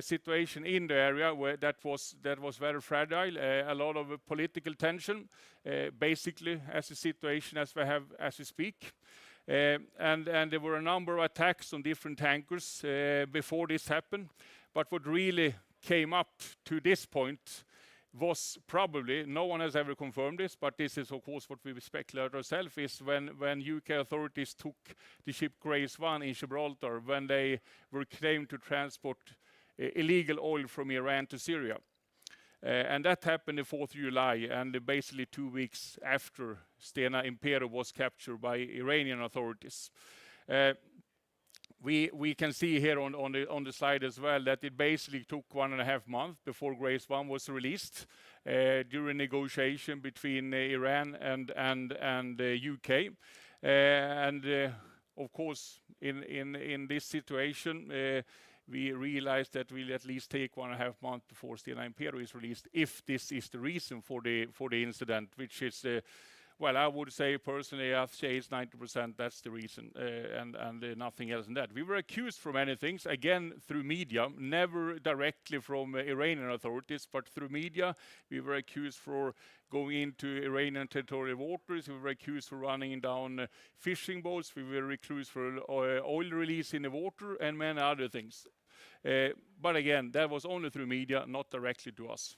situation in the area where that was very fragile, a lot of political tension, basically as a situation as we have as we speak. And there were a number of attacks on different tankers before this happened. But what really came up to this point was probably, no one has ever confirmed this, but this is of course what we speculate ourselves, is when UK authorities took the ship Grace 1 in Gibraltar, when they were claimed to transport illegal oil from Iran to Syria. And that happened the 4th of July, and basically 2 weeks after Stena Impero was captured by Iranian authorities. We can see here on the slide as well that it basically took 1.5 months before Grace 1 was released during negotiation between Iran and the UK. Of course, in this situation, we realized that we'll at least take 1.5 months before Stena Impero is released, if this is the reason for the incident, which is, well, I would say personally, I'd say it's 90% that's the reason, and nothing else than that. We were accused for many things, again through media, never directly from Iranian authorities, but through media. We were accused for going into Iranian territorial waters. We were accused for running down fishing boats. We were accused for oil release in the water and many other things. But again, that was only through media, not directly to us.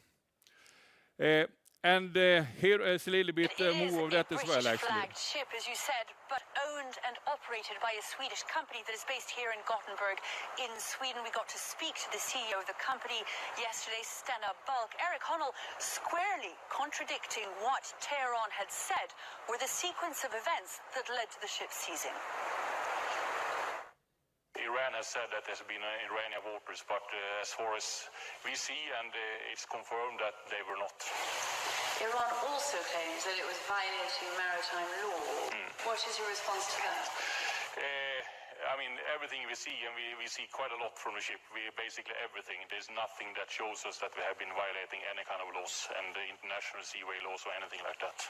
Here is a little bit more of that as well, actually. Flagged ship, as you said, but owned and operated by a Swedish company that is based here in Gothenburg in Sweden. We got to speak to the CEO of the company yesterday, Stena Bulk. Eric Honnell squarely contradicting what Tehran had said were the sequence of events that led to the ship seizing. Iran has said that there's been Iranian waters, but as far as we see, and it's confirmed that they were not. Iran also claims that it was violating maritime law. What is your response to that? I mean, everything we see, and we see quite a lot from the ship, basically everything. There's nothing that shows us that we have been violating any kind of laws, and the international seaway laws or anything like that.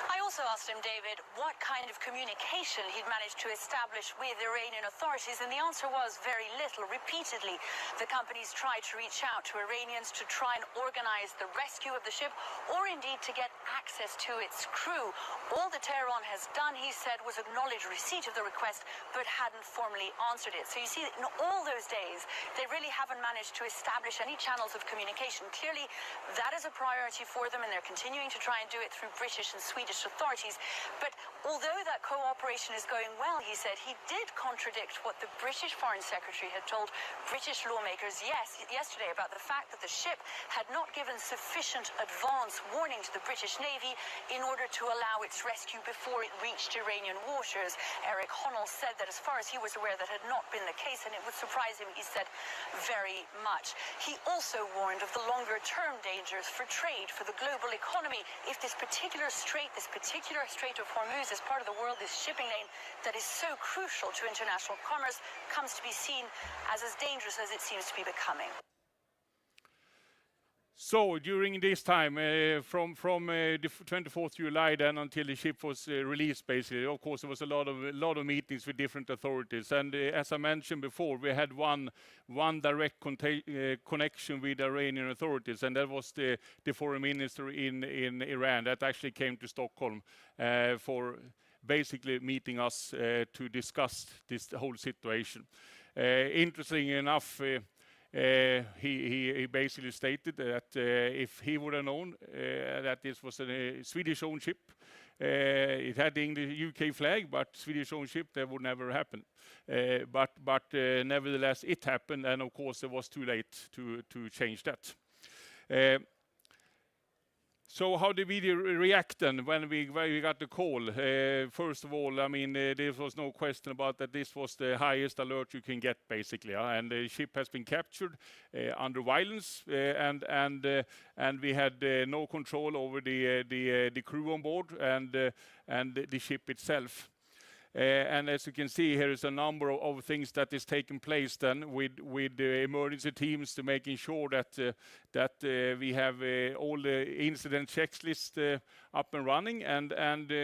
I also asked him, David, what kind of communication he'd managed to establish with Iranian authorities, and the answer was very little. Repeatedly, the companies tried to reach out to Iranians to try and organize the rescue of the ship, or indeed to get access to its crew. All that Tehran has done, he said, was acknowledge receipt of the request, but hadn't formally answered it. So you see that in all those days, they really haven't managed to establish any channels of communication. Clearly, that is a priority for them, and they're continuing to try and do it through British and Swedish authorities. But although that cooperation is going well, he said, he did contradict what the British Foreign Secretary had told British lawmakers yesterday about the fact that the ship had not given sufficient advance warning to the British Navy in order to allow its rescue before it reached Iranian waters. Eric Honnell said that as far as he was aware, that had not been the case, and it would surprise him, he said, very much. He also warned of the longer-term dangers for trade, for the global economy, if this particular Strait of Hormuz is part of the world, this shipping lane that is so crucial to international commerce, comes to be seen as dangerous as it seems to be becoming. So during this time, from the 24th July then until the ship was released, basically, of course, there was a lot of meetings with different authorities. And as I mentioned before, we had one direct connection with the Iranian authorities, and that was the foreign minister in Iran that actually came to Stockholm for basically meeting us to discuss this whole situation. Interesting enough, he basically stated that if he would have known that this was a Swedish-owned ship, it had the UK flag, but Swedish-owned ship, that would never happen. But nevertheless, it happened, and of course, it was too late to change that. So how did we react then when we got the call? First of all, I mean, there was no question about that this was the highest alert you can get, basically. And the ship has been captured under violence, and we had no control over the crew on board and the ship itself. And as you can see, here is a number of things that is taking place then with the emergency teams to making sure that we have all the incident checklist up and running, and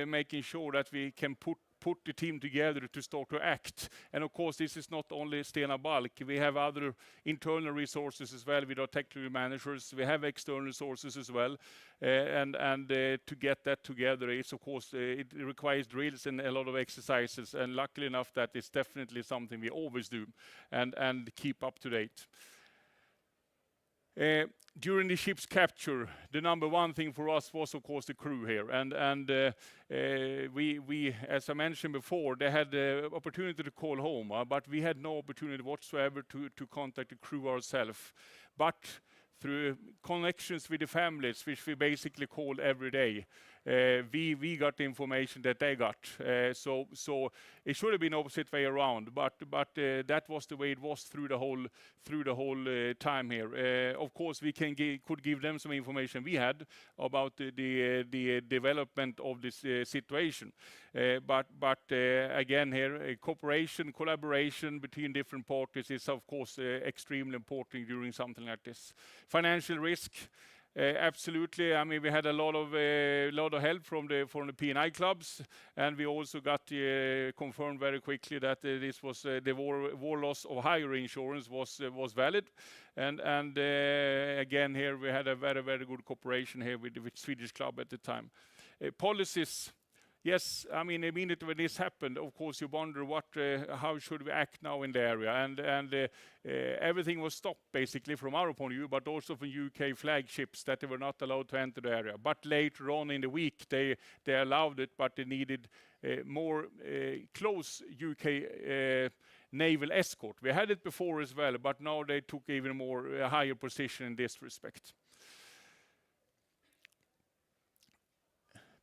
making sure that we can put the team together to start to act. And of course, this is not only Stena Bulk. We have other internal resources as well with our technical managers. We have external resources as well. And to get that together, it's of course, it requires drills and a lot of exercises. And luckily enough, that is definitely something we always do and keep up to date. During the ship's capture, the number one thing for us was, of course, the crew here. And we, as I mentioned before, they had the opportunity to call home, but we had no opportunity whatsoever to contact the crew ourselves. But through connections with the families, which we basically call every day, we got the information that they got. So it should have been opposite way around, but that was the way it was through the whole time here. Of course, we could give them some information we had about the development of this situation. But again here, cooperation, collaboration between different parties is of course extremely important during something like this. Financial risk. Absolutely. I mean, we had a lot of help from the P&I clubs, and we also got confirmed very quickly that this was the war loss of hire insurance was valid, and again here we had a very good cooperation here with Swedish club at the time. Policies. Yes, I mean, immediately when this happened, of course, you wonder how should we act now in the area, and everything was stopped basically from our point of view, but also from UK flagships that they were not allowed to enter the area. But later on in the week, they allowed it, but they needed more close UK naval escort. We had it before as well, but now they took even more higher position in this respect.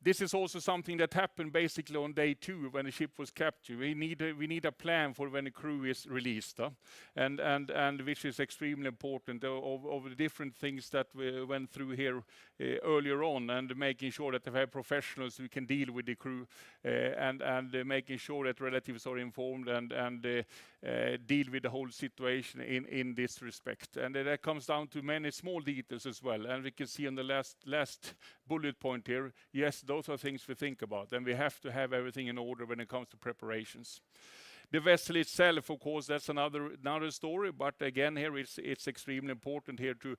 This is also something that happened basically on day 2 when the ship was captured. We need a plan for when the crew is released, and which is extremely important of the different things that we went through here earlier on, and making sure that they have professionals who can deal with the crew, and making sure that relatives are informed and deal with the whole situation in this respect. And that comes down to many small details as well. And we can see on the last bullet point here, yes, those are things we think about, and we have to have everything in order when it comes to preparations. The vessel itself, of course, that's another story, but again here it's extremely important here to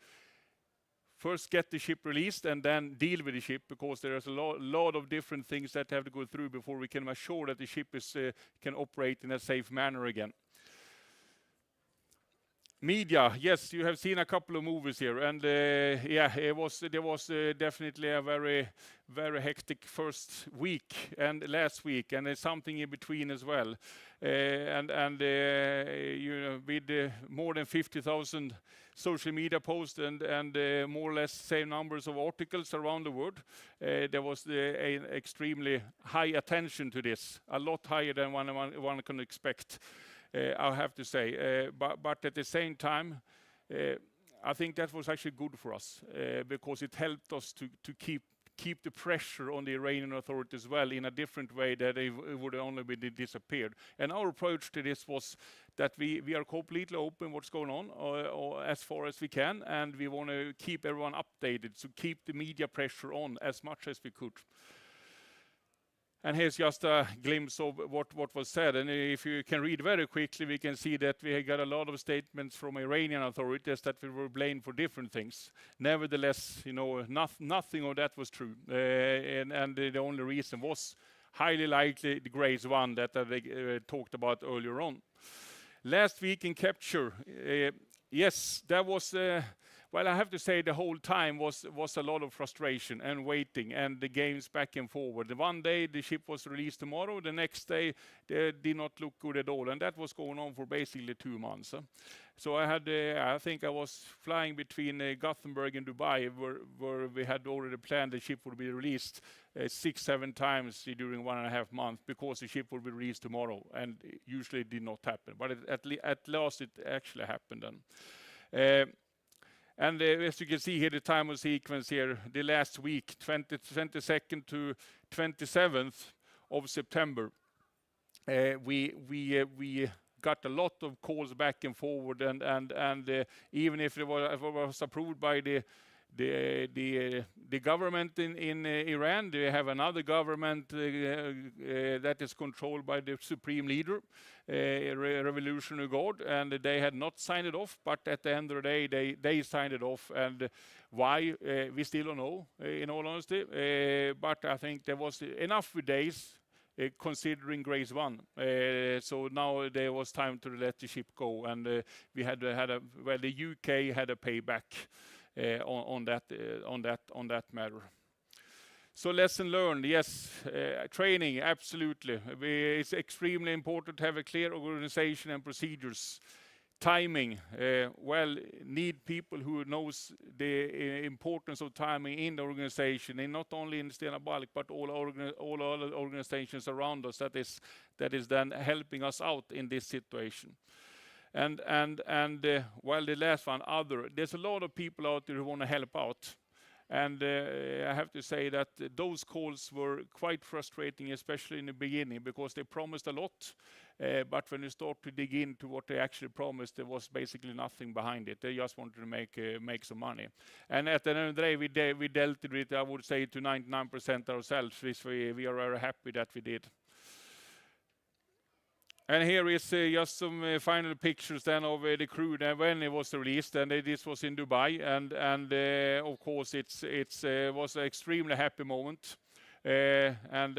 first get the ship released and then deal with the ship, because there's a lot of different things that have to go through before we can assure that the ship can operate in a safe manner again. Media, yes, you have seen a couple of movies here, and yeah, there was definitely a very hectic first week and last week, and there's something in between as well, and you know, with more than 50,000 social media posts and more or less same numbers of articles around the world, there was an extremely high attention to this, a lot higher than one can expect. I have to say, but at the same time, I think that was actually good for us, because it helped us to keep the pressure on the Iranian authorities as well in a different way that it would only be disappeared. And our approach to this was that we are completely open what's going on or as far as we can, and we want to keep everyone updated, so keep the media pressure on as much as we could. And here's just a glimpse of what was said. And if you can read very quickly, we can see that we got a lot of statements from Iranian authorities that we were blamed for different things. Nevertheless, you know, nothing of that was true. And the only reason was highly likely the Grace 1 that they talked about earlier on. Last week in capture, yes, that was... well, I have to say the whole time was a lot of frustration and waiting and the games back and forward. The one day the ship was released tomorrow, the next day they did not look good at all, and that was going on for basically 2 months. So I had, I think I was flying between Gothenburg and Dubai, where we had already planned the ship would be released 6-7 times during 1.5 months, because the ship would be released tomorrow, and usually it did not happen. But at last it actually happened then. And as you can see here, the time of sequence here, the last week, 22nd to 27th of September. we got a lot of calls back and forward, and even if it was approved by the government in Iran, they have another government that is controlled by the supreme leader, Revolutionary Guard, and they had not signed it off. But at the end of the day, they signed it off, and why we still don't know, in all honesty. But I think there was enough days. Considering Grace 1, so now there was time to let the ship go, and we had the UK had a payback on that matter. So lesson learned, yes, training, absolutely. It's extremely important to have a clear organization and procedures. Timing, need people who knows the importance of timing in the organization, and not only in Stena Bulk, but all other organizations around us that is then helping us out in this situation. And the last one, there's a lot of people out there who want to help out. And I have to say that those calls were quite frustrating, especially in the beginning, because they promised a lot. But when you start to dig into what they actually promised, there was basically nothing behind it. They just wanted to make some money. And at the end of the day, we dealt with it, I would say, to 99% ourselves, which we are very happy that we did. And here is just some final pictures then of the crew when it was released, and this was in Dubai, and of course it was an extremely happy moment, and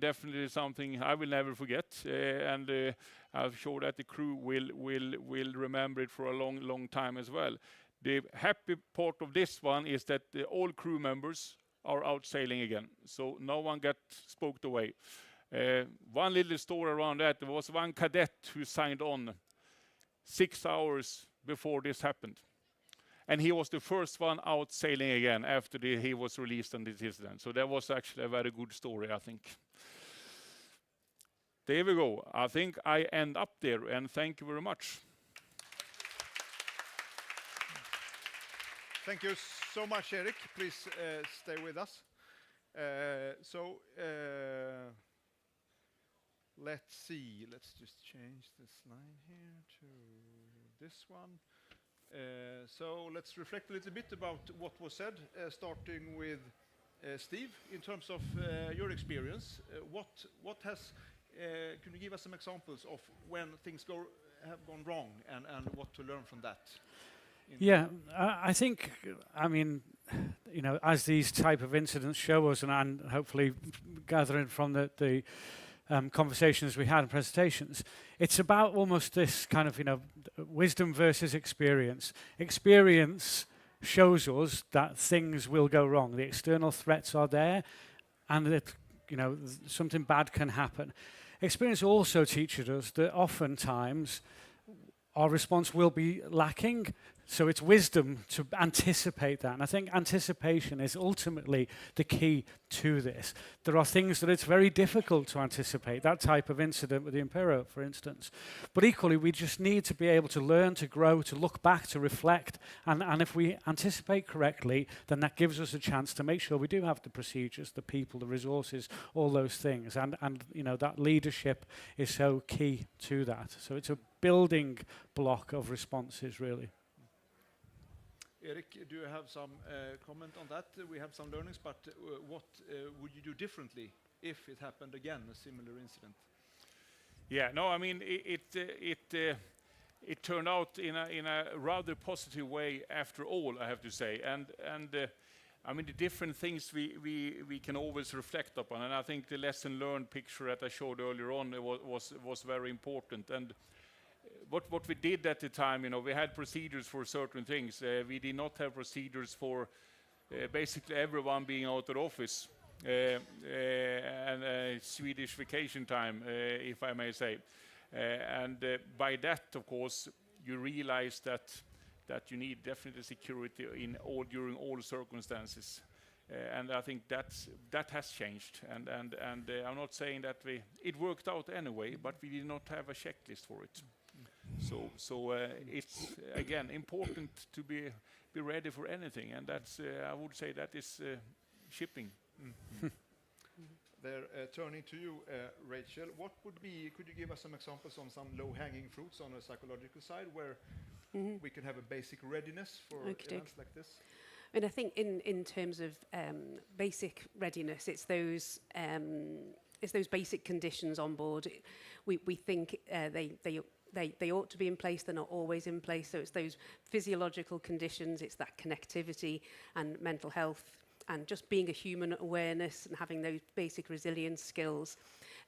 definitely something I will never forget, and I'm sure that the crew will remember it for a long time as well. The happy part of this one is that all crew members are out sailing again, so no one got spoked away. One little story around that, there was one cadet who signed on 6 hours before this happened. And he was the first one out sailing again after he was released on this incident. So that was actually a very good story, I think. There we go. I think I end up there, and thank you very much. Thank you so much, Erik. Please stay with us. Let's see. Let's just change the slide here to this one. So let's reflect a little bit about what was said, starting with Steve. In terms of your experience, can you give us some examples of when things have gone wrong and what to learn from that? Yeah, I think, as these type of incidents show us, and hopefully gathering from the conversations we had and presentations, it's about almost this kind of, wisdom versus experience. Experience shows us that things will go wrong. The external threats are there, and that, something bad can happen. Experience also teaches us that oftentimes our response will be lacking. So it's wisdom to anticipate that. And I think anticipation is ultimately the key to this. There are things that it's very difficult to anticipate, that type of incident with the Impero, for instance. But equally, we just need to be able to learn, to grow, to look back, to reflect. And if we anticipate correctly, then that gives us a chance to make sure we do have the procedures, the people, the resources, all those things. And that leadership is so key to that. So it's a building block of responses, really. Erik, do you have some comment on that? We have some learnings, but what would you do differently if it happened again, a similar incident? Yeah, no, I mean, it turned out in a rather positive way after all, I have to say. And I mean, the different things we can always reflect upon. And I think the lesson learned picture that I showed earlier on was very important. And what we did at the time, we had procedures for certain things. We did not have procedures for basically everyone being out of office and Swedish vacation time, if I may say. And by that, of course, you realize that you need definitely security during all circumstances. And I think that has changed. And I'm not saying that it worked out anyway, but we did not have a checklist for it. So it's again important to be ready for anything, and that's I would say that is shipping. There, turning to you, Rachel, what would be, could you give us some examples on some low-hanging fruits on a psychological side where we can have a basic readiness for events like this? And I think in terms of basic readiness, it's those basic conditions on board. We think they ought to be in place. They're not always in place. So it's those physiological conditions. It's that connectivity and mental health, and just being a human awareness and having those basic resilience skills.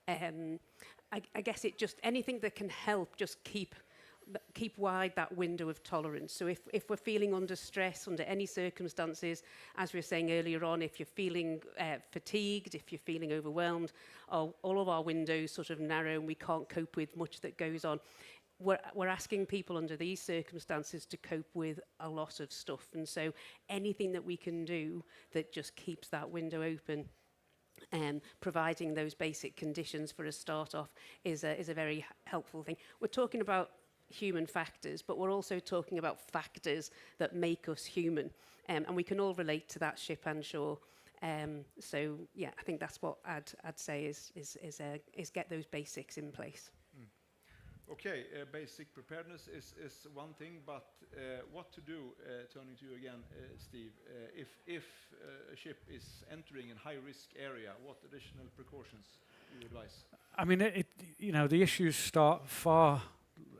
I guess it just anything that can help just keep wide that window of tolerance. So if we're feeling under stress, under any circumstances, as we were saying earlier on, if you're feeling fatigued, if you're feeling overwhelmed, all of our windows sort of narrow and we can't cope with much that goes on. We're asking people under these circumstances to cope with a lot of stuff. And so anything that we can do that just keeps that window open, providing those basic conditions for a start off is a very helpful thing. We're talking about human factors, but we're also talking about factors that make us human. And we can all relate to that ship and shore. So yeah, I think that's what I'd say is get those basics in place. Okay, basic preparedness is one thing, but what to do, turning to you again, Steve, if a ship is entering a high-risk area, what additional precautions do you advise? I mean, the issues start far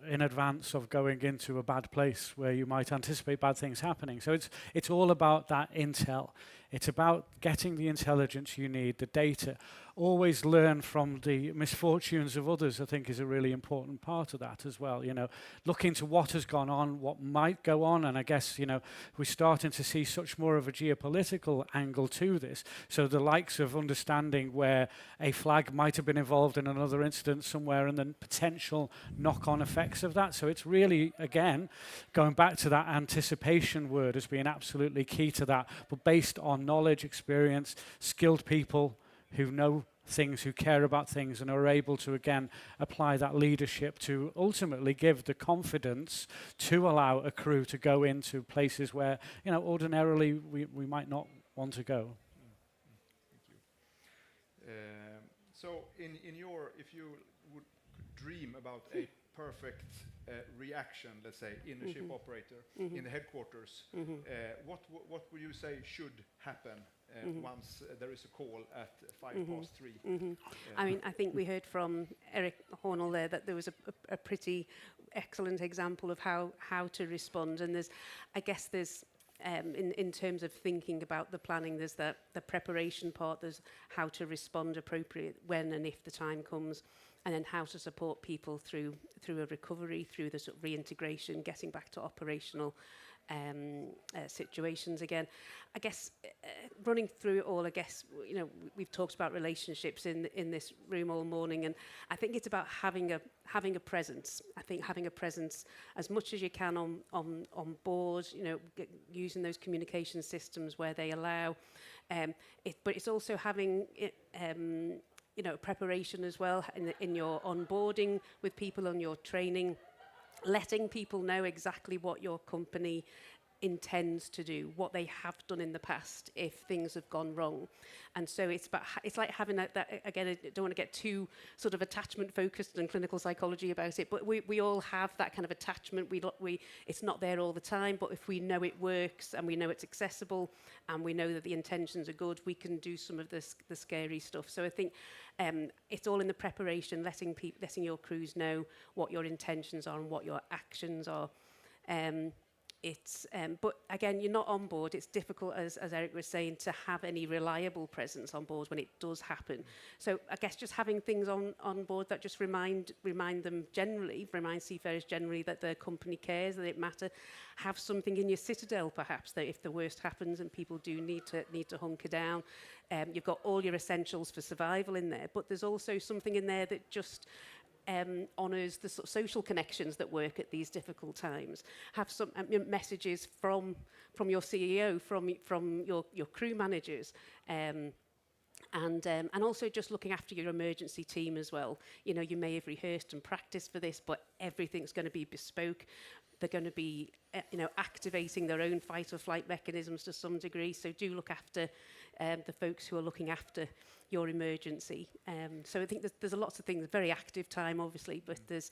in advance of going into a bad place where you might anticipate bad things happening. So it's all about that intel. It's about getting the intelligence you need, the data. Always learn from the misfortunes of others, I think, is a really important part of that as well. Look into what has gone on, what might go on, and I guess, we're starting to see such more of a geopolitical angle to this. So the likes of understanding where a flag might have been involved in another incident somewhere and then potential knock-on effects of that. So it's really, again, going back to that anticipation word as being absolutely key to that, but based on knowledge, experience, skilled people who know things, who care about things, and are able to, again, apply that leadership to ultimately give the confidence to allow a crew to go into places where, ordinarily we might not want to go. Thank you. So if you would dream about a perfect reaction, let's say, in a ship operator, in the headquarters, what would you say should happen once there is a call at 3:05? I mean, I think we heard from Eric Hornell there that there was a pretty excellent example of how to respond. And there's in terms of thinking about the planning, there's the preparation part, there's how to respond appropriate when and if the time comes, and then how to support people through a recovery, through the sort of reintegration, getting back to operational situations again. I guess running through it all, I guess, we've talked about relationships in this room all morning, and I think it's about having a presence. I think having a presence as much as you can on board, using those communication systems where they allow. But it's also having preparation as well in your onboarding with people, on your training, letting people know exactly what your company intends to do, what they have done in the past if things have gone wrong. And so it's like having that again, I don't want to get too sort of attachment focused and clinical psychology about it, but we all have that kind of attachment. It's not there all the time, but if we know it works and we know it's accessible and we know that the intentions are good, we can do some of the scary stuff. So I think it's all in the preparation, letting your crews know what your intentions are and what your actions are. But again, you're not on board. It's difficult, as Eric was saying, to have any reliable presence on board when it does happen. So I guess just having things on board that just remind seafarers generally that their company cares, that it matters. Have something in your citadel, perhaps, that if the worst happens and people do need to hunker down, you've got all your essentials for survival in there. But there's also something in there that just honours the sort of social connections that work at these difficult times. Have some messages from your CEO, from your crew managers, and also just looking after your emergency team as well. You may have rehearsed and practiced for this, but everything's going to be bespoke. They're going to be, activating their own fight or flight mechanisms to some degree. So do look after the folks who are looking after your emergency. So I think there's lots of things, very active time obviously, but there's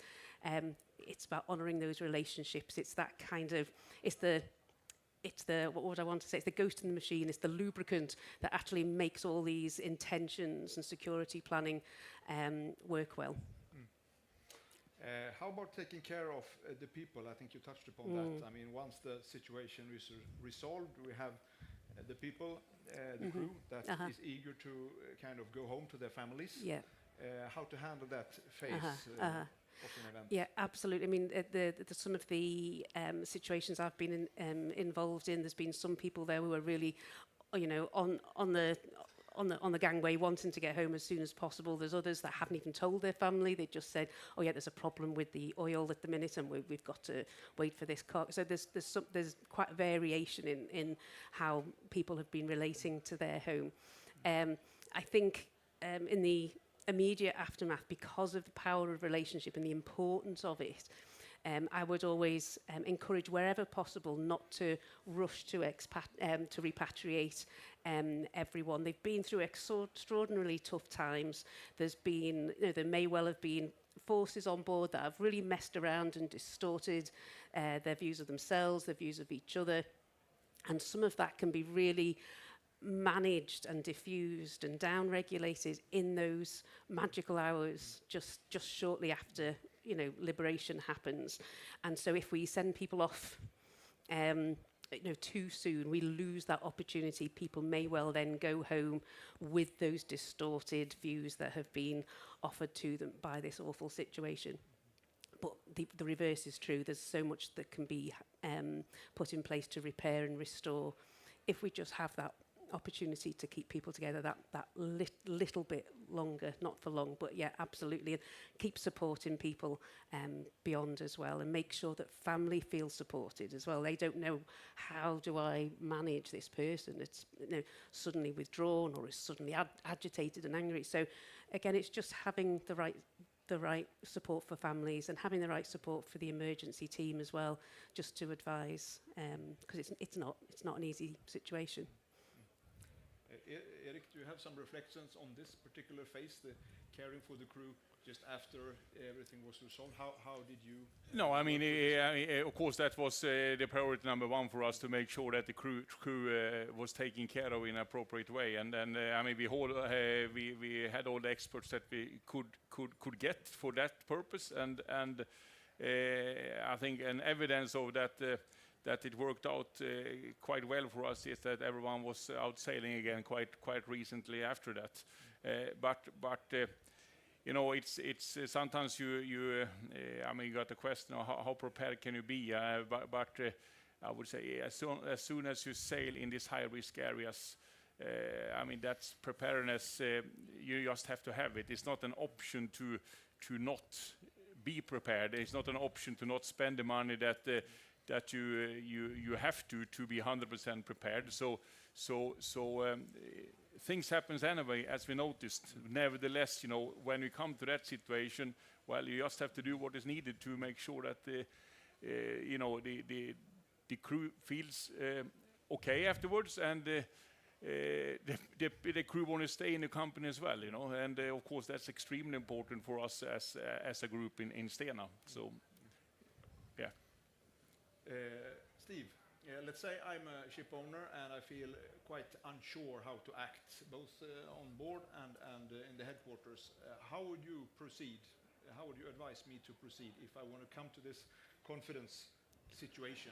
it's about honouring those relationships. It's that kind of, it's the what would I want to say? It's the ghost in the machine. It's the lubricant that actually makes all these intentions and security planning work well. How about taking care of the people? I think you touched upon that. I mean, once the situation is resolved, we have the people, the crew that is eager to kind of go home to their families. Yeah. How to handle that phase of an event? Yeah, absolutely. I mean, some of the situations I've been involved in, there's been some people there who are really, you know, on the gangway wanting to get home as soon as possible. There's others that haven't even told their family. They just said, oh yeah, there's a problem with the oil at the minute and we've got to wait for this car. So there's quite a variation in how people have been relating to their home. I think in the immediate aftermath, because of the power of relationship and the importance of it, I would always encourage wherever possible not to rush to repatriate everyone. They've been through extraordinarily tough times. There's been, you know, there may well have been forces on board that have really messed around and distorted their views of themselves, their views of each other, and some of that can be really managed and diffused and down-regulated in those magical hours just shortly after, you know, liberation happens. And so if we send people off you know, too soon, we lose that opportunity. People may well then go home with those distorted views that have been offered to them by this awful situation. But the reverse is true. There's so much that can be put in place to repair and restore if we just have that opportunity to keep people together that little bit longer, not for long, but yeah, absolutely, and keep supporting people beyond as well, and make sure that family feel supported as well. They don't know, how do I manage this person that's, you know, suddenly withdrawn or is suddenly agitated and angry. So again, it's just having the right support for families and having the right support for the emergency team as well, just to advise, because it's not an easy situation. Erik, do you have some reflections on this particular phase, the caring for the crew just after everything was resolved? How did you? No, I mean, of course, that was the priority number one for us, to make sure that the crew was taken care of in an appropriate way. And I mean, we had all the experts that we could get for that purpose, and I think an evidence of that. That it worked out quite well for us is that everyone was out sailing again quite recently after that. But you know, it's sometimes you I mean, you got the question of how prepared can you be? But I would say as soon as you sail in these high risk areas, I mean, that's preparedness. You just have to have it. It's not an option to not be prepared. It's not an option to not spend the money that you have to be 100% prepared. So things happens anyway, as we noticed. Nevertheless, you know, when we come to that situation, well, you just have to do what is needed to make sure that you know, the crew feels okay afterwards, and the crew want to stay in the company as well, you know. And of course, that's extremely important for us as a group in Stena. So, yeah. Steve, let's say I'm a ship owner and I feel quite unsure how to act, both on board and in the headquarters. How would you proceed? How would you advise me to proceed if I want to come to this confidence situation,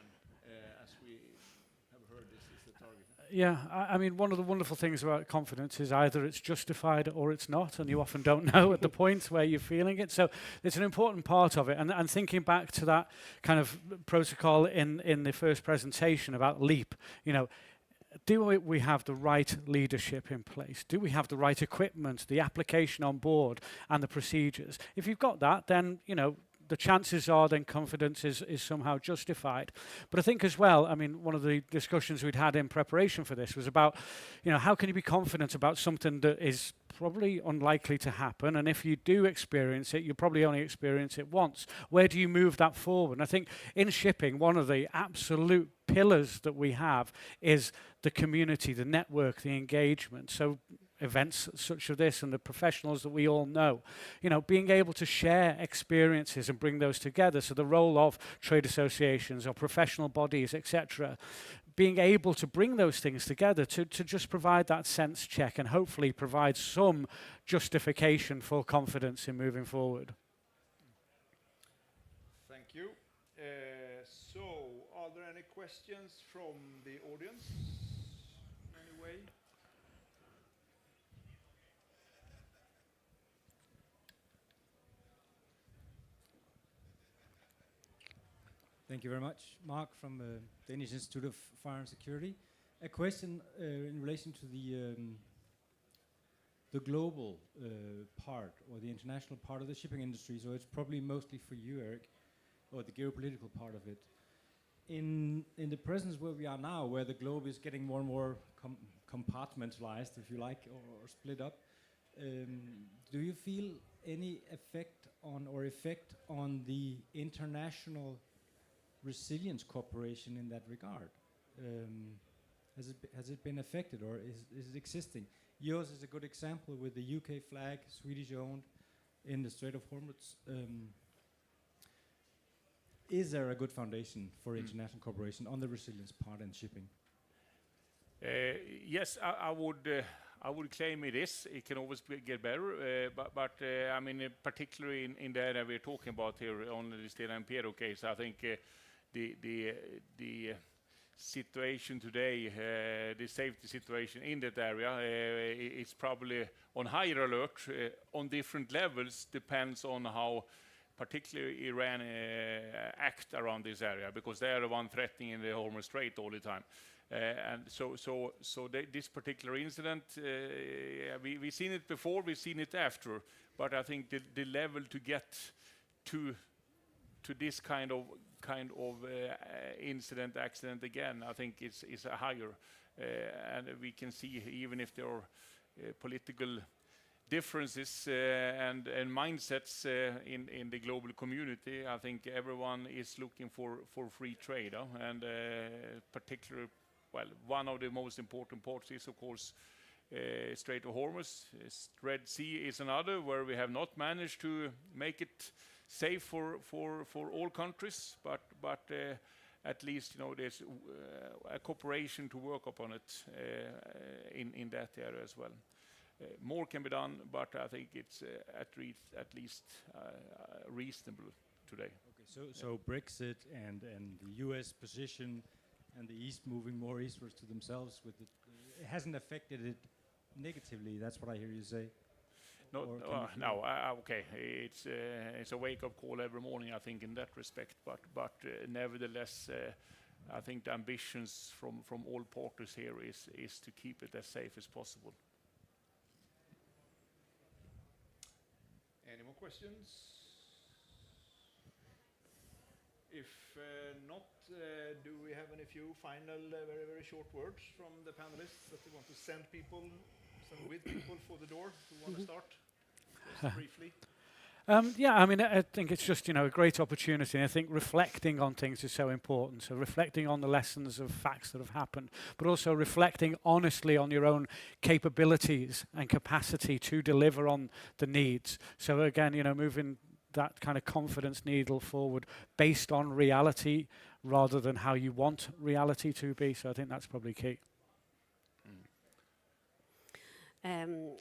as we have heard this is the target? Yeah, I mean, one of the wonderful things about confidence is either it's justified or it's not, and you often don't know at the point where you're feeling it. So it's an important part of it. And thinking back to that kind of protocol in the first presentation about LEAP, you know, do we have the right leadership in place? Do we have the right equipment, the application on board, and the procedures? If you've got that, then, you know, the chances are then confidence is somehow justified. But I think as well, I mean, one of the discussions we'd had in preparation for this was about, you know, how can you be confident about something that is probably unlikely to happen, and if you do experience it, you probably only experience it once. Where do you move that forward? And I think in shipping, one of the absolute pillars that we have is the community, the network, the engagement. So events such as this and the professionals that we all know, being able to share experiences and bring those together. So the role of trade associations or professional bodies, etc., being able to bring those things together to just provide that sense check and hopefully provide some justification for confidence in moving forward. Thank you. So, are there any questions from the audience? Anyway? Thank you very much. Mark from Danish Institute of Fire and Security. A question in relation to the global part or the international part of the shipping industry. So it's probably mostly for you, Eric, or the geopolitical part of it. In the presence where we are now, where the globe is getting more and more compartmentalized, if you like, or split up, do you feel any effect on the international resilience cooperation in that regard? Has it been affected, or is it existing? Yours is a good example with the UK flag, Swedish owned, in the Strait of Hormuz. Is there a good foundation for international cooperation on the resilience part and shipping? Yes, I would claim it is. It can always get better, but I mean, particularly in the area we're talking about here on the Stena Impero case, I think the situation today, the safety situation in that area, is probably on higher alert on different levels. Depends on how particularly Iran act around this area, because they are the one threatening in the Hormuz Strait all the time. And so this particular incident, we've seen it before, we've seen it after, but I think the level to get to this kind of accident again, I think is a higher, and we can see even if there are political differences and mindsets in the global community, I think everyone is looking for free trade, and particularly, well, one of the most important parts is of course Strait of Hormuz. Red Sea is another where we have not managed to make it safe for all countries, but at least there's a cooperation to work upon it in that area as well. More can be done, but I think it's at least reasonable today. Okay, so Brexit and the US position and the East moving more eastwards to themselves, it hasn't affected it negatively. That's what I hear you say. No, okay. It's a wake-up call every morning, I think, in that respect. But nevertheless, I think the ambitions from all parties here is to keep it as safe as possible. Any more questions? If not, do we have any few final, very, very short words from the panelists that they want to send with people for the door who want to start? Just briefly. Yeah, I mean, I think it's just, a great opportunity. And I think reflecting on things is so important. So reflecting on the lessons of facts that have happened, but also reflecting honestly on your own capabilities and capacity to deliver on the needs. So again, moving that kind of confidence needle forward based on reality rather than how you want reality to be. So I think that's probably key. And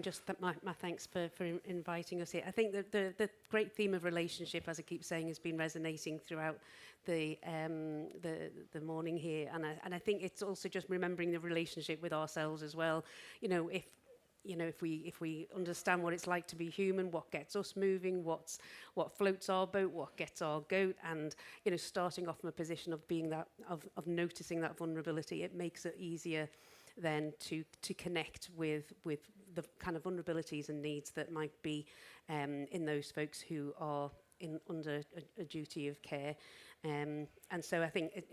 just my thanks for inviting us here. I think that the great theme of relationship, as I keep saying, has been resonating throughout the morning here, and I think it's also just remembering the relationship with ourselves as well. If we understand what it's like to be human, what gets us moving, what floats our boat, what gets our goat, and starting off from a position of being of noticing that vulnerability, it makes it easier then to connect with the kind of vulnerabilities and needs that might be in those folks who are under a duty of care. And so I think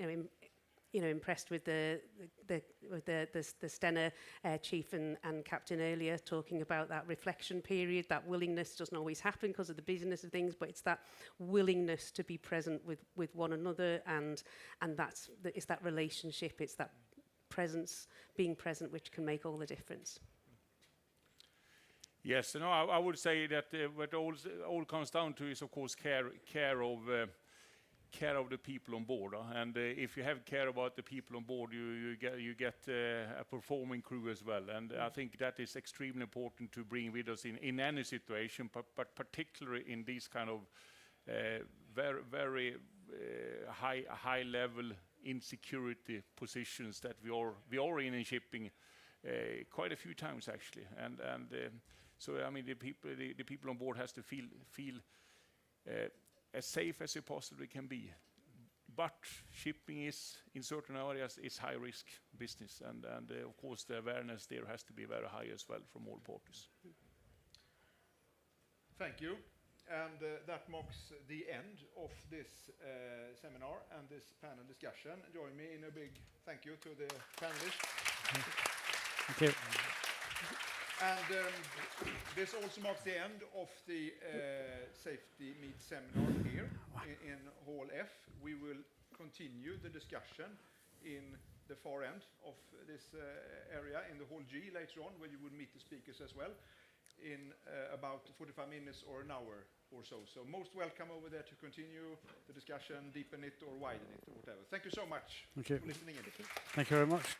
impressed with the Stena chief and captain earlier, talking about that reflection period. That willingness doesn't always happen because of the busyness of things, but it's that willingness to be present with one another, and it's that relationship, it's that presence, being present, which can make all the difference. Yes, no, I would say that what all comes down to is, of course, care of the people on board, and if you have care about the people on board, you get a performing crew as well. And I think that is extremely important to bring with us in any situation, but particularly in these kind of very high level insecurity positions that we are in shipping quite a few times actually, and so I mean the people on board has to feel as safe as it possibly can be. But shipping is, in certain areas, is high risk business, and of course the awareness there has to be very high as well from all parties. Thank you. And that marks the end of this seminar and this panel discussion. Join me in a big thank you to the panelists. Thank you. And this also marks the end of the Safety Meet seminar here in Hall F. We will continue the discussion in the far end of this area in the Hall G later on, where you will meet the speakers as well in about 45 minutes or an hour or so. So most welcome over there to continue the discussion, deepen it or widen it or whatever. Thank you so much Thank you. for listening in. Thank you very much.